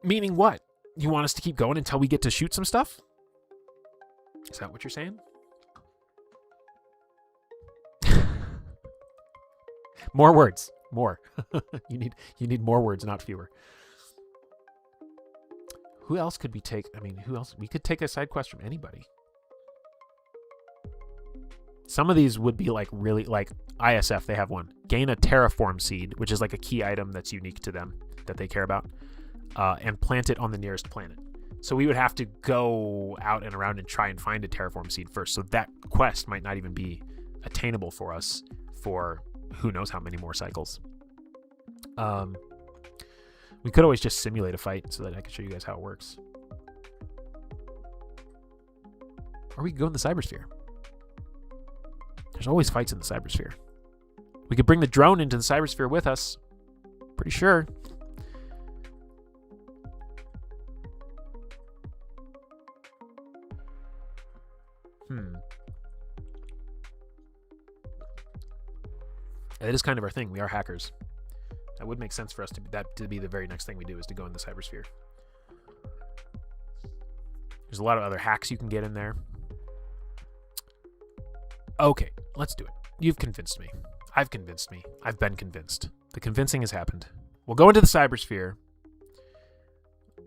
meaning what? You want us to keep going until we get to shoot some stuff? Is that what you're saying? More words. More. You need more words, not fewer. Who else could we take? I mean, who else? We could take a side quest from anybody. Some of these would be like really, like ISF, they have one. Gain a terraform seed, which is like a key item that's unique to them that they care about, and plant it on the nearest planet. So we would have to go out and around and try and find a terraform seed first. So that quest might not even be attainable for us for who knows how many more cycles. We could always just simulate a fight so that I can show you guys how it works. Or we could go in the cybersphere. There's always fights in the cybersphere. We could bring the drone into the cybersphere with us. Pretty sure. It is kind of our thing. We are hackers. That would make sense for us to be the very next thing we do, is to go in the cybersphere. There's a lot of other hacks you can get in there. Okay, let's do it. You've convinced me. I've convinced me. I've been convinced. The convincing has happened. We'll go into the cybersphere.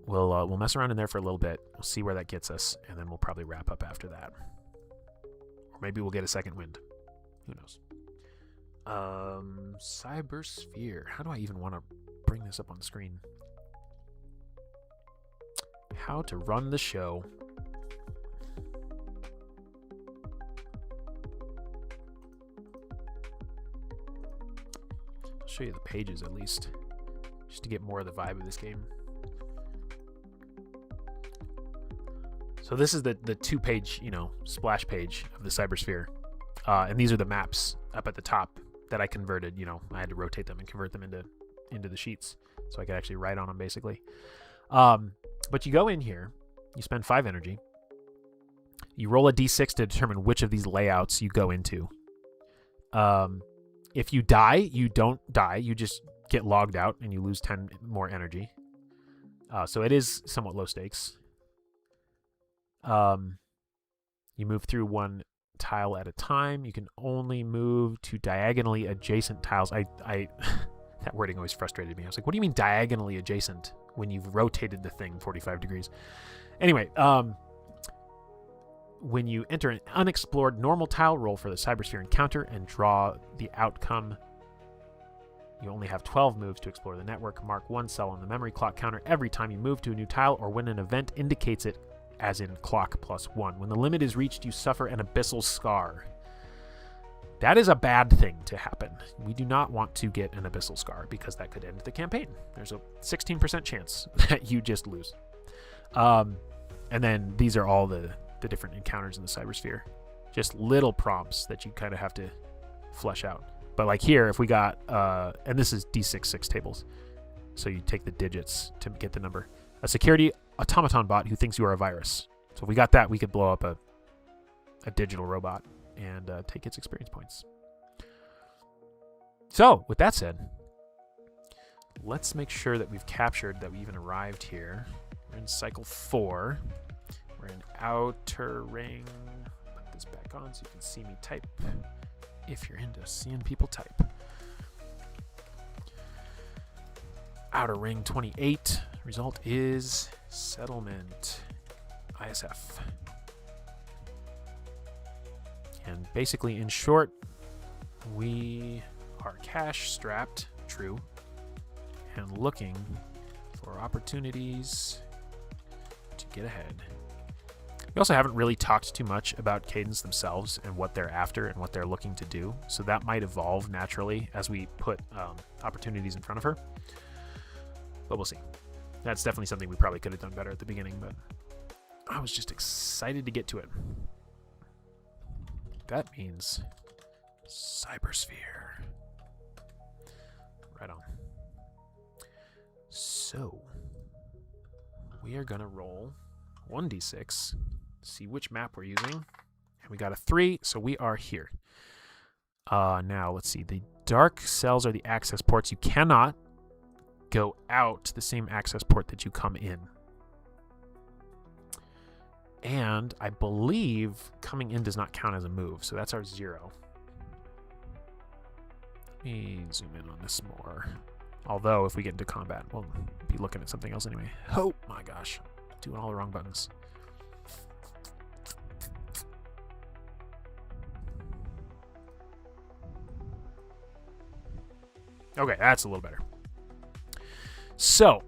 We'll mess around in there for a little bit. We'll see where that gets us, and then we'll probably wrap up after that. Or maybe we'll get a second wind. Who knows? Cybersphere. How do I even want to bring this up on the screen? How to run the show. I'll show you the pages at least, just to get more of the vibe of this game. So this is the 2-page, splash page of the cybersphere. And these are the maps up at the top that I converted. I had to rotate them and convert them into the sheets so I could actually write on them, basically. But you go in here, you spend 5 energy, you roll a d6 to determine which of these layouts you go into. If you die, you don't die, you just get logged out and you lose 10 more energy. So it is somewhat low stakes. You move through one tile at a time. You can only move to diagonally adjacent tiles. I that wording always frustrated me. I was like, what do you mean diagonally adjacent when you've rotated the thing 45 degrees? Anyway, when you enter an unexplored normal tile, roll for the cybersphere encounter and draw the outcome. You only have 12 moves to explore the network. Mark 1 cell on the memory clock counter every time you move to a new tile or when an event indicates it, as in clock +1. When the limit is reached, you suffer an abyssal scar. That is a bad thing to happen. We do not want to get an abyssal scar because that could end the campaign. There's a 16% chance that you just lose. And then these are all the different encounters in the cybersphere. Just little prompts that you kind of have to flesh out. But like here, if we got, and this is D6 tables. So you take the digits to get the number. A security automaton bot who thinks you are a virus. So if we got that, we could blow up a digital robot and take its experience points. So with that said, let's make sure that we've captured that we even arrived here. We're in cycle 4. We're in outer ring. Put this back on so you can see me type if you're into seeing people type. Outer ring 28. Result is settlement. ISF. And basically, in short, we are cash strapped, true, and looking for opportunities to get ahead. We also haven't really talked too much about Cadence themselves and what they're after and what they're looking to do, so that might evolve naturally as we put opportunities in front of her. But we'll see. That's definitely something we probably could have done better at the beginning, but I was just excited to get to it. That means cybersphere. Right on. So, we are going to roll 1d6, see which map we're using, And we got a 3, so we are here. Now, let's see. The dark cells are the access ports. You cannot go out the same access port that you come in. And I believe coming in does not count as a move, so that's our 0. Let me zoom in on this more. Although, if we get into combat, we'll be looking at something else anyway. Oh my gosh. Doing all the wrong buttons. Okay, that's a little better. So,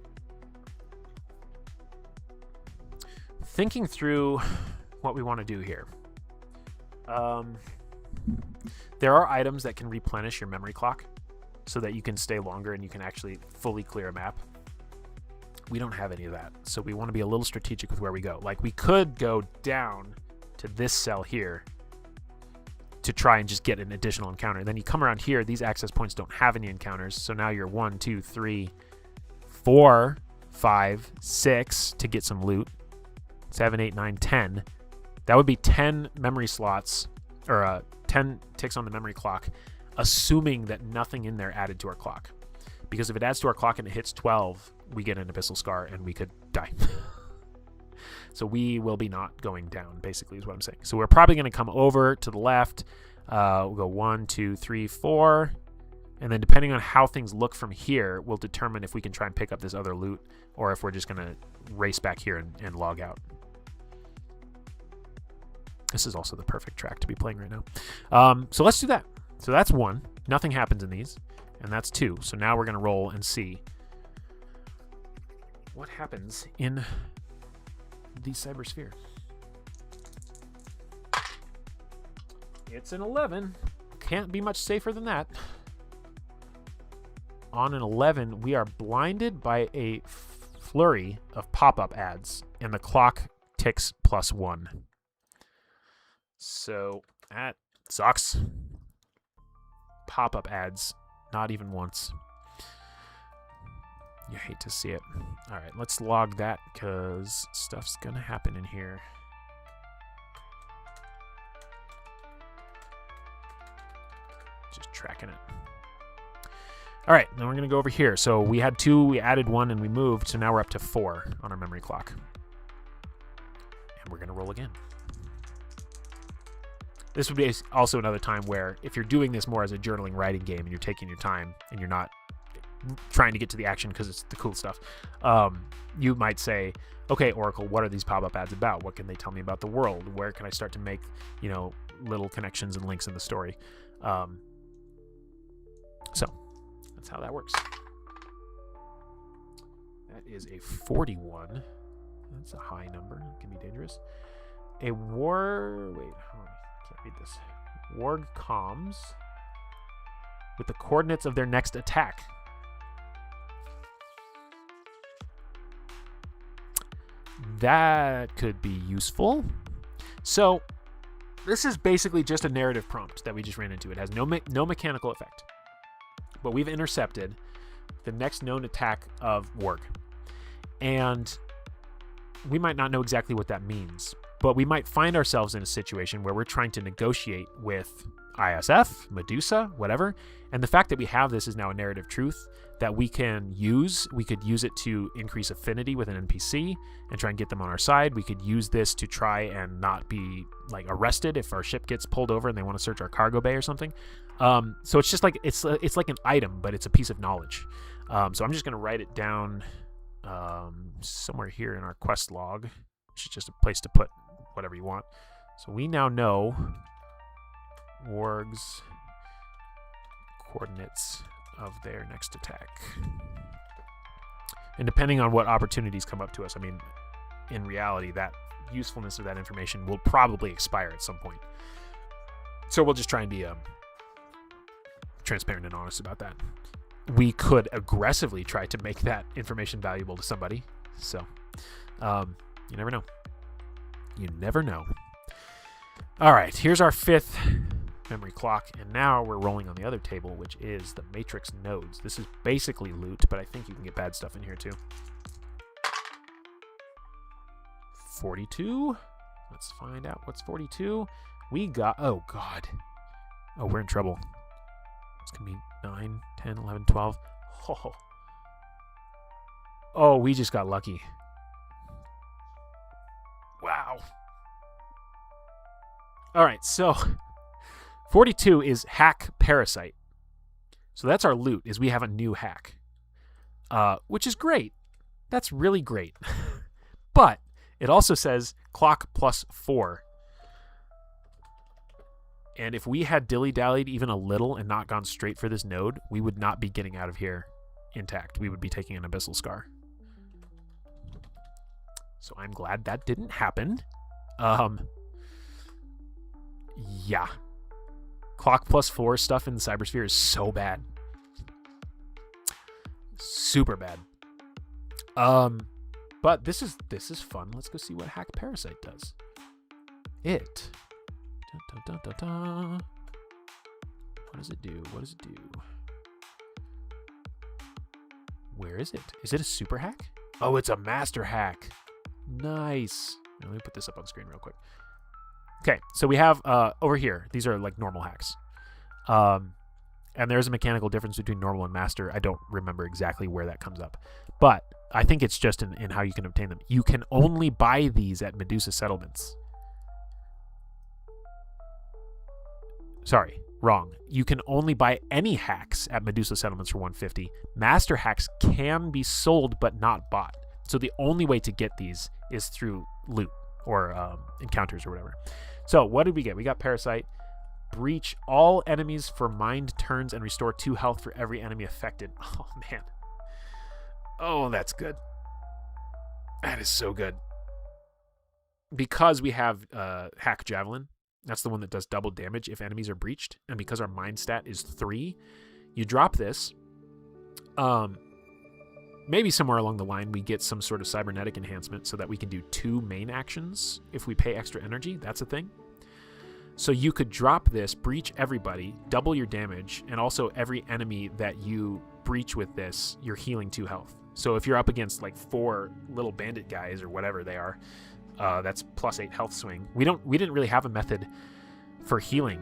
thinking through what we want to do here. There are items that can replenish your memory clock so that you can stay longer and you can actually fully clear a map. We don't have any of that, so we want to be a little strategic with where we go. Like, we could go down to this cell here to try and just get an additional encounter. Then you come around here, these access points don't have any encounters, so now you're 1, 2, 3, 4, 5, 6 to get some loot. 7, 8, 9, 10. That would be 10 memory slots, or 10 ticks on the memory clock, assuming that nothing in there added to our clock. Because if it adds to our clock and it hits 12, we get an Abyssal Scar and we could die. So we will be not going down, basically, is what I'm saying. So we're probably going to come over to the left. We'll go 1, 2, 3, 4. And then depending on how things look from here, we'll determine if we can try and pick up this other loot or if we're just going to race back here and log out. This is also the perfect track to be playing right now. So let's do that. So that's 1. Nothing happens in these. And that's 2. So now we're going to roll and see what happens in the cybersphere. It's an 11. Can't be much safer than that. On an 11, we are blinded by a flurry of pop-up ads, and the clock ticks +1. So that sucks. Pop-up ads, not even once. You hate to see it. All right, let's log that because stuff's going to happen in here. Just tracking it. All right, then we're going to go over here. So we had 2, we added 1, and we moved. So now we're up to 4 on our memory clock. And we're going to roll again. This would be also another time where if you're doing this more as a journaling writing game and you're taking your time and you're not trying to get to the action because it's the cool stuff, you might say, okay, Oracle, what are these pop-up ads about? What can they tell me about the world? Where can I start to make, little connections and links in the story? So that's how that works. That is a 41. That's a high number. It can be dangerous. Wait, hold on. I can't read this. Warg comms with the coordinates of their next attack. That could be useful. So this is basically just a narrative prompt that we just ran into. It has no mechanical effect. But we've intercepted the next known attack of Warg. And we might not know exactly what that means, but we might find ourselves in a situation where we're trying to negotiate with ISF, Medusa, whatever. And the fact that we have this is now a narrative truth that we can use. We could use it to increase affinity with an NPC and try and get them on our side. We could use this to try and not be arrested if our ship gets pulled over and they want to search our cargo bay or something. So it's just like it's like an item, but it's a piece of knowledge. So I'm just going to write it down somewhere here in our quest log, which is just a place to put whatever you want. So we now know Warg's coordinates of their next attack. And depending on what opportunities come up to us, in reality, that usefulness of that information will probably expire at some point. So we'll just try and be transparent and honest about that. We could aggressively try to make that information valuable to somebody. So you never know. You never know. All right, here's our 5th memory clock, and now we're rolling on the other table, which is the matrix nodes. This is basically loot, but I think you can get bad stuff in here too. 42. Let's find out what's 42. We got... Oh, God. Oh, we're in trouble. It's going to be 9, 10, 11, 12. Oh. Oh, we just got lucky. Wow. All right, so 42 is hack parasite. So that's our loot, is we have a new hack, which is great. That's really great. But it also says clock +4. And if we had dilly-dallied even a little and not gone straight for this node, we would not be getting out of here intact. We would be taking an abyssal scar. So I'm glad that didn't happen. Yeah. Clock +4 stuff in the cybersphere is so bad. Super bad. But this is fun. Let's go see what hack parasite does. It. Dun, dun, dun, dun, dun. What does it do? What does it do? Where is it? Is it a super hack? Oh, it's a master hack. Nice. Let me put this up on screen real quick. Okay, so we have over here, these are like normal hacks. And there's a mechanical difference between normal and master. I don't remember exactly where that comes up. But I think it's just in how you can obtain them. You can only buy these at Medusa settlements. Sorry, wrong. You can only buy any hacks at Medusa settlements for 150. Master hacks can be sold but not bought. So the only way to get these is through loot or encounters or whatever. So what did we get? We got Parasite. Breach all enemies for mind turns and restore 2 health for every enemy affected. Oh, man. Oh, that's good. That is so good. Because we have Hack Javelin, that's the one that does double damage if enemies are breached. And because our mind stat is 3, you drop this. Maybe somewhere along the line we get some sort of cybernetic enhancement so that we can do 2 main actions if we pay extra energy. That's a thing. So you could drop this, breach everybody, double your damage, and also every enemy that you breach with this, you're healing 2 health. So if you're up against like 4 little bandit guys or whatever they are, that's +8 health swing. We didn't really have a method for healing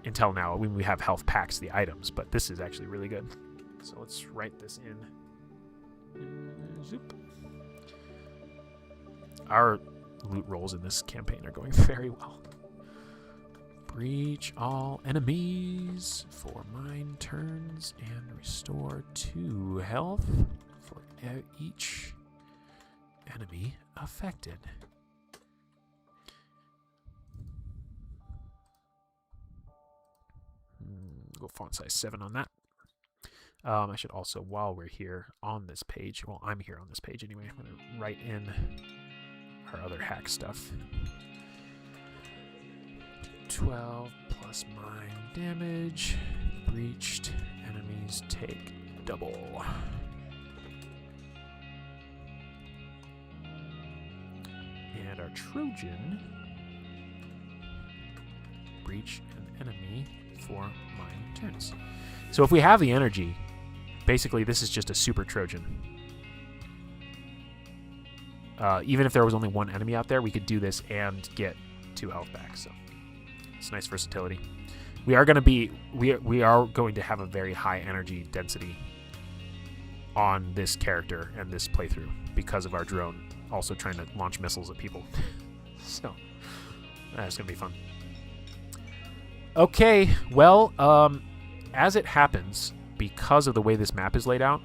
until now when we have health packs, the items, but this is actually really good. So let's write this in. Zoop. Our loot rolls in this campaign are going very well. Breach all enemies for mind turns and restore 2 health for each enemy affected. Go font size 7 on that. I should also, while we're here on this page, well, I'm here on this page anyway, I'm going to write in our other hack stuff. 12 plus mind damage. Breached enemies take double. And our Trojan, breach an enemy for mind turns. So if we have the energy, basically this is just a super Trojan. Even if there was only 1 enemy out there, we could do this and get 2 health back. So it's nice versatility. We are going to have a very high energy density on this character and this playthrough because of our drone also trying to launch missiles at people. So that's going to be fun. Okay, well, as it happens, because of the way this map is laid out,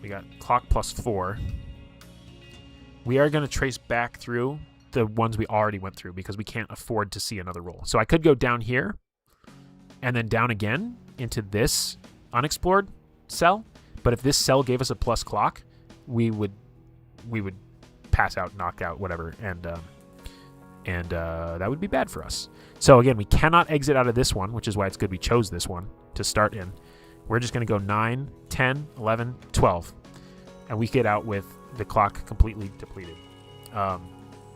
we got clock +4. We are going to trace back through the ones we already went through because we can't afford to see another roll. So I could go down here and then down again into this unexplored cell. But if this cell gave us a plus clock, we would pass out, knock out, whatever, and that would be bad for us. So again, we cannot exit out of this one, which is why it's good we chose this one to start in. We're just going to go 9, 10, 11, 12. And we get out with the clock completely depleted.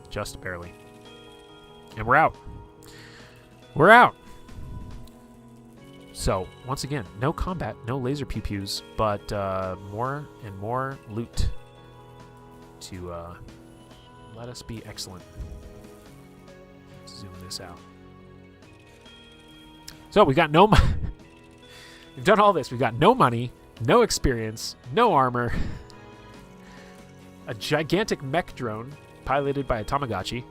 Just barely. And we're out. We're out. So, once again, no combat, no laser pew-pews, but more and more loot to let us be excellent. zoom this out. So we got no money. We've done all this. We've got no money, no experience, no armor, a gigantic mech drone piloted by a Tamagotchi.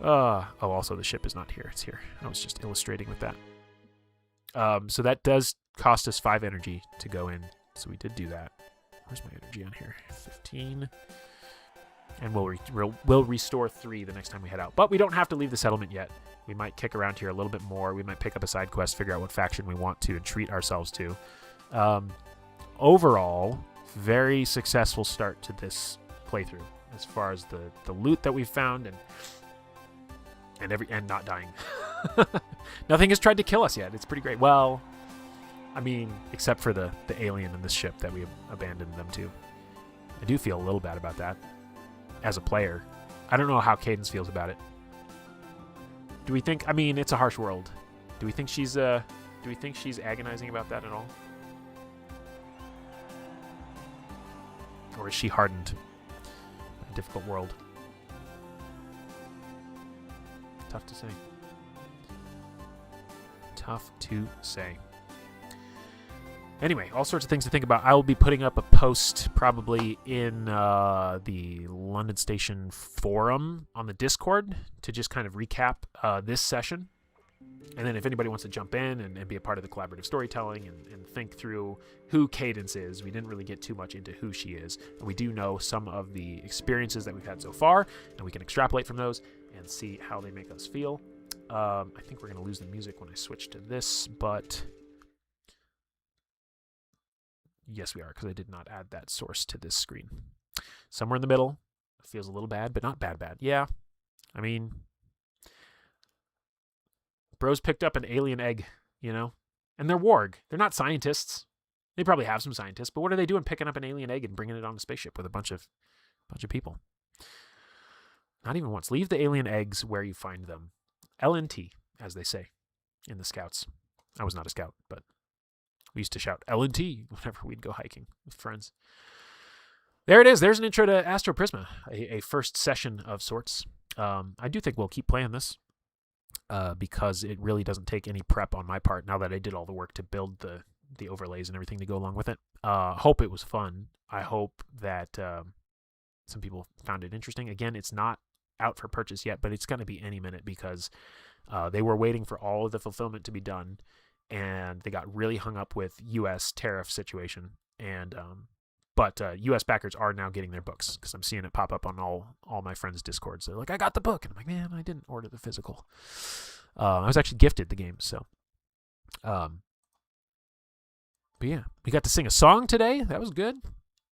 Also the ship is not here. It's here. I was just illustrating with that. So that does cost us 5 energy to go in. So we did do that. Where's my energy on here? 15. And we'll restore 3 the next time we head out. But we don't have to leave the settlement yet. We might kick around here a little bit more. We might pick up a side quest, figure out what faction we want to, and treat ourselves to. Overall, very successful start to this playthrough as far as the loot that we've found and not dying. Nothing has tried to kill us yet. It's pretty great. Well, I mean, except for the alien in this ship that we abandoned them to. I do feel a little bad about that as a player. I don't know how Cadence feels about it. Do we think? I mean, it's a harsh world. Do we think she's agonizing about that at all? Or is she hardened? A difficult world. Tough to say. Tough to say. Anyway, all sorts of things to think about. I will be putting up a post probably in the London Station forum on the Discord to just kind of recap this session. And then if anybody wants to jump in and be a part of the collaborative storytelling and think through who Cadence is, we didn't really get too much into who she is. And we do know some of the experiences that we've had so far, and we can extrapolate from those and see how they make us feel. I think we're going to lose the music when I switch to this, but... Yes, we are, because I did not add that source to this screen. Somewhere in the middle. Feels a little bad, but not bad. Yeah. I mean, bros picked up an alien egg, you know? And they're warg. They're not scientists. They probably have some scientists, but what are they doing picking up an alien egg and bringing it on a spaceship with a bunch of people? Not even once. Leave the alien eggs where you find them. LNT, as they say in the Scouts. I was not a Scout, but... we used to shout L&T whenever we'd go hiking with friends. There it is. There's an intro to Astroprisma, a first session of sorts. I do think we'll keep playing this because it really doesn't take any prep on my part now that I did all the work to build the overlays and everything to go along with it. Hope it was fun. I hope that some people found it interesting. Again, it's not out for purchase yet, but it's going to be any minute because they were waiting for all of the fulfillment to be done. And they got really hung up with U.S. tariff situation. And but U.S. backers are now getting their books because I'm seeing it pop up on all my friends' Discords. They're like, I got the book. And I'm like, man, I didn't order the physical. I was actually gifted the game. So, but yeah, we got to sing a song today. That was good.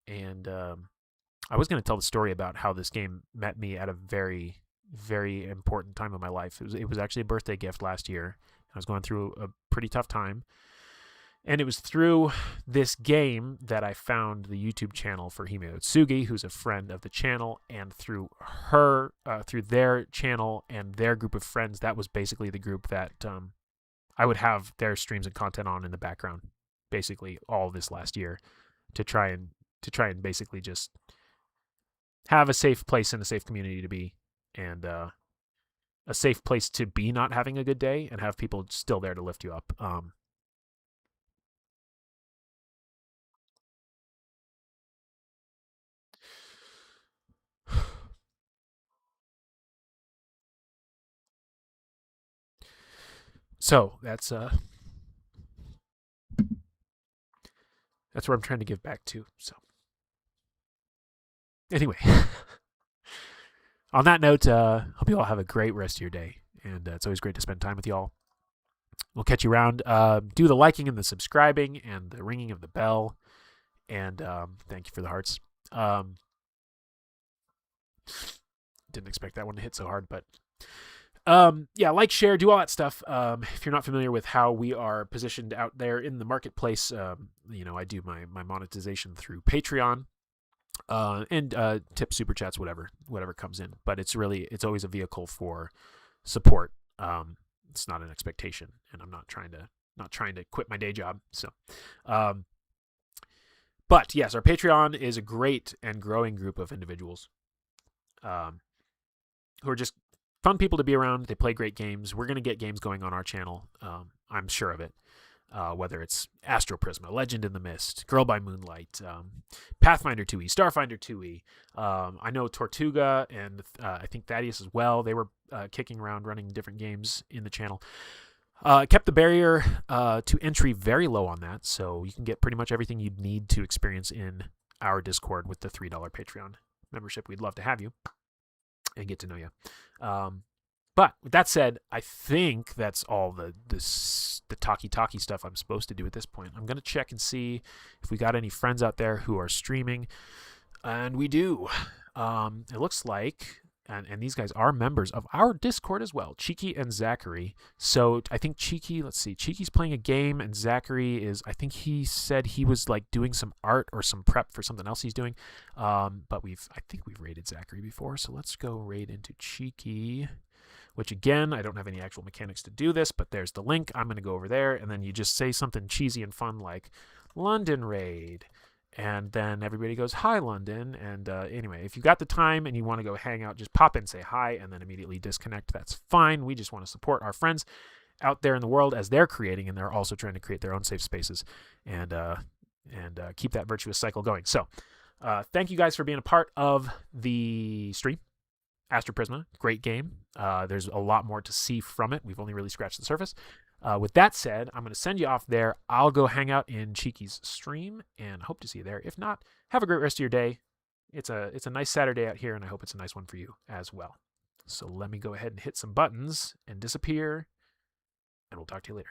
And I was going to tell the story about how this game met me at a very, very important time of my life. It was actually a birthday gift last year. I was going through a pretty tough time. And it was through this game that I found the YouTube channel for Hime Otsugi, who's a friend of the channel, and through their channel and their group of friends, that was basically the group that I would have their streams and content on in the background, basically all this last year, to try and basically just have a safe place and a safe community to be, and a safe place to be not having a good day and have people still there to lift you up. So that's where I'm trying to give back to. So anyway, on that note, hope you all have a great rest of your day. And it's always great to spend time with y'all. We'll catch you around. Do the liking and the subscribing and the ringing of the bell. And thank you for the hearts. Didn't expect that one to hit so hard, but yeah, like, share, do all that stuff. If you're not familiar with how we are positioned out there in the marketplace, I do my monetization through Patreon. And tip, super chats, whatever comes in, but it's always a vehicle for support. It's not an expectation, and I'm not trying to quit my day job. So, but yes, our Patreon is a great and growing group of individuals. who are just fun people to be around. They play great games. We're going to get games going on our channel. I'm sure of it. Whether it's Astroprisma, Legend in the Mist, Girl by Moonlight, Pathfinder 2e, Starfinder 2e. I know Tortuga and I think Thaddeus as well. They were kicking around running different games in the channel. Kept the barrier to entry very low on that, so you can get pretty much everything you'd need to experience in our Discord with the $3 Patreon membership. We'd love to have you and get to know you. But with that said, I think that's all the talky stuff I'm supposed to do at this point. I'm going to check and see if we got any friends out there who are streaming. And we do. It looks like, and these guys are members of our Discord as well, Cheeky and Zachary. So I think Cheeky's playing a game, and Zachary is, I think he said he was like doing some art or some prep for something else he's doing. But I think we've raided Zachary before, so let's go raid into Cheeky. Which again, I don't have any actual mechanics to do this, but there's the link. I'm going to go over there, and then you just say something cheesy and fun like London Raid. And then everybody goes, hi, London. And anyway, if you got the time and you want to go hang out, just pop in, say hi, and then immediately disconnect. That's fine. We just want to support our friends out there in the world as they're creating, and they're also trying to create their own safe spaces and keep that virtuous cycle going. So thank you guys for being a part of the stream. Astroprisma, great game. There's a lot more to see from it. We've only really scratched the surface. With that said, I'm going to send you off there. I'll go hang out in Cheeky's stream and hope to see you there. If not, have a great rest of your day. It's a nice Saturday out here, and I hope it's a nice one for you as well. So let me go ahead and hit some buttons and disappear, and we'll talk to you later.